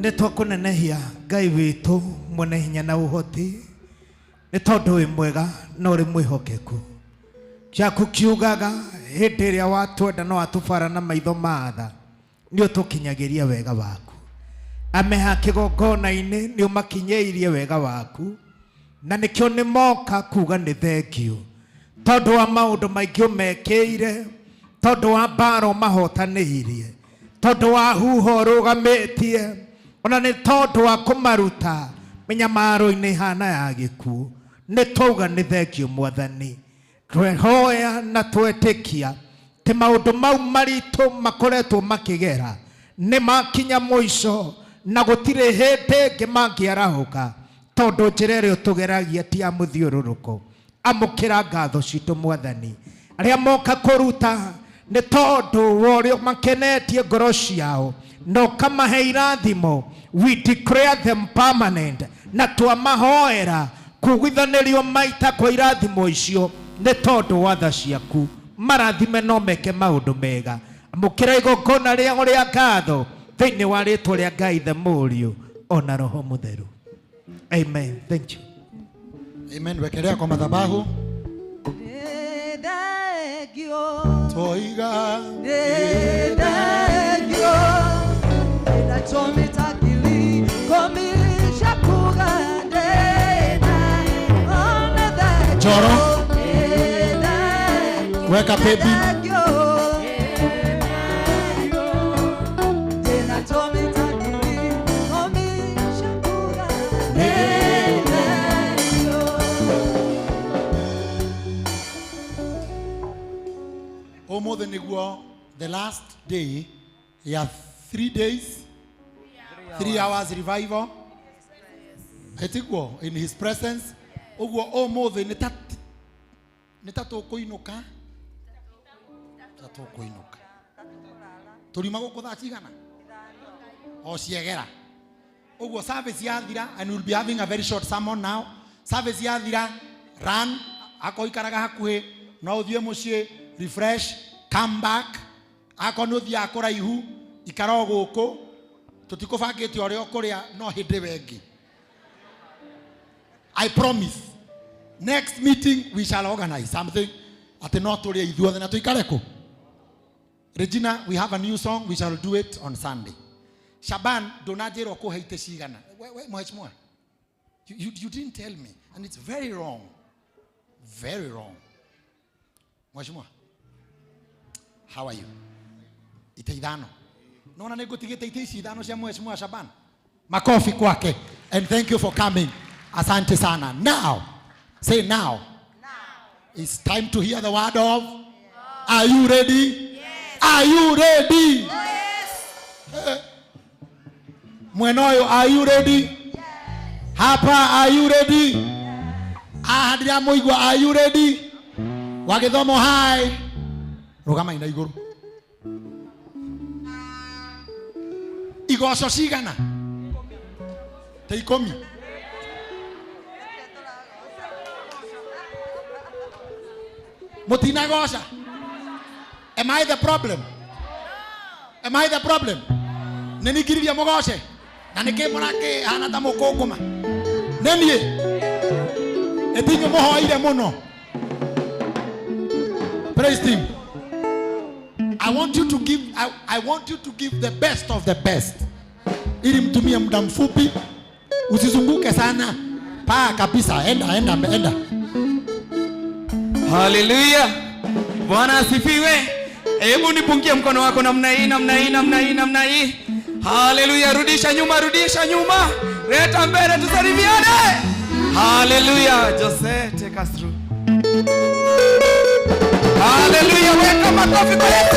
Nĩtwakũnenehia Ngai witũ mwene hinya na ũhoti, nĩ tondũ wĩ mwega na ũrĩ mwĩhokeku. Gĩaku kiugaga hĩndĩ ĩrĩa watwenda no watũbara na maitho ma tha, nĩ ũtũkinyagĩria wega waku. Ameha kĩgongona-inĩ nĩ ũmakinyĩirie wega waku, na nĩkĩo nĩ moka kuga nĩ thengiũ tondũ wa maũndũ maingĩ ũmekĩire, tondũ wa mbara ũmahotanĩirie, tondũ wa huho ũrũgamĩtie, ona nĩ tondũ wa kũmaruta mĩnyamaro-inĩ hana ya gĩkuũ. Nĩ twauga nĩ thengio Mwathani, twehoya na twetĩkia tĩ maũndũ mau maritũ makoretwo makĩgera nĩ makinya mũico na gũtirĩ hĩndĩ ĩngĩ mangĩarahũka, tondũ njĩra ĩrĩa ũtũgeragia ti ya mũthiũrũrũko. Amũkĩra ngatho citũ Mwathani, arĩa moka kũruta nĩ tondũ wa ũrĩa makenetie ngoro ciao na ũkamahe irathimo. We declare them permanent na twamahoera kugwithanĩrio maita kwa irathimo icio nĩ tondũ wa tha ciaku. Marathime no meke maũndũ mega. Amũkĩra igongona rĩao rĩa ngatho thĩinĩ wa rĩtwa rĩa Ngai Ithe, Mũriũ ona Roho Mũtheru. Amen. Thank you. Amen. Wekelea kwa madhabahu. Toiga. Choro. Weka baby. The last day, he had 3 days, 3 hours revival. I think in his presence, service yadira, and we'll be having a very short sermon now. Service yadira, run, ako ikaraga hakue, now the refresh, come back. Akono thia akora ihu ikaro guku tutikubangite ore okuria no hinde wengi. I promise next meeting we shall organize something at not turi ithuothe na tuikareko. Regina, we have a new song, we shall do it on Sunday. Shaban donajero ko haite cigana. Mheshimiwa, you didn't tell me, and it's very wrong, very wrong. Mheshimiwa, how are you? Itaidano. Naona negotigete itisi idano cia Mheshimiwa Shaban. Makofi kwake. And thank you for coming. Asante sana. Now, say now. It's time to hear the word of. Are you ready? Yes. Are you ready? Yes. Mwenoyo, are you ready? Yes. Hapa, are you ready? Yes. Ahadria Moigwa, are you ready? Wagithomo hai. Rogama ina iguru. Igoso cigana ta 10. Mutina gosa. Am I the problem? Am I the problem? Neni kiriria mogose na nike morake hana ta mokokoma nenie etinyo mohoire muno. Praise him. I want you to give the best of the best. Ili mtumie muda mfupi, usizunguke sana. Paa kabisa, enda. Hallelujah. Bwana asifiwe. Hebu nipungie mkono wako namna hii. Hallelujah. Rudisha nyuma. Leta mbele tusalimiane. Hallelujah. Jose, take us through. Hallelujah. Weka makofi kwa Yesu.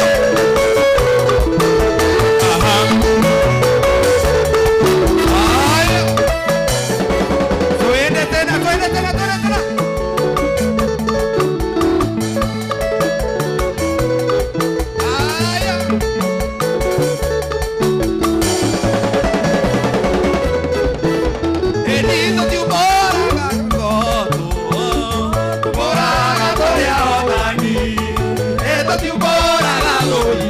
Twende tena. Bora gato ya otani, eto ti bora gato.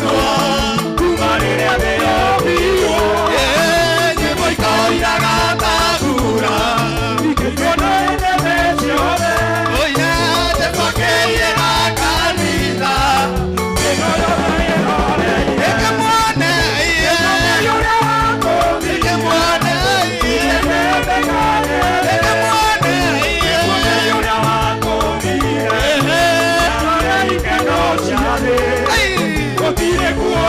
kuonwo kuma rĩrĩa thĩ yombirwo nyĩmbo ikoiraga tagura ikĩigana nene ciothe oya ndĩtwakĩire na kanitha ĩno yothe ĩrore ĩkĩmwone ũrĩa wakũthi ĩkĩmwone ĩkĩmwone ũrĩa wakũthire gũtirĩ kuo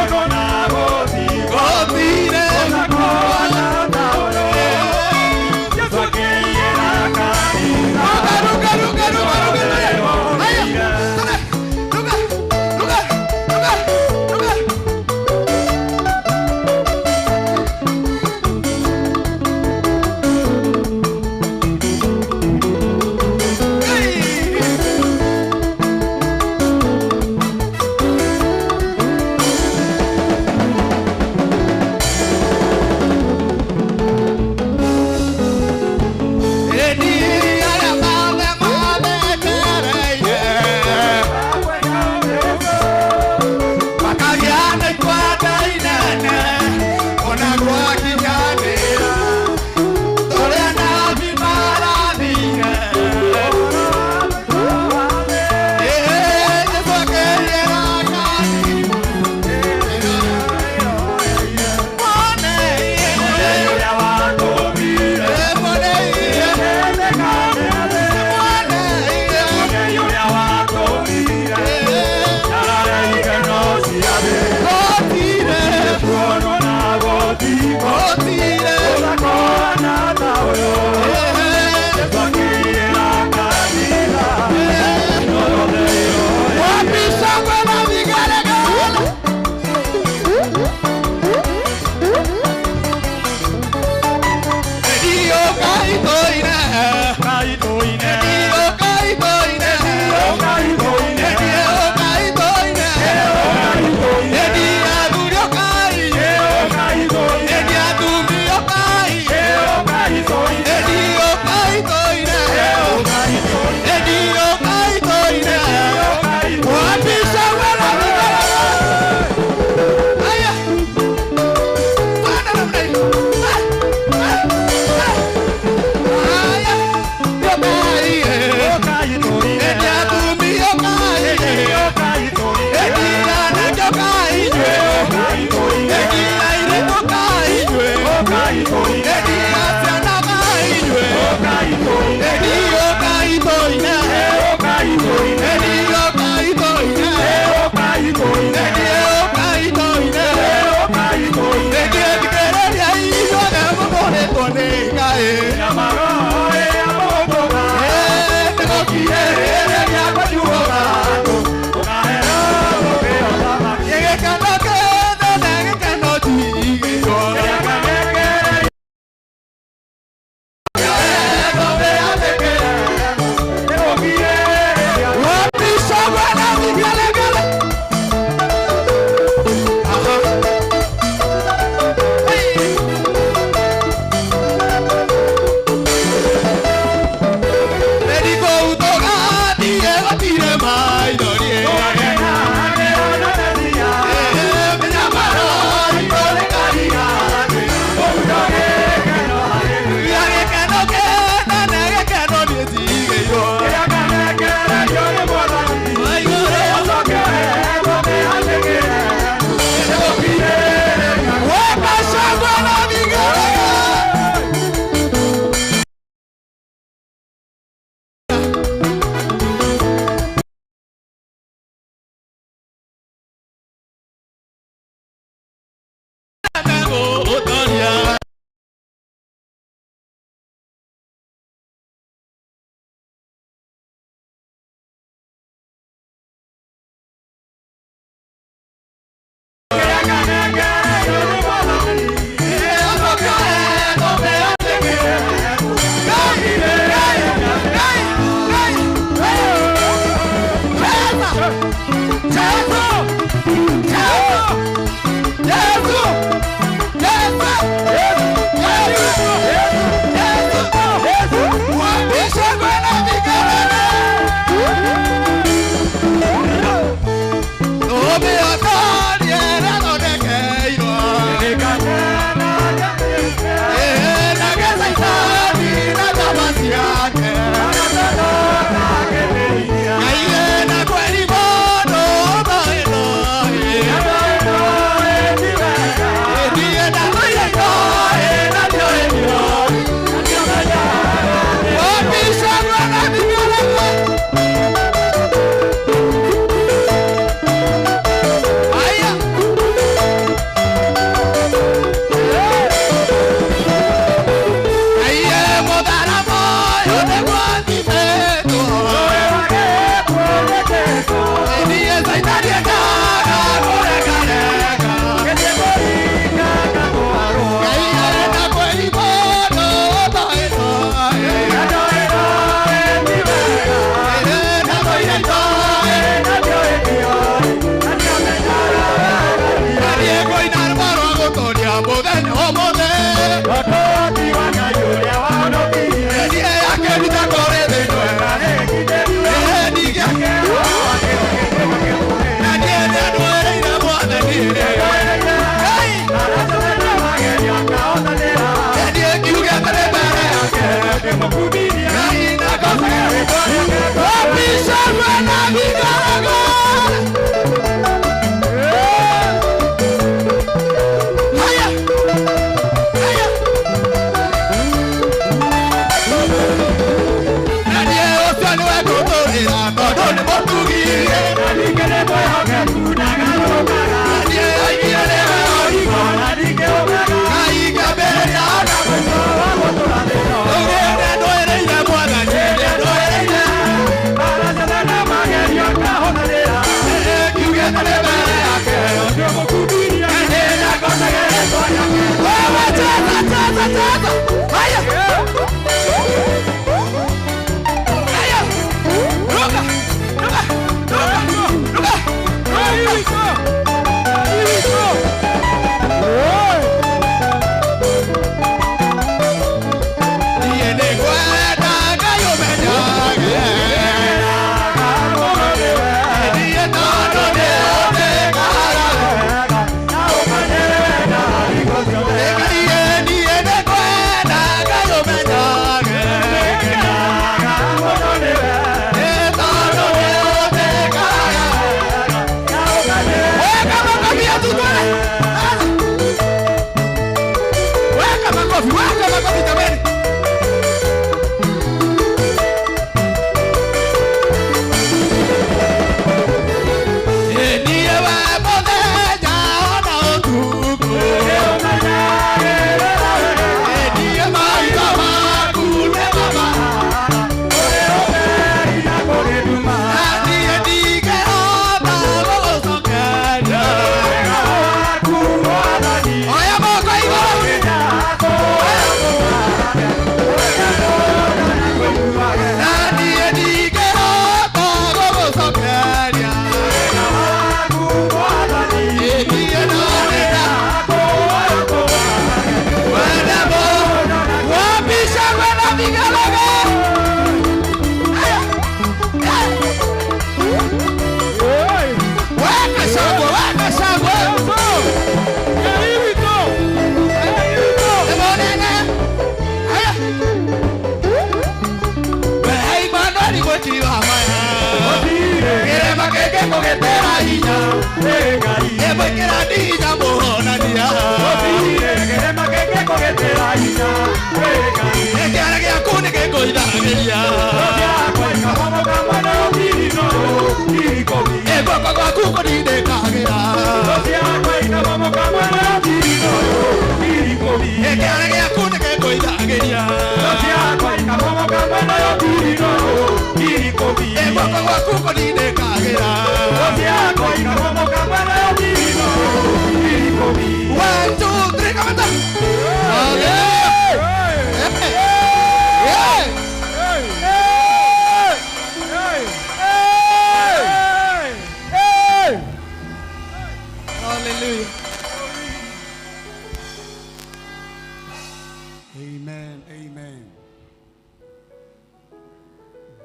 Amen, amen.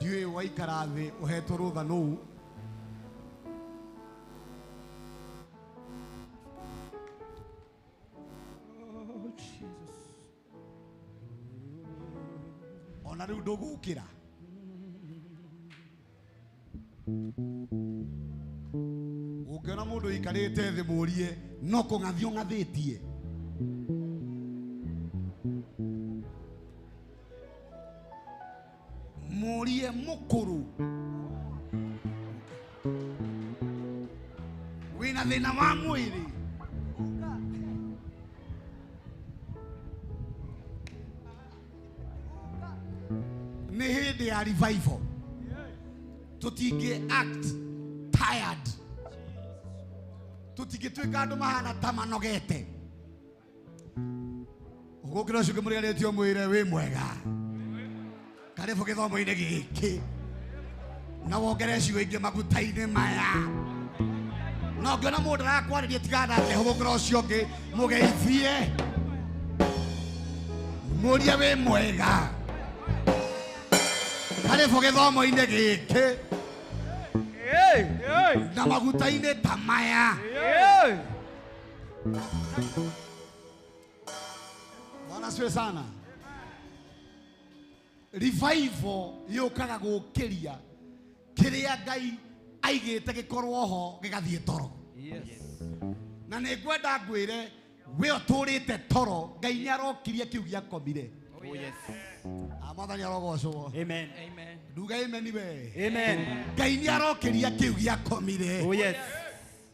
Ndiũĩ waikara thĩ ũhetwo rũtha rũu ona rĩu ndũgũkĩra ũngĩona mũndũ aikarĩte thĩ mũrie no kũng'athio ng'athĩtie mũrie mũkũrũ wĩna thĩna wa mwĩrĩ nĩ hĩndĩ ya revival tũtingĩ act tired tũtingĩtuĩka andũ mahana ta manogete ũgũkĩra ũcio ũkĩmũrĩarĩtio mwĩre wĩ mwega karibu gĩthomo-inĩ gĩkĩ na wongere ciugo ingĩ maguta-inĩ maya no ngĩona mũndũ arakwarĩria tigana atĩ ũgũkĩra ũcio ũngĩ mũgeithie mũrie wĩ mwega karibu gĩthomo-inĩ gĩkĩ na maguta-inĩ ta maya Bwana asifiwe sana. Revival yũkaga gũkĩria kĩrĩa Ngai aigĩte gĩkorwo ho gĩgathiĩ toro. Na nĩ ngwenda ngwĩre we ũtũrĩte toro Ngai nĩarokirie kĩu gĩakomire. Mwathani arogocwo. Amen. Nduga amen we. Amen. Ngai nĩarokirie kĩu gĩakomire. Oh yes.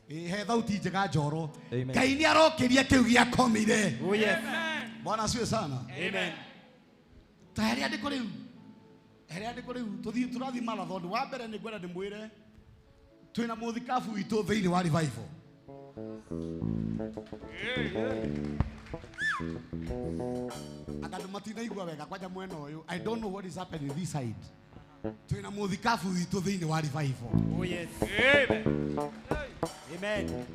He thauti njega njoro. Ngai nĩarokirie kĩu gĩakomire. Oh yes. Bwana asifiwe sana. Amen. Taheri andiko rĩu. Here andiko rĩu tũrathi marathon wa mbere nĩ ngwenda ndĩmwĩre twina muthikabu witũ thĩinĩ wa revival. Akandũ matinaigua wega kwanja mwena ũyũ. I don't know what is happening this side. Twina muthikabu witũ thĩinĩ wa revival. Oh yes. Amen.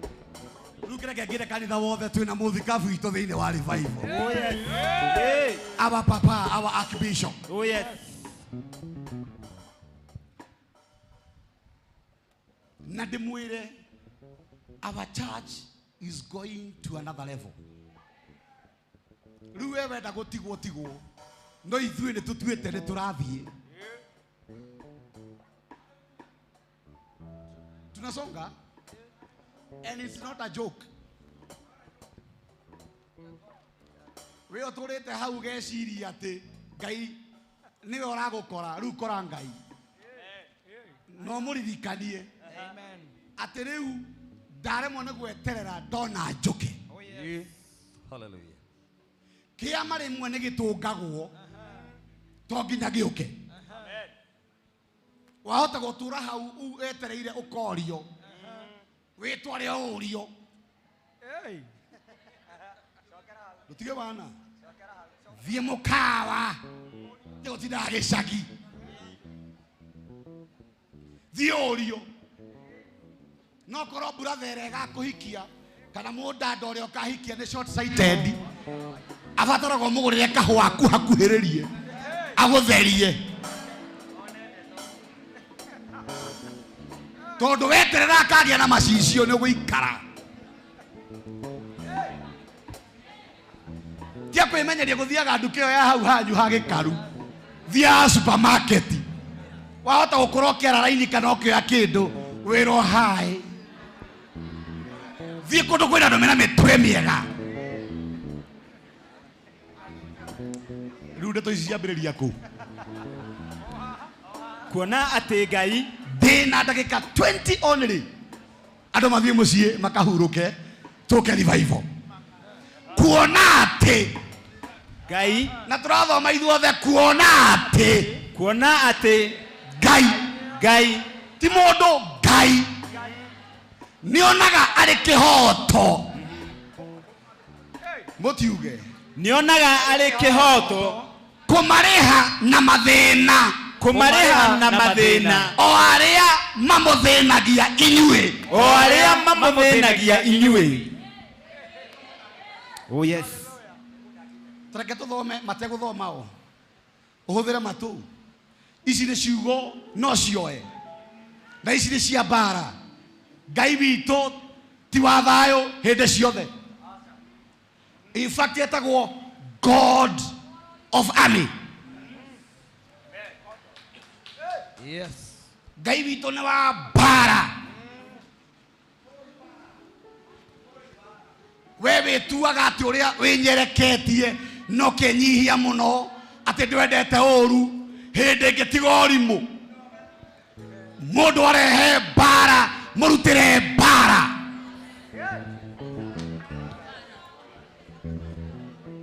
Rukire ngire kanitha wothe twina muthikabu witũ thĩinĩ wa revival. Oh yes. Hey. Our papa, our archbishop. Oh yes. Na ndimwire our church is going to another level. Ruwe wenda gutigwo tigwo no ithuĩ nĩ tũtuĩte nĩ tũrathiĩ. Tunasonga and it's not a joke. We ũtũrĩte hau geciria atĩ Ngai nĩwe ũragũkora rĩu kora Ngai no mũririkanie atĩ rĩu ndaremwo nĩ gweterera ndona njũke. Hallelujah. Kĩama rĩmwe nĩ gĩtũngagwo to nginya gĩũke. Wahota gũtũra hau wetereire ũkorio wĩtware ũrio. Ndũtige bana thiĩ mũkawa gũtinda gĩcagi thiĩ ũrio. No korwo brother egakũhikia kana mũndanda ũrĩa ũkahikia nĩ short sighted abataragwo mũgũrĩre kahũa aku hakuhĩrĩrie agũtherie tondũ weterera akagĩa na macicio nĩ gũikara. Tia kwĩmenyeria gũthiaga nduka ĩyo ya hau hanyu ha gĩkaru thia supermarket wahota gũkorwo ũkĩara raini kana ũkĩoya kĩndũ wĩrwo haĩ thiĩ kũndũ kwĩna andũ mena mĩtwe mĩega. Rĩu ndeto ici ciambĩrĩria kũ kuona atĩ Ngai ndĩna ndagĩka 20 only andũ mathiĩ mũciĩ makahurũke tũke revival. Kuona atĩ Ngai na tũrathoma ithuothe kuona atĩ Ngai ti mũndũ Ngai nĩonaga arĩ kĩhoto. Mũtiuge nĩonaga arĩ kĩhoto kũmarĩha na mathĩna o arĩa mamũthĩnagia inyuĩ. Oh yes. Tareke tũthome mategũthoma o ũhũthĩre matũ. Ici nĩ ciugo no cioe na ici nĩ cia mbara. Ngai witũ ti wa thayũ hĩndĩ ciothe. In fact etagwo God of army. Yes. Ngai witũ nĩ wa mbara. We wĩtuaga atĩ ũrĩa wĩnyereketie no kĩnyihia mũno atĩ ndwendete ũru hĩndĩ ĩngĩ tiga ũrimũ. Mũndũ arehe mbara mũrutĩre mbara.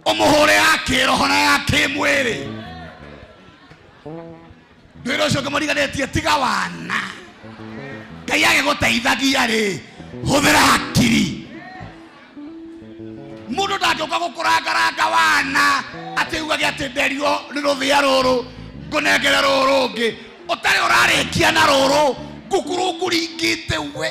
Ũmũhũre ya kĩroho na ya kĩmwĩrĩ. Ndwĩra ũcio ũkĩmũriganĩtie tiga wana. Ngai agĩgũteithagia rĩ hũthĩra hakiri. Mũndũ ndangĩũka gũkũrangaranga wana atĩ ugage atĩ nderirwo nĩ rũthĩa rũrũ ngũnengere rũrũ rũngĩ ũtarĩ ũrarĩkia na rũrũ ngũkũrũngu ringĩte we.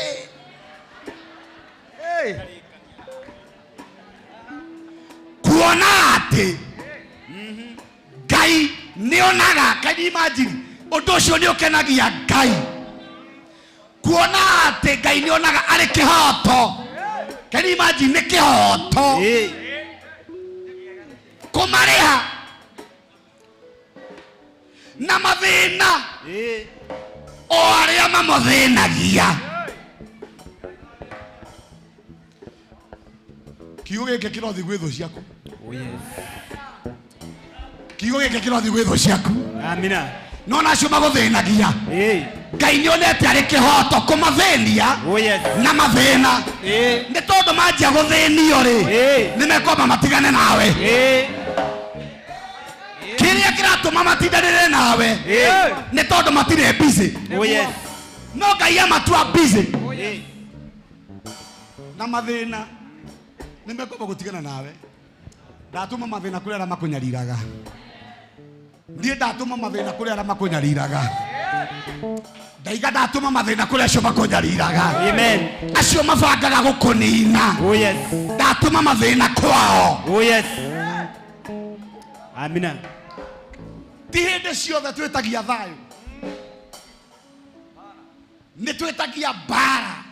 Kuona atĩ Ngai nĩonaga. Can you imagine ũndũ ũcio nĩ ũkenagia Ngai kuona atĩ Ngai nĩonaga arĩ kĩhoto. Can you imagine nĩ kĩhoto kũmarĩha na mathĩna o arĩa mamũthĩnagia. Kiugo gĩkĩ kĩrothi gwĩ thũ ciaku. Kiugo gĩkĩ kĩrothi gwĩ thũ ciaku. Amina. No nacio magũthĩnagia. Ngai nĩonete arĩ kĩhoto kũmathĩnia na mathĩna. Nĩ tondũ manjia gũthĩnio rĩ nĩmekwamba matigane nawe. Kĩrĩa kĩratũma matindanĩre nawe nĩ tondũ matirĩ busy. no Ngai amatua busy na mathina nimekopa gutigana nawe ndatuma mathina kuri ara makunyariraga ndie ndatuma mathina kuri ara makunyariraga ndaiga ndatuma mathina kuri acio makunyariraga Amen. acio mabangaga gukunina Oh yes. ndatuma mathina kwao. Oh yes. Amina. Ti hĩndĩ ciothe twĩtagia thayũ, nĩ twĩtagia mbara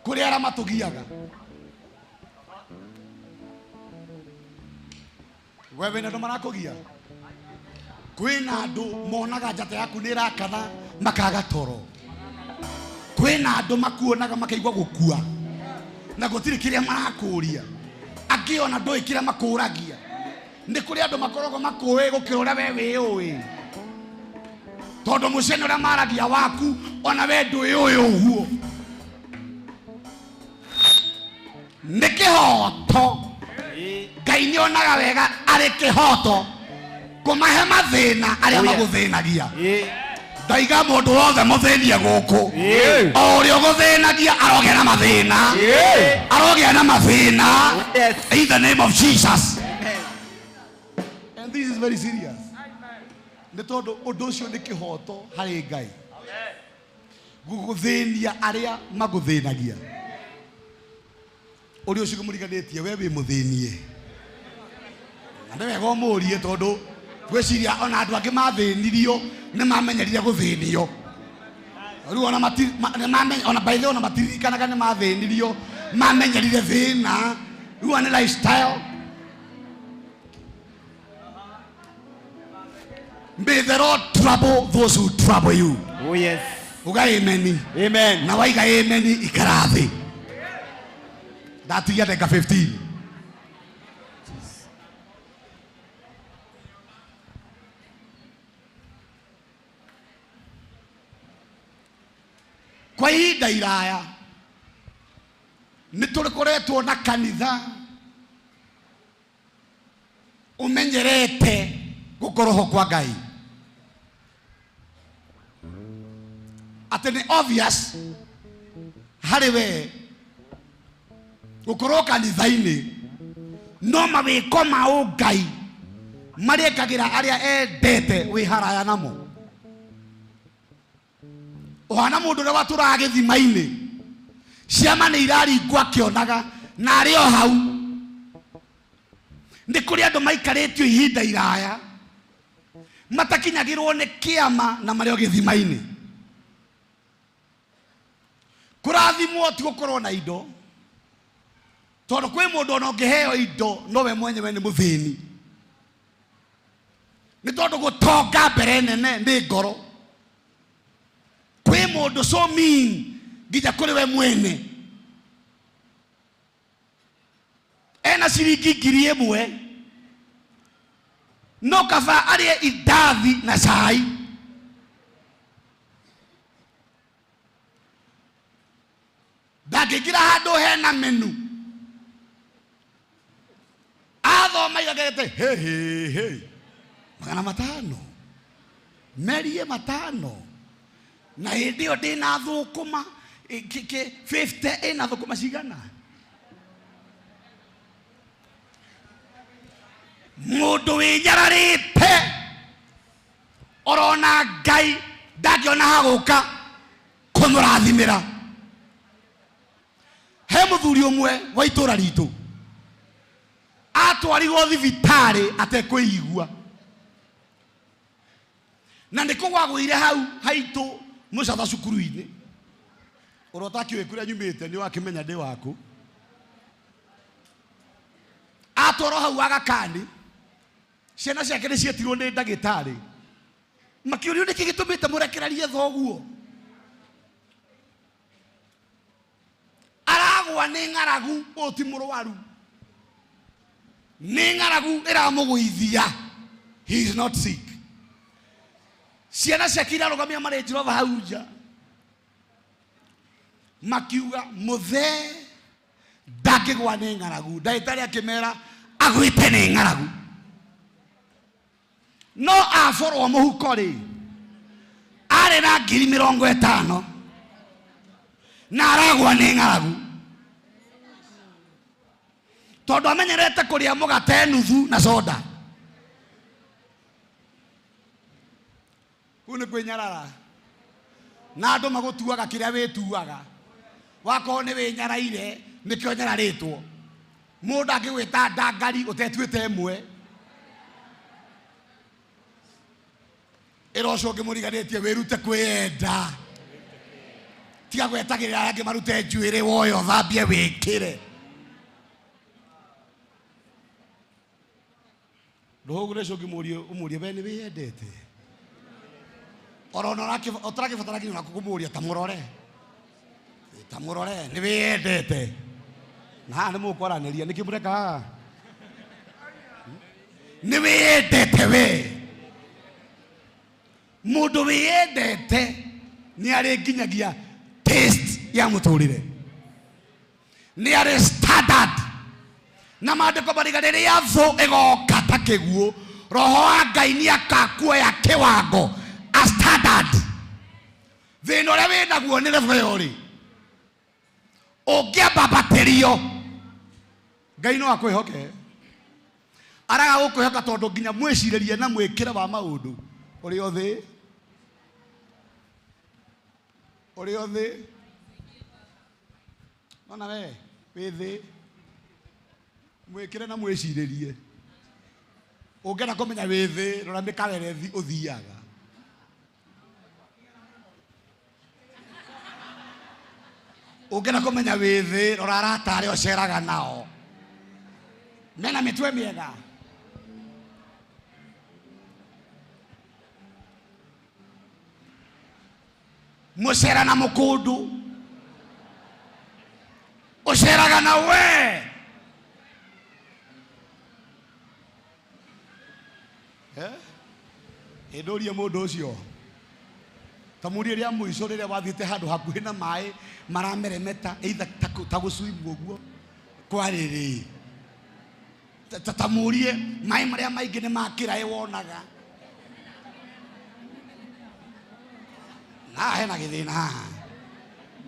kũrĩ arĩa matũgiaga. We wĩna andũ marakũgia, kwĩna andũ monaga njata yaku nĩ ĩrakana makaga toro, kwĩna andũ makuonaga makaigua gũkua na gũtirĩ kĩrĩa marakũria, angĩ ona ndũĩ kĩrĩa makũragia. Nĩ kũrĩ andũ makoragwo makũĩ gũkĩra ũrĩa we wĩũĩ, tondũ mũcene ũrĩa maragia waku ona we ndũĩ ũguo. Nĩ kĩhoto, Ngai nĩonaga wega arĩ kĩhoto kũmahe mathĩna arĩa magũthĩnagia. Ndaiga mũndũ wothe mũthĩnie gũkũ, o ũrĩa ũgũthĩnagia arogĩa na mathĩna, arogĩa na mathĩna in the name of Jesus. And this is very serious. Nĩ tondũ ũndũ ũcio nĩ kĩhoto harĩ Ngai gũgũthĩnia arĩa magũthĩnagia. Ũrĩa ũcio mũriganĩtie we wĩ mũthĩnie, na nĩ wega ũmũrie, tondũ gwĩciria ona andũ angĩ mathĩnirio nĩ mamenyerire gũthĩnio. Rĩu ona by the way ona matiririkanaga nĩ mathĩnirio, mamenyerire thĩna. Rĩu nĩ lifestyle. May the Lord trouble those who trouble you. Oh yes. Uga amen. Amen. Na waiga amen ikarathi. Ndatigia dakika 15. Kwa ihinda iraya nĩtũkoretwo na kanitha ũmenyerete gũkorwo ho kwa Ngai. Atĩ nĩ obvious harĩ we gũkorwo kanitha-inĩ no mawĩko ma ũngai marĩkagĩra arĩa endete wĩ haraya namo. Ũhana mũndũ ũrĩa watũraga gĩthima-inĩ, ciama nĩ iraringwo akĩonaga na arĩ o hau. Nĩ kũrĩ andũ maikarĩtio ihinda iraya matakinyagĩrwo nĩ kĩama na marĩ o gĩthima-inĩ. Kũrathimwo ti gũkorwo na indo, tondũ kwĩ mũndũ ona ũngĩheo indo no we mwenyewe nĩ mũthĩni, nĩ tondũ gũtonga mbere nene nĩ ngoro. Kwĩ mũndũ so mean nginya kũrĩ we mwene, ena ciringi 1,000 no kaba arĩe indathi na cai. Ndangĩingĩra handũ hena menu athoma igagete hey 500 merie 5 na hĩndĩ ĩyo ndĩna thũkũma 50 ĩna thũkũma cigana. Mũndũ wĩnyararĩte orona Ngai ndangĩona hagũka kũmũrathimĩra. He mũthuri ũmwe wa itũra ritũ atwarirwo thibitarĩ atekwĩigua, na nĩ kũgwagũire hau haitũ mũcatha cukuru-inĩ. Ũrĩa ũtakĩũĩ kũrĩa nyumĩte nĩ wakĩmenya ndĩ waku. Atwarwo hau Agakani, ciana ciake nĩ cietirwo nĩ ndagĩtarĩ, makĩũrio nĩkĩ gĩtũmĩte mũrekererie thoguo. Aragwa nĩ ng'aragu, ũyũ ti mũrwaru, nĩ ng'aragu ĩramũgũithia. He is not sick. Ciana ciake irarũgamia marĩ Jehova hau nja, makiuga mũthee ndangĩgwa nĩ ng'aragu. Ndagĩtarĩ akĩmera agwĩte nĩ ng'aragu, no aborwo mũhuko rĩ arĩ na 50,000 na aragwa nĩ ng'aragu tondũ amenyerete kũrĩa mũgate nuthu na soda. Kũu nĩ kwĩnyarara na andũ magũtuaga kĩrĩa wĩtuaga. Wakorwo nĩ wĩnyaraire nĩkĩo nyararĩtwo. Mũndũ angĩgwĩta ndangari ũtetuĩte ĩmwe ĩroco ũngĩmũriganĩtie wĩrute kwĩenda. Tiga gwetagĩrĩra arĩa angĩ marute njuĩrĩ woye ũthambie wĩkĩre. Rũhũgũre coki ũmũrie we nĩ wĩyendete. Orona ũtarakĩbatara nginya kũmũria ta mũrore. Ta mũrore nĩ wĩyendete. Na haha nĩ mũkwaranĩria nĩkĩ mũreka haha? Nĩ wĩyendete we. Mũndũ wĩyendete nĩ arĩ nginyagia taste ya mũtũrĩre. Nĩ arĩ standard. Na maandĩko mariga rĩrĩa thũ ĩgoka ta kĩguũ, roho wa Ngai nĩ akakuoya kĩwango a standard. Thĩna ũrĩa wĩ naguo nĩ level ũrĩ. Ũngĩambatĩrio Ngai no akwĩhoke. Araga gũkwĩhoka tondũ nginya mwĩcirĩrie na mwĩkĩre wa maũndũ ũrĩ o thĩ. Ũrĩ o thĩ. Ona we wĩ thĩ. Mwĩkĩre na mwĩcirĩrie. Ũngĩenda kũmenya wĩ thĩ rora mĩkawa ĩrĩa ũthiaga. Ũngĩenda kũmenya wĩ thĩ rora arata arĩa ũceraga nao. Mena mĩtwe mĩega. Mũcera na mũkũndũ. Ũceraga na we. Hĩndũria mũndũ ũcio. Ta mũri rĩa mũico rĩrĩa wathiĩte handũ hakuhĩ na maĩ marameremeta either ta gũcwim ũguo kwarĩrĩ. Ta mũrie maĩ marĩa maingĩ nĩ makĩra wonaga. Na hena gĩthĩna haha.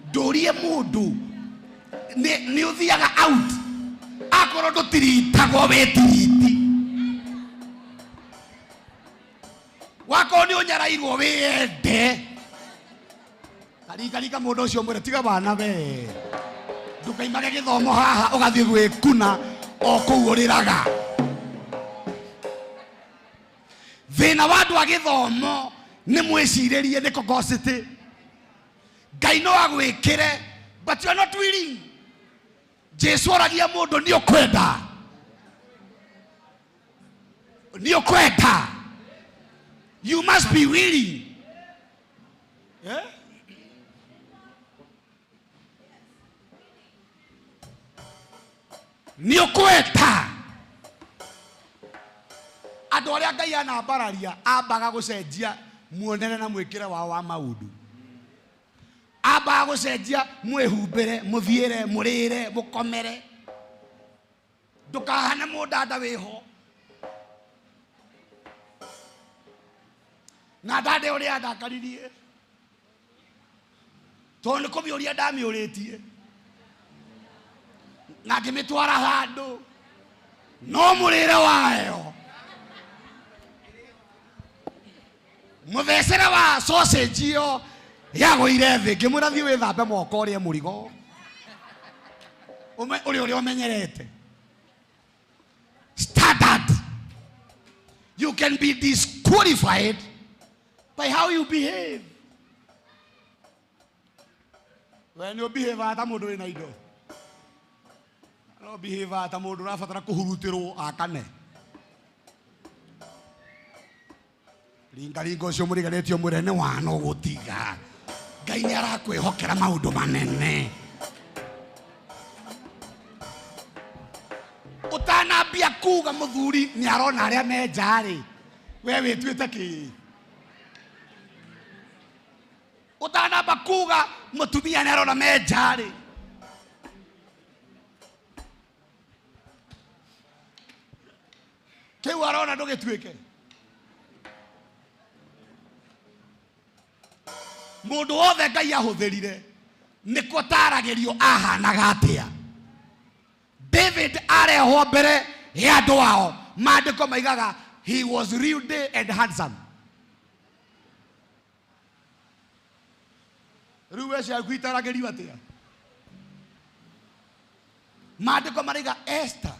Ndũrie mũndũ nĩ ũthiaga out. Akorwo ndũtiritagwo wĩtiriti. Wakorwo nĩ ũnyarairwo wĩende. Karika mũndũ ũcio mwĩre tiga bana we. Ndũkaimage gĩthomo haha ũgathiĩ gwĩkuna o kũu ũrĩraga. Thĩna wa andũ a gĩthomo nĩ mwĩcirĩrie nĩ cogosity. Ngai no agwĩkĩre but you are not willing. Jesu aragia mũndũ nĩ ũkwenda. Nĩ ũkwenda. You must be willing. Yeah? Nĩ ũkwenda. Andũ arĩa Ngai anambararia ambaga gũcenjia muonere na mwĩkĩre wao wa maũndũ. Ambaga gũcenjia mwĩhumbĩre, mũthiĩre, mũrĩre, mũkomere. Ndũkahane mũndanda wĩho. Na ndande ũrĩa ndakaririe. Tondũ nĩ kũmĩũria ndamĩũrĩtie. Na ngĩmĩtwara handũ. No mũrĩre wayo. Mũthecere wa sausage ĩyo yagũire thĩ. Ngĩmwĩra thiĩ wĩthambe moko ũrĩe mũrigo. Ũrĩa ũmenyerete. Standard. You can be disqualified by how you behave. When you behave ata mũndũ wĩna indo. No behave ata mũndũ ũrabatara kũhurutirwo akane. Ringa ũcio mũriganĩtio mwĩre nĩ wana ũgũtiga. Ngai nĩ arakwĩhokera maũndũ manene. Ũtanambia kuga mũthuri nĩ arona arĩa me njarĩ. We wĩtuĩte kĩ? Utanamba kuga mũtumia nĩ arona me njarĩ. Kĩu arona ndũgĩtuĩke. mundu wothe Ngai ahũthĩrire nĩkuo taragerio ahanaga atia. David arehwo mbere ya andũ ao, maandĩko maigaga he was rude and handsome. Rĩu wece aku itaragerio atia? Maandĩko maraiga Esther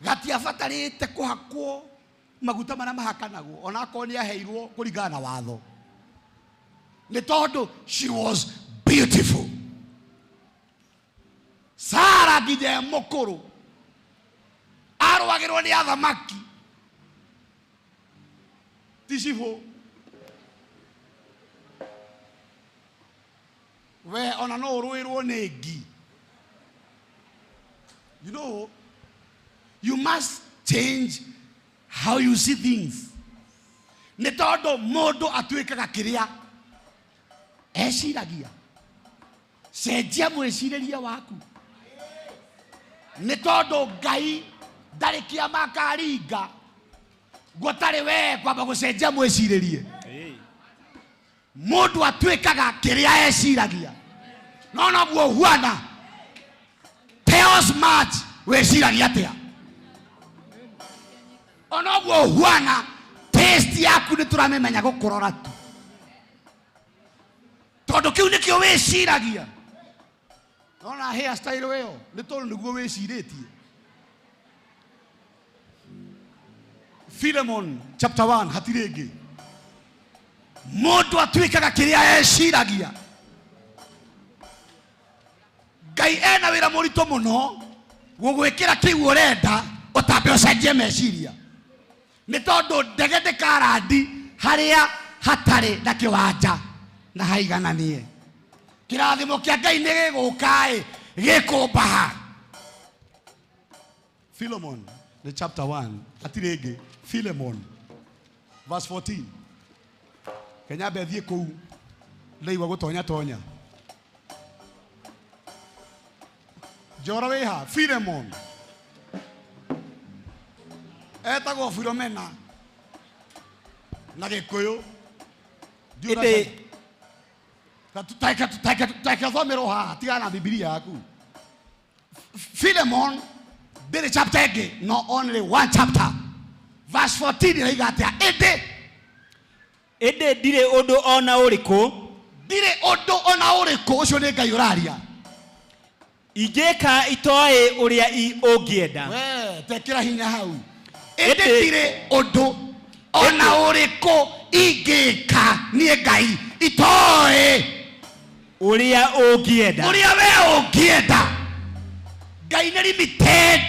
gatiabatarĩte kũhakwo maguta marĩa mahakanagwo ona akorwo nĩ aheirwo kũringana na watho, nĩ tondũ she was beautiful. Sara nginya mũkũrũ arũagĩrwo nĩ athamaki ticibo we ona no ũrũĩrwo nĩ ngi. You know, you must change how you see things. Nĩ tondũ mũndũ atuĩkaga kĩrĩa eciragia. Cenjia mwĩcirĩrie waku. Nĩ tondũ Ngai ndarĩ kĩama akaringa gũtarĩ we kwamba gũcenjia mwĩcirĩrie. Mũndũ atuĩkaga kĩrĩa eciragia. No naguo huana tell us much wĩciragia atĩa. Ona guo huana taste yaku nĩ tũramenya gũkũrora tu, tondũ kĩu nĩkĩo wĩciragia. Ona hair style ĩyo nĩ tondũ nĩguo wĩcirĩtie. Philemon chapter 1 hatirĩ ĩngĩ. Mũndũ atuĩkaga kĩrĩa eciragia. Ngai ena wĩra mũritũ mũno gũgwĩkĩra kĩu ũrenda ũtambe ũcenjie meciria. Nĩ tondũ ndege ndĩkarandi harĩa hatarĩ na kĩwanja na haigananie. Kĩrathimo kĩa Ngai nĩ gĩgũka gĩkũmbaha. Philemon the chapter 1 hatirĩ ĩngĩ. Philemon verse 14. Kenya bethiĩ kũu ndaigua gũtonya tonya. Jora weha Philemon etagwo Philomena na Gĩkũyũ. Ĩndĩ tutake thomero haha tigana na Biblia yaku. Philemon ndĩrĩ chapter ĩngĩ, no only one chapter. Verse 14 ĩrauga atĩa? Ĩndĩ ndirĩ ũndũ ona ũrĩkũ, ndirĩ ũndũ ona ũrĩkũ, ũcio nĩ Ngai ũraria, ingĩka itoĩ ũrĩa ũngĩenda. We tekĩra hinya hau. Ĩndĩ ndirĩ ũndũ ona ũrĩkũ ingĩka niĩ Ngai itoĩ ũrĩa ũngĩenda. Ũrĩa we ũngĩenda. Ngai nĩ limited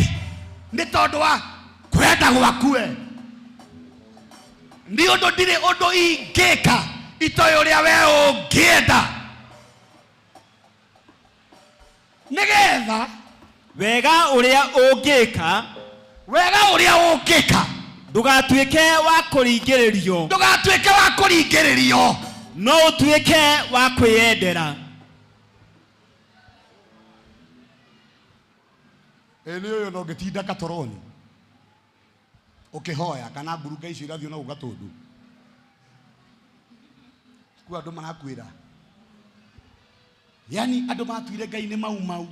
nĩ tondũ wa kwenda gwaku we. Nĩ ũndũ ndirĩ ũndũ ingĩka itoĩ ũrĩa we ũngĩenda. Nĩgetha wega ũrĩa ũngĩka, wega ũrĩa ũngĩka ndũgatuĩke wa kũringĩrĩrio, ndũgatuĩke wa kũringĩrĩrio, no ũtuĩke wa kwĩyendera. Nĩ ũyũ no ngĩtinda katoroni ũkĩhoya kana ngurunga icio irathiĩ na ũgatũndũ kwa andũ marakwĩra. Yani andũ matuire Ngai nĩ mau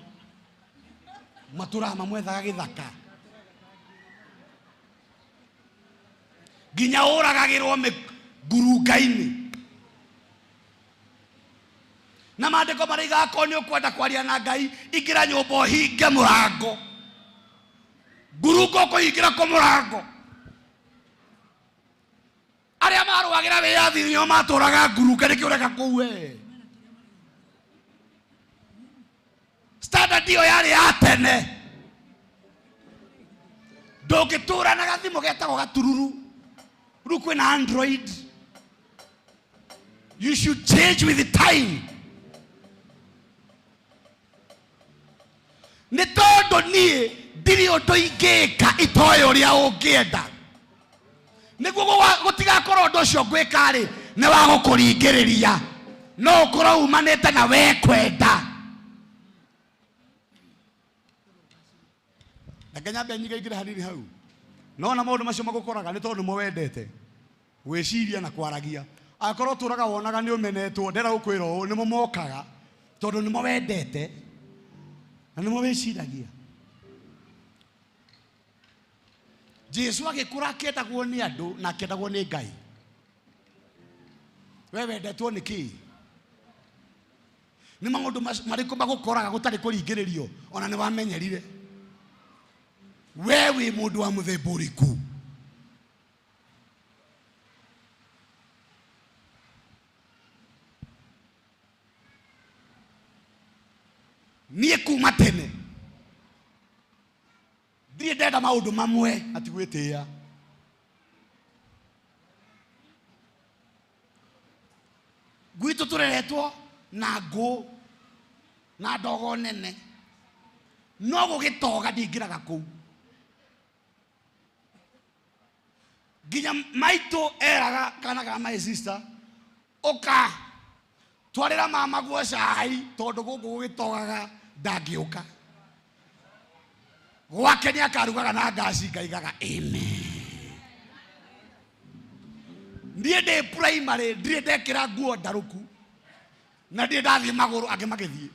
matũraga mamwethaga gĩthaka, nginya ũragagĩrwo ngurunga-inĩ. Na maandĩko maraiga akorwo nĩ ũkwenda kwaria na Ngai ingĩra nyũmba ũhinge mũrango. Ngurunga ũkũhingĩra kũ mũrango? Arĩa marũagĩra wĩyathi nĩo matũraga ngurunga, nĩkĩo ũreka kũu we. Standard ĩyo yarĩ ya tene. Ndũngĩtũra na gathimũ getagwo gatururu. Rĩu kwĩna Android. You should change with the time. Nĩ tondũ niĩ ndirĩ ũndũ ingĩka itoĩ ũrĩa ũngĩenda. Nĩguo gũtigakorwo ũndũ ũcio ngwĩka-rĩ nĩ wa gũkũringĩrĩria, no ũkorwo umanĩte na we kwenda. Ngenya mbe nyingĩ hanini hau. No na maũndũ macio magũkoraga nĩ tondũ nĩmo wendete gwĩciria na kwaragia. akorwo turaga wonaga ni umenetwo ndera gukwira u nimo mokaga tondu nimo wendete na nimo wiciragia. Jesu agikura akendagwo ni andu na akendagwo ni Ngai. We wendetwo ni ki? Ni maundu mariku magukoraga gutari kuringiririo ona ni wamenyerire? We wi mundu wa muthemba uriku? Nie kuma tene ndire ndenda maundu mamwe ati gwitia. Gwitu tureretwo na ngũ na ndogo nene no gugitoga ndingiraga kuu. Ginya maito eraga kana ga my sister oka twarira mama gwo cai tondu guku gugitogaga ndangiuka gwake ni akarugaga na ngasi ngaigaga amen. Ndie de primary ndire ndekira nguo ndaruku na ndie ndathie maguru ange magithie.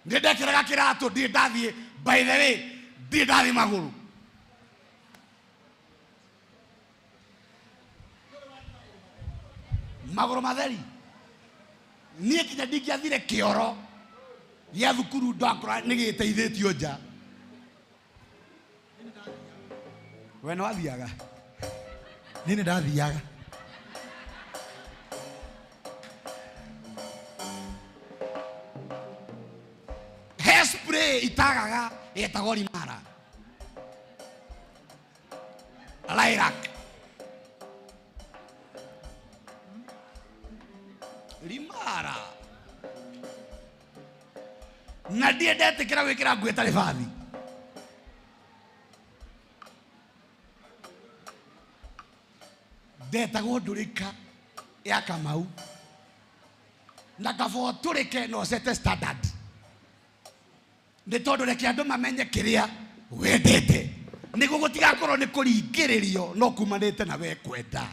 Ndie ndekiraga kiratu ndie ndathie by the way ndie ndathie maguru. Maguru matheri nie kinya ndingiathire kioro ya thukuru ndakora nigiteithitio nja. We no athiaga nini ndathiaga hairspray itagaga etagwo Limara Lilac Limara na ndie ndetikira gwikira nguo itari bathi. Ndetagwo ndurika ya Kamau na kabo turike no sete standard ndi tondu reke andu mamenye kiria wendete niguo gutigakorwo ni kuringiririo no kumanite na we kwenda.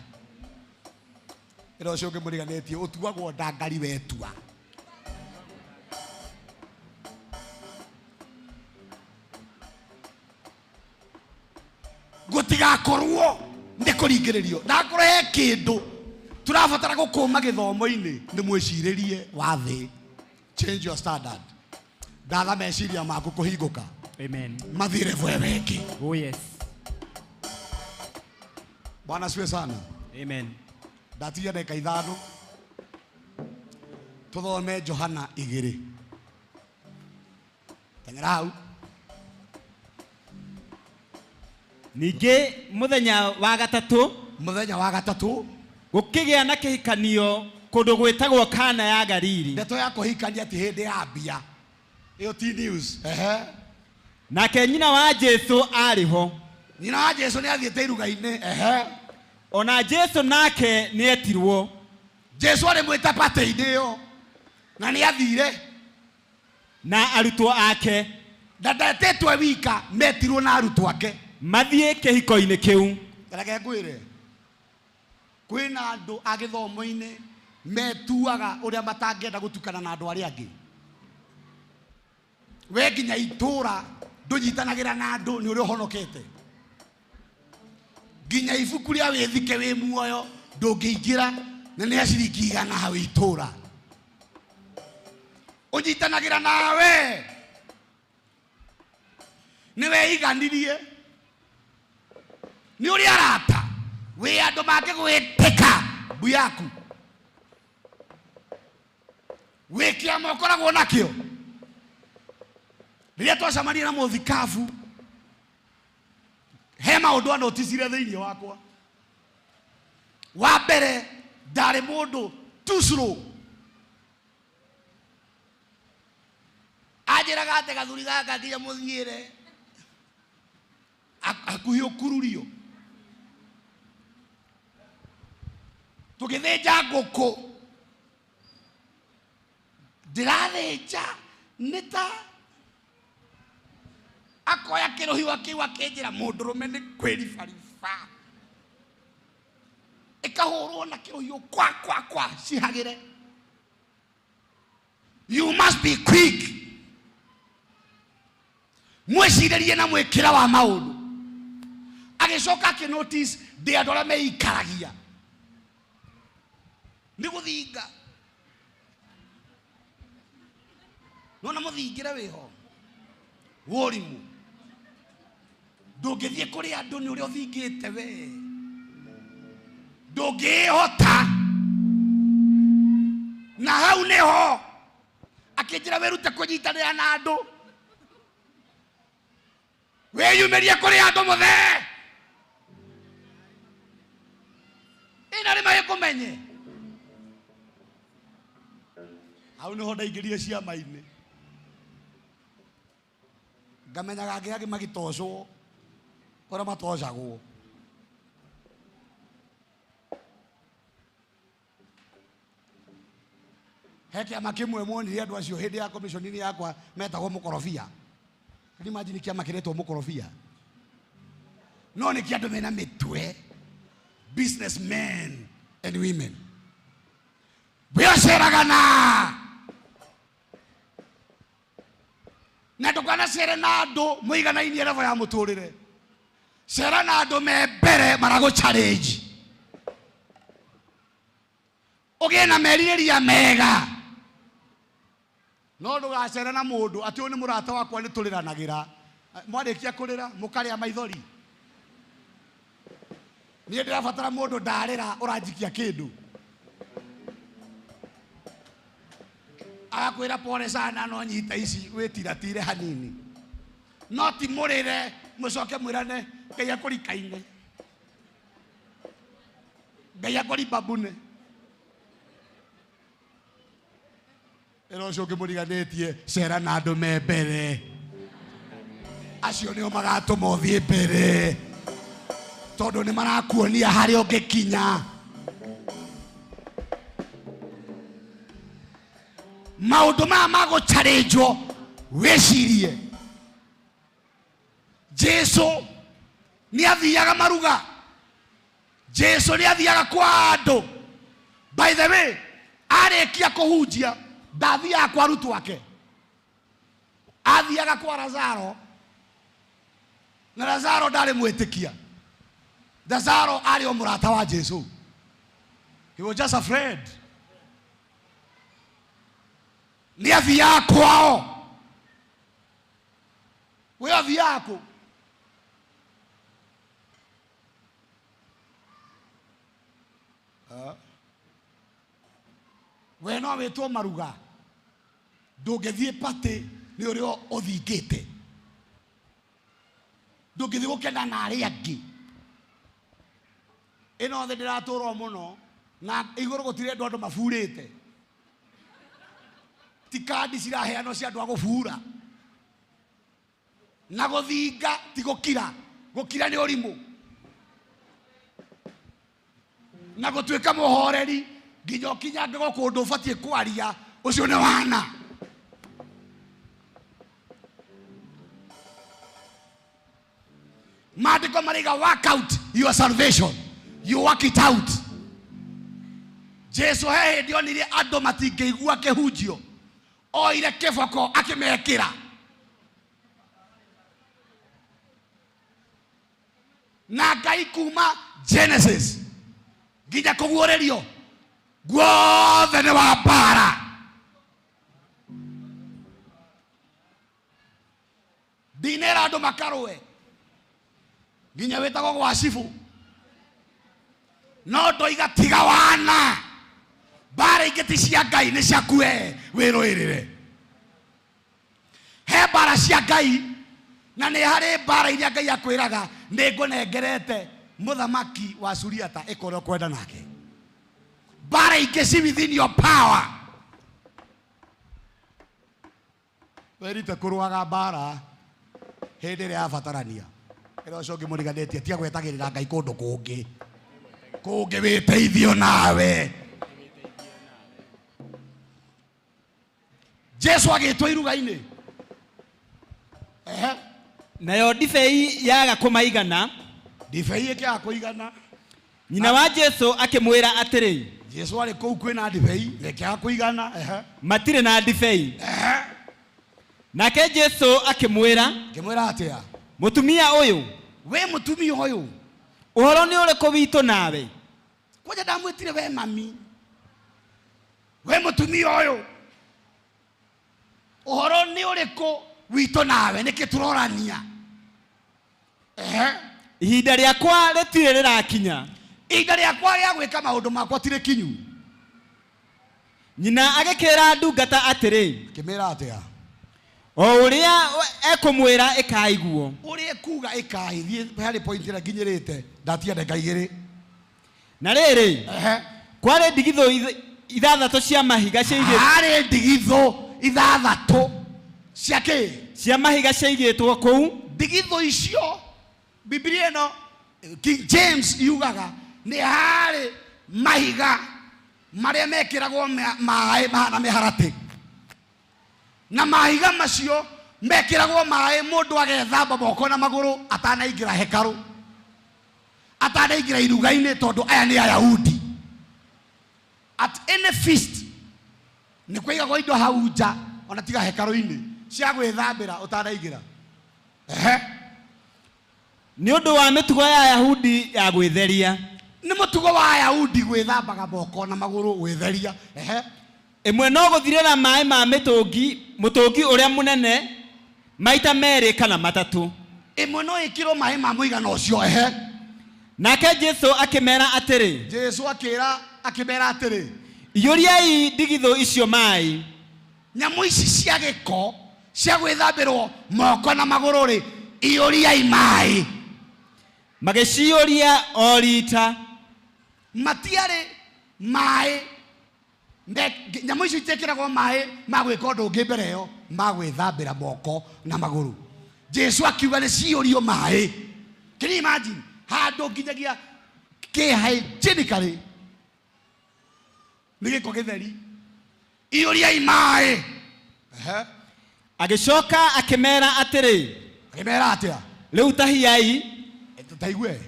Ero cio ngimuriganetie utuagwo ndangari wetua. Gutigakorwo ndi kuringiririo ndakorwo he kindu turabatara gukuma githomo-ini ndi mwiciririe wathi. Change your standard. Ndatha meciria maku kuhinguka. Amen. Mathire vwe wengi. Oh yes. Bwana siwe sana. Amen. Ndatia ndeka ithano tuthome Johana 2. Tengera hau. Ningi muthenya wa gatatu gukigia na kihikanio kundu gwitagwo Kana ya Galili. Ndeto ya kuhikania ati hindi ya mbia iyo ti news. Nake nyina wa Jesu ariho. Nyina wa Jesu ni athiete iruga-ini. Ona Jesu nake ni etirwo. Jesu ari mwita pate-ini iyo na ni athire na arutwo ake ndatetwe wika metirwo na arutwo ake mathie kihiko-ini kiu. Reke ngwire kwina andu agithomo-ini metuaga uria matangenda gutukana na andu aria angi. We nginya itura ndunyitanagira na andu ni uri honokete. Nginya ibuku ria withike wi muoyo ndungiingira na ni aciringi igana hau itura. Unyitanagira nawe niwe iganirie ni uri arata we andu make gwitika mbu yaku we kiama ukoragwo nakio. Riria twacamania na muthikabu he maundu anoticire thiini wakwa. Wa mbere ndari mundu too slow. Ajiraga ate gathuri gaka nginya muthiire akuhi ukururio. Tugithinja nguku ndirathinja nita akoya kiruhiwa kiu akinjira mundurume ni kwiribariba ikahorwo na kiroyo kwa cihagire. You must be quick. Mwecirerie na mwikira wa maundu. Agicoka ki notice de andu aria meikaragia ni guthinga. Nona muthingire wiho worimu ndungithie kuri andu ni uria uthingite we ndungihota na hau niho akinjira werute kunyitanira na andu weyumerie kuri andu muthe ina rima ikumenye hau niho ndaingirire ciama-ini ngamenyaga angĩ magitocwo ũrĩa matocagwo. He kĩama kĩmwe monire andũ acio hĩndĩ ya commission-inĩ yakwa metagwo mũkorobia. Can you imagine kĩama kĩretwo mũkorobia? No nĩ kĩa andũ mena mĩtwe, businessmen and women. Biaceraga na ndukana cere na andu muiganainie level ya muturire. Cera na andu me mbere marago challenge. Oge na meririria mega. No ndugacere na mundu ati ni murata wakwa ni tuliranagira. Mwarikia kurira mukaria maithori. Ni ndirabatara mundu ndarira uranjikia kindu. Akwira pole sana no nyita ici wetiratire hanini. No ti murire mucoke mwirane Ngai akurikaine. Ngai akuri babune. Ero coke muriganetie cera na andu me mbere. Acio nio magatuma uthie mbere. Tondu ni marakuonia hari ungikinya. Maundu maya mago challenge wecirie. Jesu ni athiaga maruga. Jesu ni athiaga kwa andu. By the way, arekia kuhunjia ndathiaga kwa arutwo ake. Athiaga kwa Lazaro. Na Lazaro ndari mwitikia. Lazaro ari o murata wa Jesu. He was just afraid. Ni athiaga kwao. We athiaga we no wetwo maruga ndungithie pate ni urio uthingite ndungithie gukena na ari angi ino the ndiraturwo muno na iguru gutire andu mafurite tikadi ciraheano cia andu agufura na guthinga ti gukira ni urimu na gutwika muhoreri nginya kinya ngego kundu ubatie kwaria ucio ni wana. Maandiko mariga work out your salvation, you work it out. Jesu he ndio nire andu matingĩigua kĩhunjio oire kĩboko akĩmekĩra na Ngai kuma Genesis nginya kũguũrĩrio guothe nĩ wa mbara. Ndinera andũ makarũe nginya wĩtagwo gwa cibu no ndoiga tiga wana mbara ingĩ ti cia Ngai nĩ ciaku we wĩrũĩrĩre. He mbara cia Ngai na nĩ harĩ mbara iria Ngai akwĩraga nĩ ngũnengerete mũthamaki wa Suriata ĩkore ũkwenda nake. Mbara ingĩ ci within your power. Werite kũrũaga mbara hĩndĩ ĩrĩa yabatarania. Ĩro ũcio ũngĩ mũriganĩtie tiga gwetagĩrĩra Ngai kũndũ kũngĩ wĩteithio nawe. Jesu agĩtwo iruga-inĩ nayo ndibei yaga kũmaigana. Ndibei ĩkĩaga kũigana nyina wa Jesu akimwira atiri Jesu ari kou kwina ndibei rekaga kuigana matire na ndibei nake Jesu akimwira atia mutumia uyu we mutumia uyu uhoro ni uriko wito nawe kwaja ndamwitire we mami we mutumia uyu uhoro ni uriko wito nawe niki turorania ihinda riakwa ritire rirakinya ihinda riakwa ria gwika maundu makwa tire kinyu nyina agikira ndungata atiri kimera atia o uria ekumwira ikaiguo uria kuga ikaithie hari point ira nginyirite ndatiende ngaigiri na riri kware ndigitho ithathatu cia mahiga ciigitwo hari ndigitho ithathatu cia mahiga ciigitwo kou ndigitho icio Biblia ino King James yugaga ni hari mahiga maria mekiragwo maaĩ mahana miharati na mahiga macio mekiragwo maaĩ mundu agethamba moko na maguru atanaingira hekaru atanaingira iruga-ini tondu aya ni Ayahudi at any feast ni kuigagwo indo hau nja ona tiga hekaru-ini cia gwithambira utanaingira ni undu wa mitugo ya Ayahudi ya gwitheria ni mutugo wa Ayahudi gwithambaga moko na maguru gwitheria imwe no guthirira maaĩ ma mutungi uria munene maita meri kana matatu imwe no ikiro maaĩ ma muigana ucio nake Jesu akimera atiri Jesu akimera atiri iyuriai ndigitho icio maaĩ nyamu ici cia giko cia gwithambirwo moko na maguru ri iyuriai maaĩ magiciuria o rita matiare maaĩ nyamu icio itekiragwo maaĩ ma gwika undu ungi mbere yo ma gwithambira moko na maguru Jesu akiuga ni ciurio maaĩ can you imagine handu nginyagia kihygienically ni giko githeri iyuriai maaĩ agicoka akimera atiri akimera atia riu tahiai tutaigue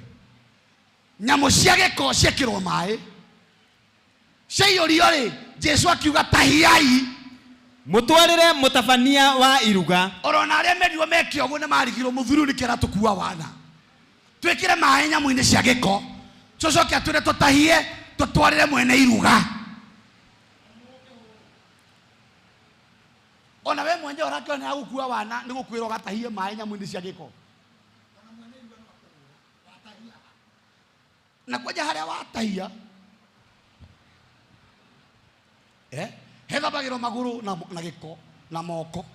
nyamu cia giko ciekirwo maaĩ ciurio ri Jesu akiuga tahiai mutwarire mutabania wa iruga orona aria merirwo mekio guo ni marigirwo muthuru ni kira tukua wana twikire maaĩ nyamu-ini cia giko cocoke atwire tutahie tutwarire mwene iruga ona we mwenye orakio ni agukua wana ni gukwira gatahie maaĩ nyamu-ini cia giko na kwaja haria watahia hethambagirwo maguru na giko na moko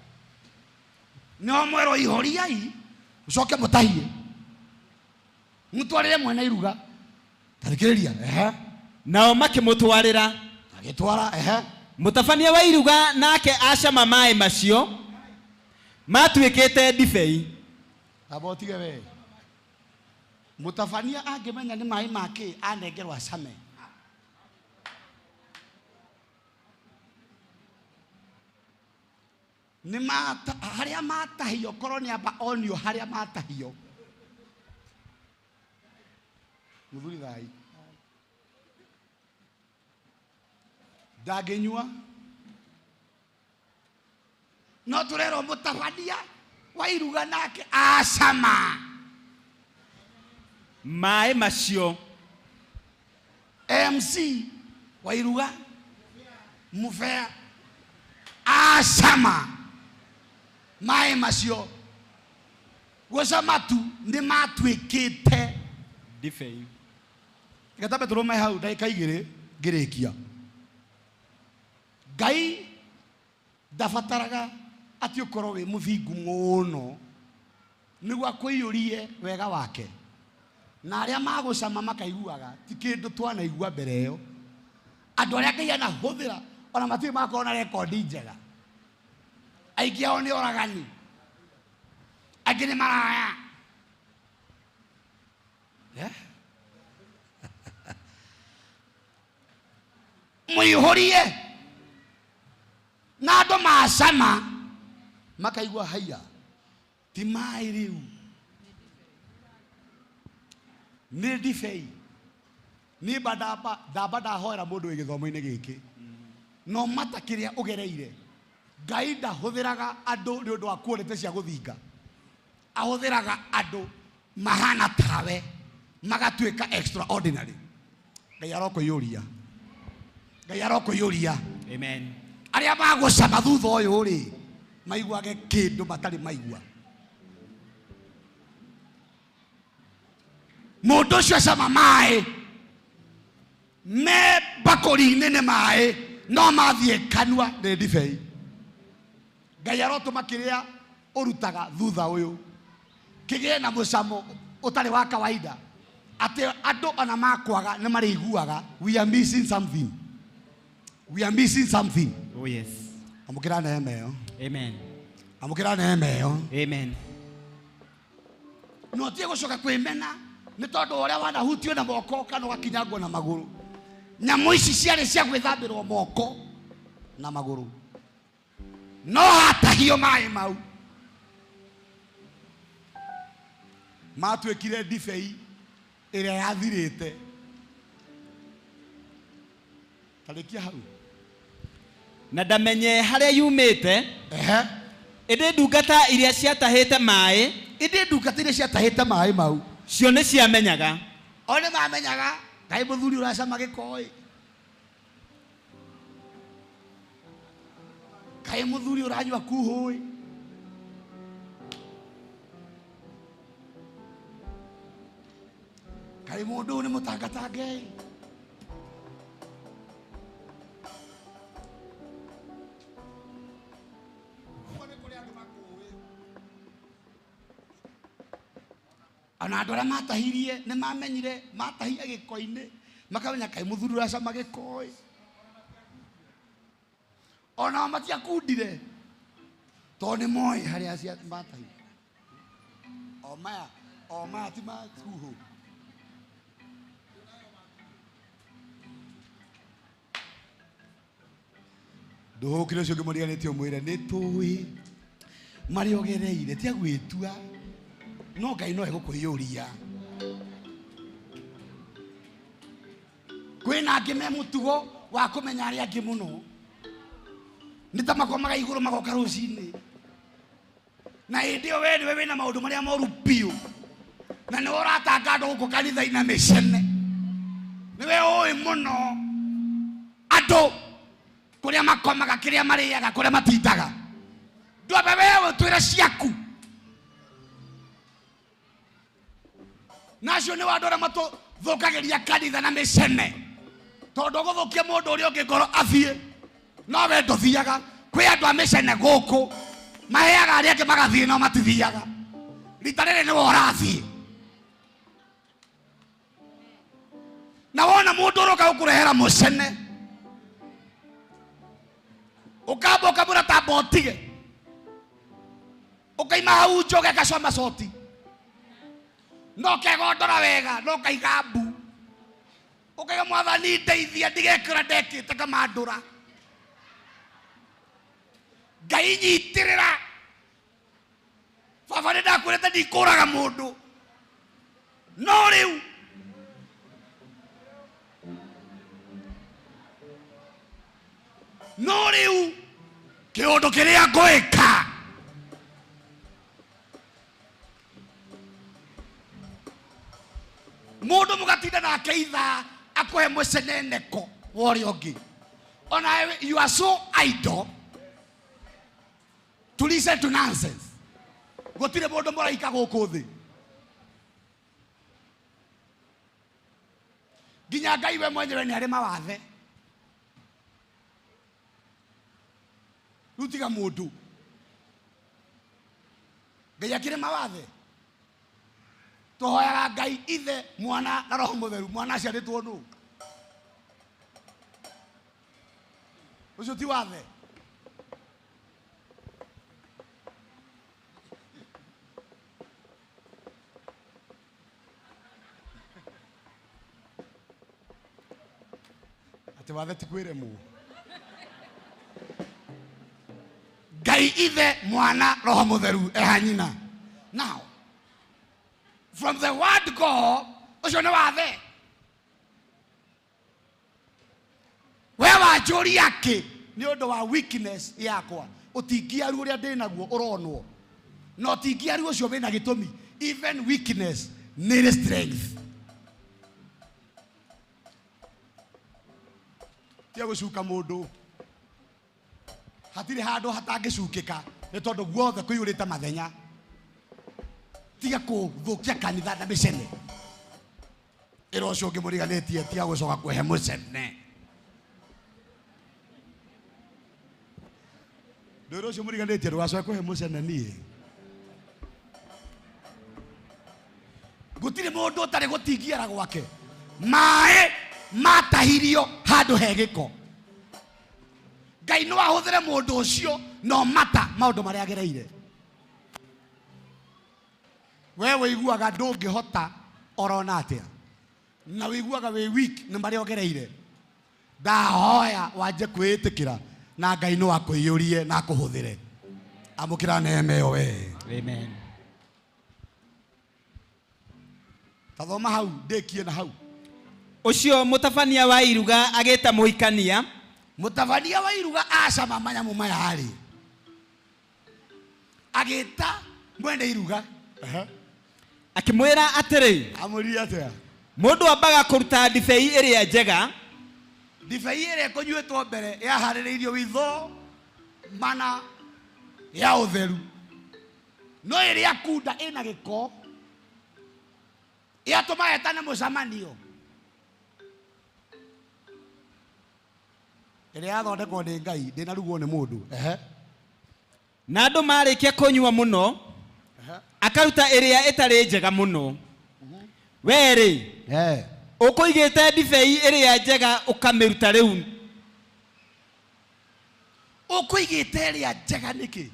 no mwero ihoriai ucoke mutahie mutwarire mwene iruga tarikiriria nao makimutwarira agitwara mutabania wa iruga nake acama maaĩ macio matwikite ndibei abotige we mutabania angimenya ni maaĩ make anengerwo acame ni haria matahio korwo ni amba onio haria matahio muthuri thai ndagenyua no turero mutabania wa iruga nake acama maaĩ macio MC wa iruga mufea acama maaĩ macio gucama tu ni matwikite ndibei gatabe turume hau ndagika igiri ngirikia Ngai ndabataraga ati ukorwo wi muthingu muno niguo akwiyurie wega wake na aria magucama makaiguaga ti kindu twanaigua mbere yo andu aria Ngai anahuthira ona matiri makorwo na rekondi njega aingĩ ao nĩ oragani angĩ nĩ maraya mũihũrie na andũ macama makaigua haiya ti maaĩ rĩu nĩ ndibei ni ndamba ndahoera mundu githomo-ini giki no mata kiria ugereire Ngai ndahuthiraga andu ni undu wa kuonete cia guthinga ahuthiraga andu mahana tawe magatuika extraordinary. Ngai arokuyuria Ngai arokuyuria Amen. aria magucama thutha uyu ri maiguage kindu matari maigua. Mundu ucio acama mai me bakuri-ini ni mai no mathie kanua ni ndibei. Ngai arotuma kiria urutaga thutha uyu kigie na mucamo utari wa kawaida ati andu ona makwaga ni mariguaga. We are missing something. We are missing something. Oh yes. Amukira neema yo. Amen. Amukira neema yo. Amen. No tie gucoka kwimena ni tondu uria wanahutio na moko kana wakinyangwo na maguru. Nyamu ici ciarĩ cia gwĩthambĩrwo moko na magũrũ no hatahio maĩ mau matuĩkire ndibei ĩrĩa yathirĩte. Tarĩkia hau na ndamenye harĩa yumĩte. Ĩndĩ ndungata iria ciatahĩte maĩ. Ĩndĩ ndungata iria ciatahĩte maĩ mau cio nĩ ciamenyaga. O nĩ mamenyaga Ngai mũthuri ũracama gĩko. Ngai mũthuri ũranyua kuhũĩ. Ngai mũndũ ũyũ nĩ mũtangatange. Ona andũ arĩa matahirie nĩ mamenyire matahia gĩko-inĩ makamenya Ngai mũthuri ũracama gĩko. Ona matiakundire tondũ nĩ moĩ harĩa matahia. O maya ti makuhũ. Ndũhũkire ũcio ũngĩmũriganĩtie ũmwĩre nĩ tũĩ marĩa ũgereire tia gwĩtua no Ngai no egũkũiyũria. Kwĩna angĩ me mũtugo wa kũmenya arĩa angĩ mũno nĩ ta makomaga igũrũ magoka rũcinĩ na hĩndĩ ĩyo we nĩwe wĩna maũndũ marĩa moru biũ na nĩwe ũratanga andũ gũkũ kanitha-inĩ na mĩcene. Nĩwe ũĩ mũno andũ kũrĩa makomaga kĩrĩa marĩaga kũrĩa matindaga. Ndwambe wewe twĩre ciaku nacio nĩ andũ arĩa matũthũkagĩria kanitha na mĩcene tondũ gũthũkia mũndũ ũrĩa ũngĩ ngoro athiĩ no we ndũthiaga. Kwĩ andũ a mĩcene gũkũ maheaga arĩa angĩ magathiĩ no matithiaga. Rita rĩrĩ nĩwe ũrathiĩ na wona mũndũ ũroka gũkũrehera mũcene ũkamba ũkamwĩra tamba ũtige ũkaima hau nja ũgekacoma coti no kegondora wega no kaiga mbu ũkaiga Mwathani ndeithia ndigekĩra ndekĩte kamandũra. Ngai nyitĩrĩra baba nĩ ndakwĩrĩte ndikũraga mũndũ no rĩu kĩũndũ kĩrĩa ngwĩka mũndũ mũgatinda nake ithaa akũhe mũceneneko wa ũrĩa ũngĩ. Ona you are so idle to listen to nonsense. Gũtirĩ mũndũ mũraika gũkũ thĩ nginya Ngai we mwenyewe nĩ arĩ mawathe. Rĩu tiga mũndũ Ngai akĩrĩ mawathe. Tũhoyaga Ngai Ithe Mwana na Roho Mũtheru. Mwana aciarĩtwo nũ? Ũcio ti wathe. Atĩ wathe ti kwĩremwo. Ngai Ithe Mwana Roho Mũtheru ehanyina. Now from the word go ũcio nĩ wathe. wa njuri yake ni undu wa weakness yakwa utingiaru uria ndi naguo uronwo no tingiaru ucio wina gitumi even weakness ni strength tia gucuka mundu hatire handu hatangicukika ni tondu guothe kuiyurite mathenya tiga kuthukia kanitha na micene iro cio ngimuriganitie tiga gucoka kuhe mucene ndoro cio muriganitie rugacoka kuhe mucene nie gutire mundu utari gutingiara gwake mae matahirio handu hegiko Ngai no ahuthire mundu ucio no mata maundu maria agereire we wiguaga ndungihota orona atia na wiguaga we weak ni maria ogereire ndahoya wanje kwitikira na Ngai no akwiyurie na akuhuthire amukira neema yo we amen tathoma hau ndekie na hau ucio mutabania wa iruga ageta muhikania mutabania wa iruga acama manyamu mayari ageta mwende iruga akimwira atiri amuri atia mundu ambaga kuruta ndibei iria njega ndibei iria kunyuitwo mbere yahaririirio witho mana ya utheru no iria kunda ina giko yatuma etane mucamanio iria yathondekwo ni Ngai ndinarugwo ni mundu na andu marikia kunyua muno akaruta iria itari njega muno weri ukuigite ndibei iria njega ukamiruta riu ukuigite iria njega niki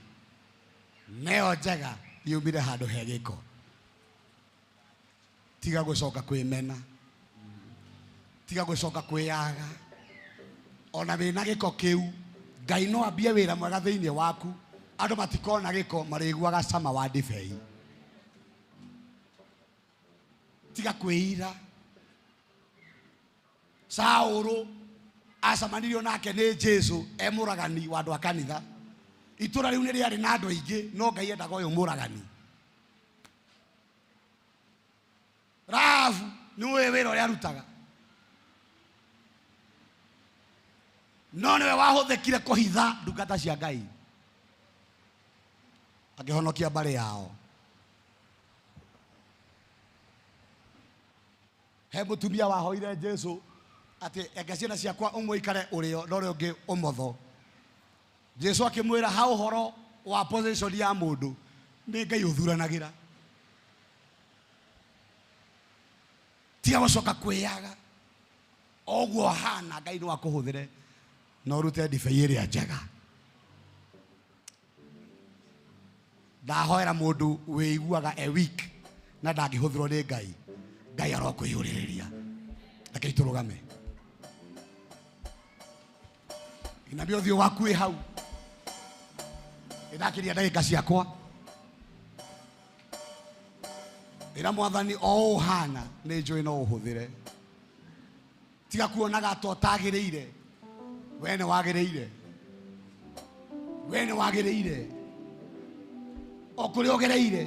neo njega yumire handu hegiko tiga gucoka kwimena tiga gucoka kwiyaga ona wina giko kiu Ngai no ambie wira mwega thiini waku andu matikona giko mariguaga cama wa ndibei tiga kwira Saulu acamanirio nake ni Jesu emuragani wa andu a kanitha itura riu ni riari na andu aingi no Ngai endaga uyu muragani Rafu ni we wira uria arutaga no niwe wahuthikire kuhitha ndungata cia Ngai akihonokia mbari yao he mutumia wahoire Jesu ati enge ciana ciakwa umwe ikare urio no ri ungi umotho Jesu akimwira ha uhoro wa position ya mundu ni Ngai uthuranagira tiga gucoka kwiyaga oguo hana Ngai no akuhuthire no rute ndibei iria njega ndahoera mundu wiguaga e weak na ndangihuthirwo ni Ngai Ngai arokwiyuririria reke iturugame inabio thio waku hau idakiria ndagika ciakwa ira mwathani o hana ni njui no uhuthire tiga kuonaga to tagiriire wene wagiriire okuri ogereire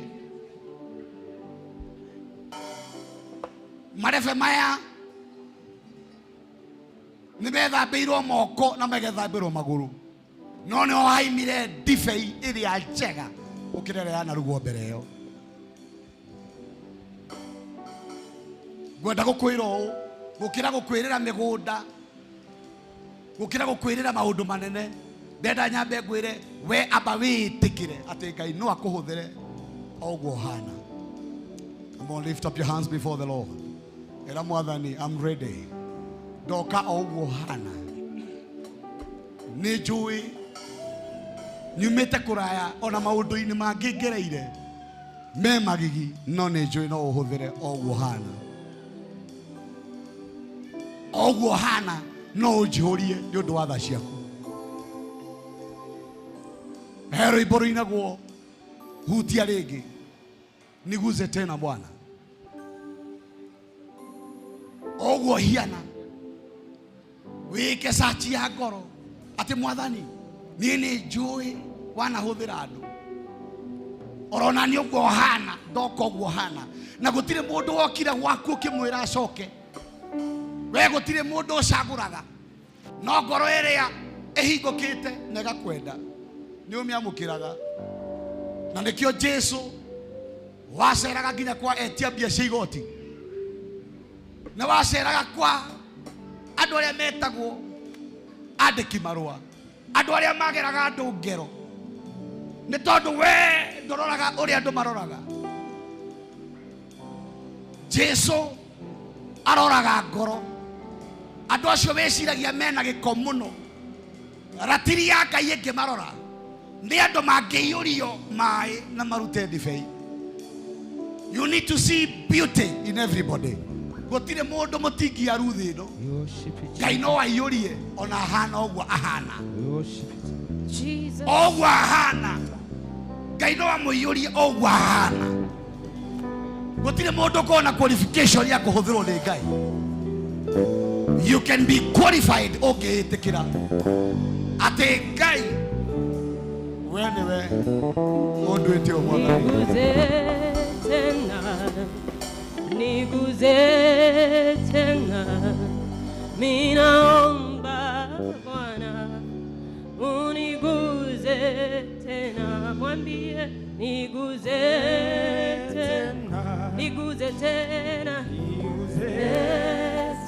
marefe maya ni methambeirwo moko na megethambirwo maguru no ni ohaimire ndibei iria njega ukirere yana rugo mbere yo gwenda gukwira u gukira gukwirira migunda gukira gukwirira maundu manene ndenda nyambe ngwire we amba witikire ati Ngai no akuhuthire oguo hana. Come on, lift up your hands before the Lord. Era mwathani, I'm ready. Doka oguo hana ni njui nyumite kuraya ona maundu-ini mangi ngereire me magigi no ni njui no uhuthire oguo hana no unjihurie ni undu wa tha ciaku hero iboruina guo hutia ringi niguze tena Bwana oguo hiana wike sachi ya ngoro ati mwathani nie ni njui wanahuthira andu orona ni uguo hana ndoko uguo hana na gutire mundu wokire gwaku ukimwira acoke we gutire mundu ucaguraga no ngoro iria ihingukite na gakwenda ni umiamukiraga na nikio Jesu waceraga nginya kwa etia mbia cia igoti na waceraga kwa andu aria metagwo andiki marua andu aria mageraga andu ngero ni tondu we ndororaga uria andu maroraga Jesu aroraga ngoro andu acio weciragia mena giko muno ratiri ya Ngai ingi marora ni andu mangiiyurio mai na marute ndibei. You need to see beauty in everybody. Gutire mundu mutingi aruthi no Ngai no aiyurie ona hana ogwa ahana ogwa ahana Ngai no amuiyurie ogwa ahana gutire mundu kona qualification ya kuhuthirwo ni Ngai. You can be qualified ungiitikira ati Ngai we niwe mundu ete omwana niguze tena, minaomba Bwana uniguze tena, mwambie niguze tena, niguze tena, niguze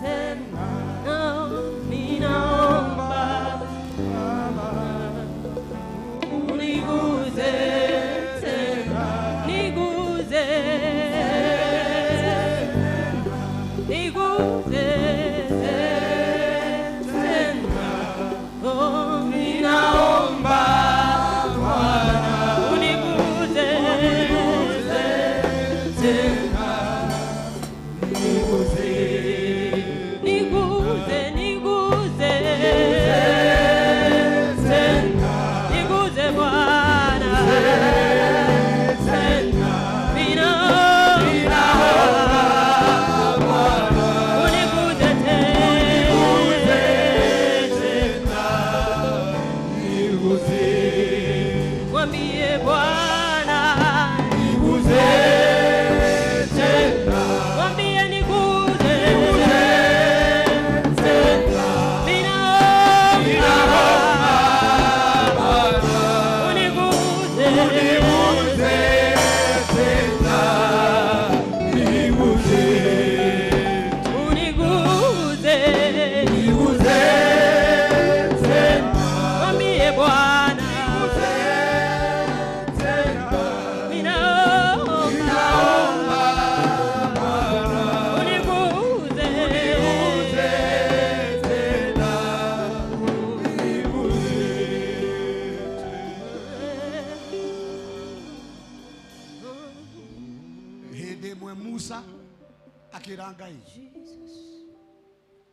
tena, minaomba uniguze tena, niguze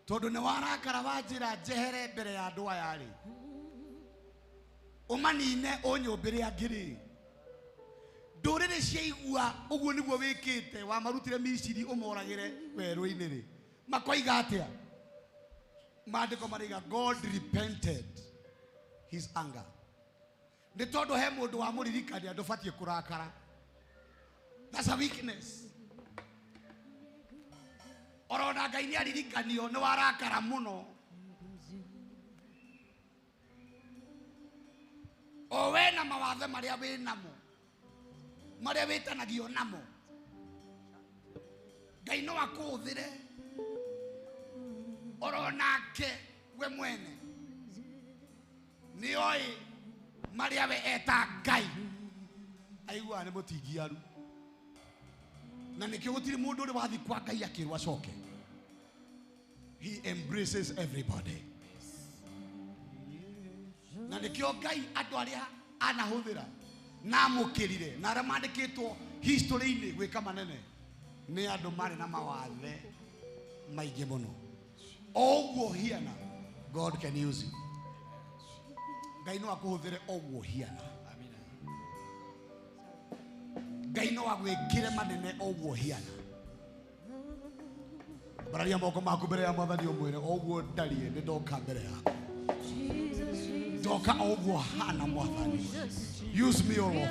tondu ni warakara wanjira njehere mbere ya andu aya ri umanine unyumbire angiri ndurire ciaigua uguo niguo wikite wa marutire Misiri umoragire werũ-inĩ ri makoiga atia maandiko mariga God repented his anger ni tondu he mundu wa muririkania ndubatie kurakara. That's a weakness. Orona Ngai ni aririkanio ni warakara muno o we na mawathe maria we namo maria witanagio namo Ngai no akuthire oronake we mwene ni oi maria we eta Ngai aigua ni mutingiaru na nikio gutiri mundu uri wathi kwa Ngai akirwa acoke. He embraces everybody. Na nikio Ngai andu aria anahuthira na mukirire na aria mandikitwo history-ini gwika manene ni andu mari na mawathe maingi muno. Oguo hiana God can use you. Ngai no akuhuthire oguo hiana. Ngai no agwikire manene oguo hiana. Bararia moko maku mbere ya mwathani umwire oguo ndarie ni ndoka mbere yako. Ndoka oguo hana mwathani. Use me, O Lord.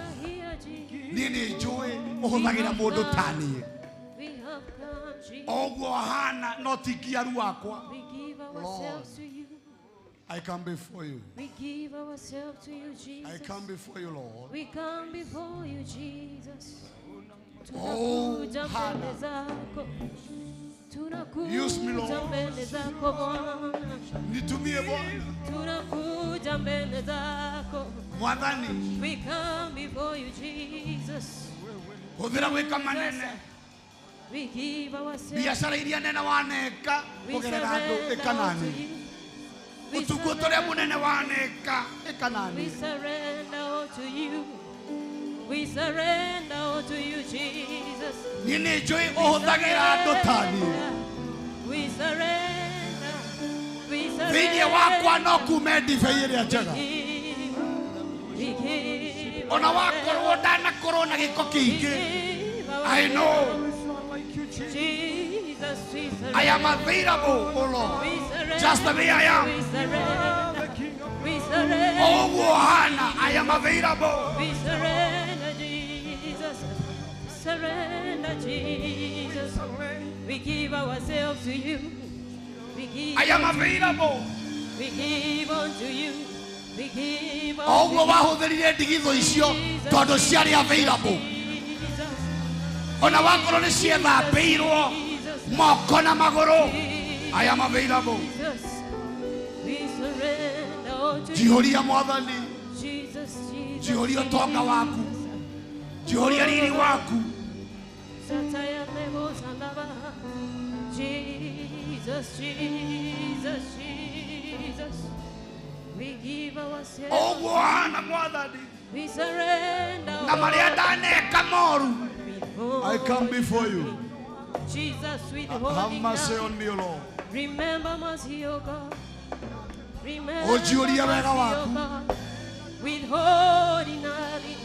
Nini njui uhuthagira mundu tani. Oguo hana no tikiaru wakwa. Lord, I come before you. We give ourselves to you, Jesus. I come before you, Lord. We come before you, Jesus. Oh, Tunakuja mbele zako. Use me, Lord. Tunakuja mbele zako Bwana. Nitumie Bwana. Tunakuja mbele zako. Mwathani. We come before you, Jesus. Huthira gwika manene. We give ourselves. Biashara iria nene waneka kugerera andu ikanani. Utugu turia munene waneka ikanani. We surrender all to you. We surrender all to you, Jesus. Nini njui uhuthagira andu tani. We surrender. We surrender. Thiini wakwa no kume ndibei iria njega. Ona wakorwo ndanakorwo na giko kiingi. I know. Jesus, we surrender. I am available, O Lord. Just the way I am. We surrender. We surrender. Oh, Hannah, I am available. We surrender, Jesus. Surrender, Jesus. We give ourselves to you. We give. I am available. We give unto you. We give unto Oh, you. wahutherire ndigitho icio tondu ciari available. Ona wakorwo ni ciethambiirwo moko na maguru. I am available. We surrender all to you. Jihoria mwathani. Jesus, Jesus. Jihoria utonga waku. Jihoria riri waku. Sataya nebo sandaba. Jesus, Jesus, Jesus. We give ourselves. Oh, Bwana mwathani. We surrender. Na maria ndaneka moru. I come before you. Jesus, Have withholding mercy nothing. on me, O Lord. Remember mercy, O God. Remember Ujiuria wega mercy, waku. O God. Withholding nothing.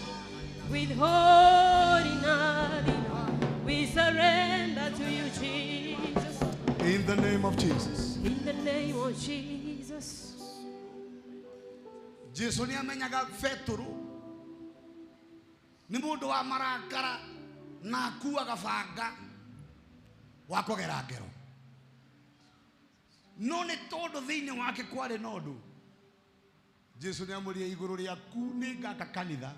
Withholding nothing. We surrender to you, Jesus. In the name of Jesus. In the name of Jesus. Jesu ni amenyaga Petero ni mundu wa marakara na akuaga banga wa kugera ngero no ni tondu thiini wake kwari na undu Jesu ni amuria iguru riaku ni ngaka kanitha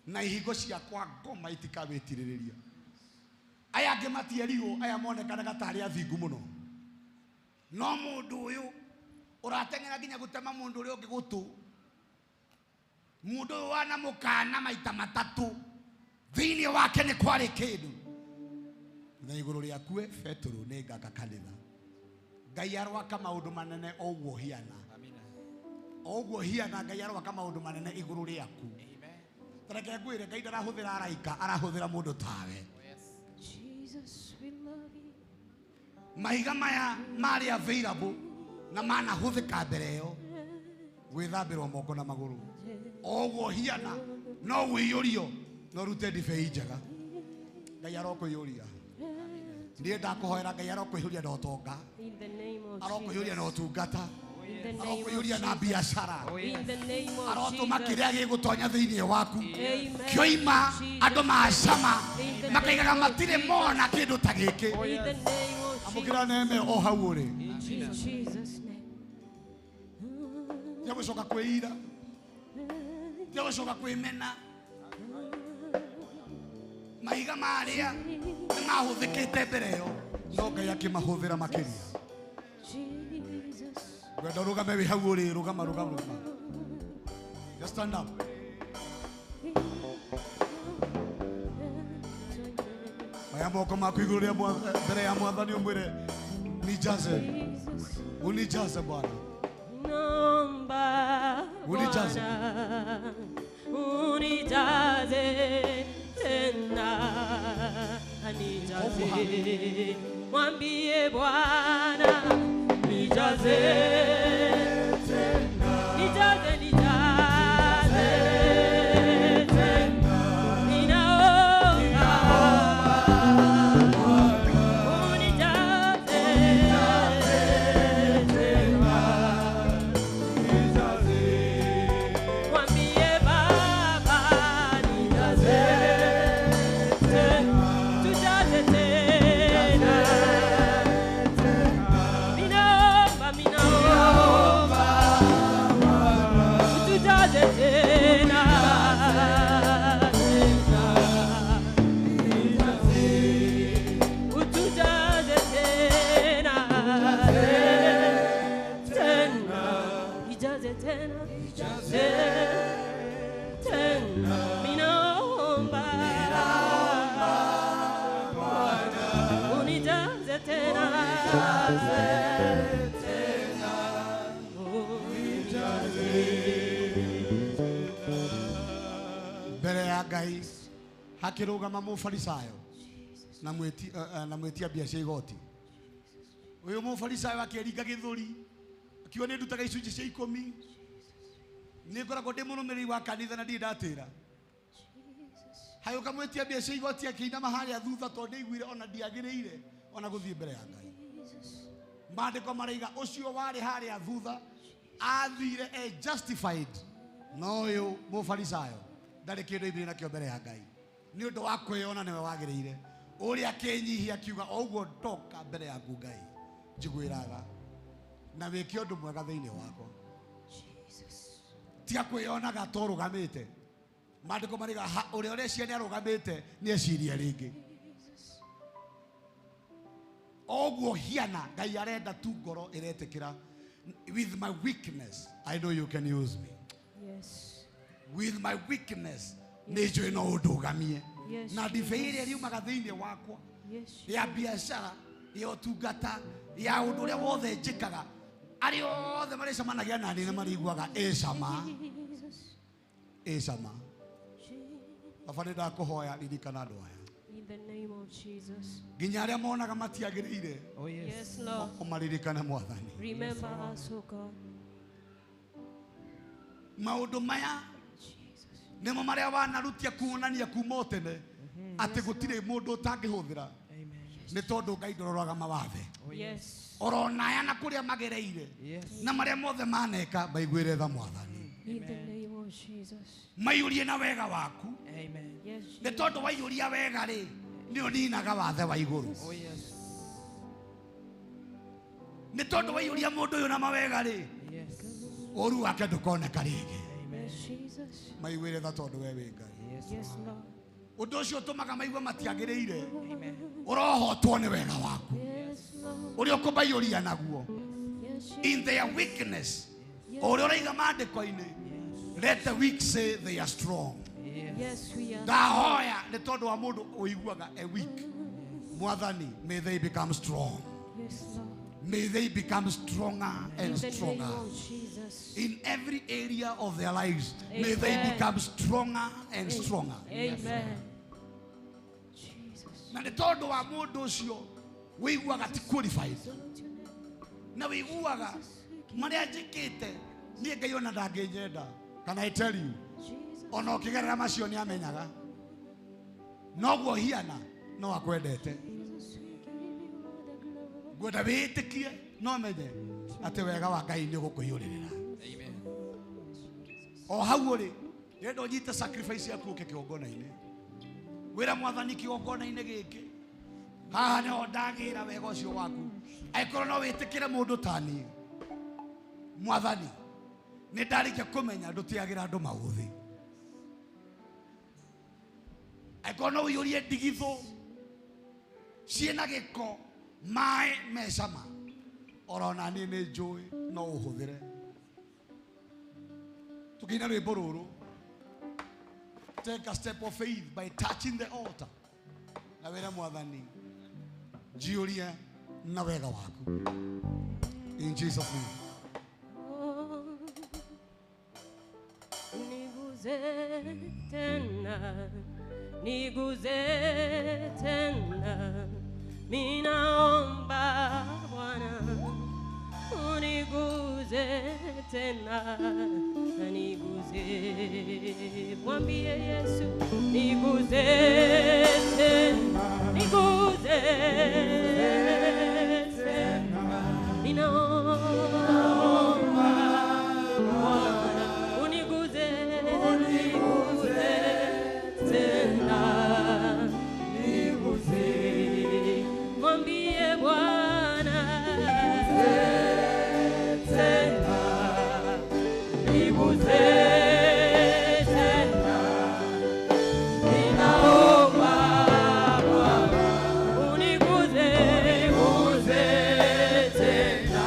na ihingo ciakwa ngoma itikawitiriria aya angi matierirwo aya monekanaga tari athingu muno no mundu uyu uratengera nginya gutema mundu uri ungi gutu mundu wana mukana maita matatu thiini wake ni kwari kindu na iguru riaku Petero ni ngaka kanitha Ngai arwaka maundu manene oguo hiana oguo hiana Ngai arwaka maundu manene iguru riaku tareke ngwire Ngai ndarahuthira araika arahuthira mundu tawe Jesus, we love you. mahiga maya mari available na manahuthika mbere yo gwithambirwo moko na maguru oguo hiana no wiyurio no rute ndibei njega Ngai arokwiyuria ndiye ndakuhoera Ngai arokwiyuria na utonga In the name of arokwiyuria na utungata In the name of arokwiyuria na biashara In the name of arotuma Jesus. kiria gigutonya thiini waku Amen. kioima andu macama makaigaga matire mona kindu ta giki In the name of amukira neme o hau uri In Jesus' name. Nyagucoka kwĩira nyagucoka kwĩmena mahiga maria nĩ mahuthĩkĩte mbere yo no Ngai akĩmahũthĩra makĩria wenda rũgame wĩ hau ũrĩ rũgama rũgama just stand up maya moko maku igũrũ rĩa mbere ya mwathani ũmwĩre nijaze unijaze Bwana Naomba Unijaze. Bwana, unijaze tena, nijaze. Mwambie Bwana, nijaze tena, nijaze, nijaze tena. Ninaomba unijaze ya Ngai hakirugama mufarisayo na mwetia mbia cia igoti. Uyu mufarisayo akiringa githuri akiwa ni ndutaga icunji cia 10 ni ngoragwo ndi murumiriri wa kanitha na ndi ndatira hayo kamwetia mbia cia igoti akiinama haria thutha tondu iguire ona ndiagiriire ona guthie mbere ya Ngai. Maandiko maraiga ucio wari haria thutha athire justified no uyu mufarisayo ndari kindu ithire nakio mbere ya Ngai ni undu wa kwiyona niwe wagiriire uria akinyihia akiuga oguo ndoka mbere ya Ngai njiguiraga na wiki undu mwega thiini wako tia kwiyonaga torugamite. Maandiko mariga uria urecia ni arugamite ni eciria ringi oguo hiana Ngai arenda tu ngoro iretikira. With my weakness I know you can use me. Yes. With my weakness nijo no udugamie. Yes, Na ndiveiria riumaga thiini wakwa ya biashara ya utungata ya undu uria wothe njikaga ari othe maricamanagia nani na mariguaga ecama baba ndakuhoya ririkana andu aya In the name of Jesus. nginya aria monaga matiagiriire Yes, Lord. umaririkane Mwathani. Remember us, O God. Maundu maya nimo maria wanarutia kuonania kuma tene ati gutire mundu utangihuthira ni tondu Ngai ndororaga mawathe. Yes. Orona na kuria magereire na maria mothe maneka baiguire tha Mwathani. In the name of Jesus. Mayurie na wega waku Yes. ni tondu waiyuria wega ri ni uninaga wathe wa iguru. Ni tondu waiyuria mundu uyu na mawega ri oru wake ndukoneka ringi. Yes, Jesus. Maiguire tha tondu we wi Ngai. Yes, Lord. Undu ucio utumaga maigua matiagiriire urohotwo ni wega waku uria ukumayuria naguo in their weakness uria uraiga maandiko-ini let the weak say they are strong. Yes, we are. Ndahoya ni tondu wa mundu uiguaga e weak Mwathani may they become strong. Yes, Lord. May they become stronger and In the name stronger of Jesus. in every area of their lives. May Amen. they become stronger and stronger. Amen. Na ni tondu wa mundu ucio wiguaga ti qualified na wiguaga maria njikite nie Ngai ona ndanginyenda. Can I tell you ona ukigerera macio ni amenyaga noguo hiana no akwendete gwenda witikie no menye ati wega wa Ngai ni gukuiyuririra. O hau uri renda unyite sacrifice yaku uke kiongona-ini wira Mwathani kiongona-ini giki haha niho ndagira wega ucio waku aikorwo no witikire mundu tani Mwathani ni ndarikia kumenya ndutiagira andu mauthi aikorwo no uyurie ndigithu ciena giko mai mecama orona ni njui no uhuthire tukina rwimbo ruru. Take a step of faith by touching the altar. Na wera Mwathani jiuria na wega waku in Jesus name. Niguze tena, niguze tena, minaomba Bwana, uniguze tena, niguze, mwambie Yesu, niguze tena, niguze tena, ninaomba Bwana, uniguze tena, niguze, mwambie Bwana tena, niguze tena, ninaomba Bwana, uniguze tena.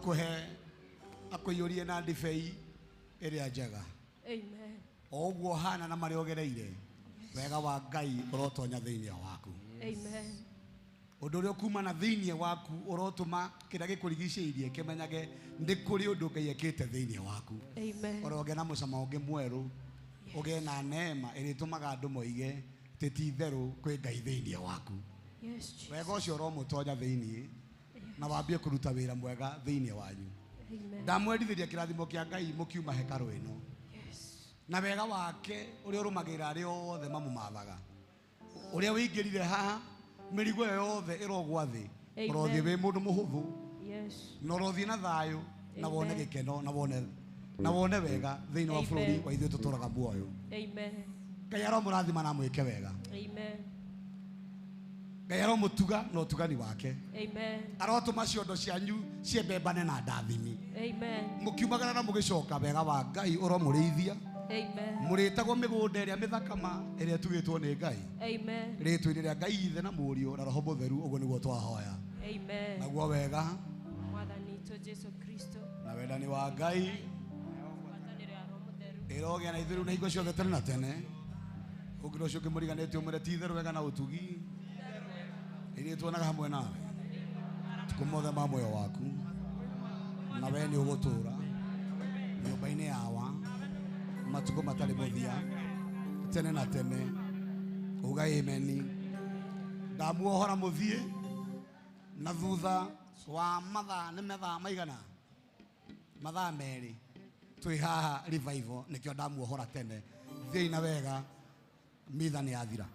akuhe akuyurie na ndibei iria njega Amen. oguo hana na mari ogereire wega wa Ngai urotonya thiini waku. Amen. Undu uri kuma na thiini waku urotuma kira gikurigiceirie kimenyage ndi kuri undu Ngai ekite thiini waku. Amen. Oroge na mucama ungi mweru uge na neema iritumaga andu moige titi theru kwi Ngai thiini waku. Yes, Jesus. Wega ucio uromutonya thiini na wambie kuruta wira mwega thiini wanyu. Amen. Ndamwendithiria kirathimo kia Ngai mukiuma hekaru ino. Yes. Na wega wake uria urumagira ari othe mamumathaga uria wingirire haha mirigo yothe irogwa thi urothi wi mundu muhuthu. Yes. Na urothi na thayu na wone gikeno na wone wega thiini wa bururi wa ithuĩ tuturaga muoyo. Amen. Ngai aromũrathima na mwĩke wega. Amen. Ngai aromũtuga na ũtugani wake. Amen. Arotũma ciondo cianyu ciembembane na ndathimi. Amen. Mũkiumagara na mũgĩcoka wega wa Ngai ũromũrĩithia. Amen. Mũrĩtagwo mĩgũnda ĩrĩa mĩthakama ĩrĩa tugĩtwo nĩ Ngai. Amen. Rĩtwa-inĩ rĩa Ngai Ithe na Mũriũ na Roho Mũtheru, ũguo nĩguo twahoya. Amen. Naguo wega Mwathani witũ Jesu Kristo na wendani wa Ngai ngwatanĩro ya Roho Mũtheru ĩrogĩa na ithuĩ rĩu na hingo ciothe tene na tene. Ũngĩ ũcio ũngĩmũriganĩtie ũmwĩre ti itherũ wega na ũtugi iria tuonaga hamwe nawe tukũ mothe ma muoyo waku na we nĩ ũgũtũũra nyũmba-inĩ yawa matukũ matarĩ mũthia tene na tene. Uga ameni. Ndamuohora mũthiĩ na thutha wa mathaa nĩ mathaa maigana mathaa merĩ twĩ haha revival nĩkĩo ndamuohora tene thiĩ na wega mitha nĩ yathira.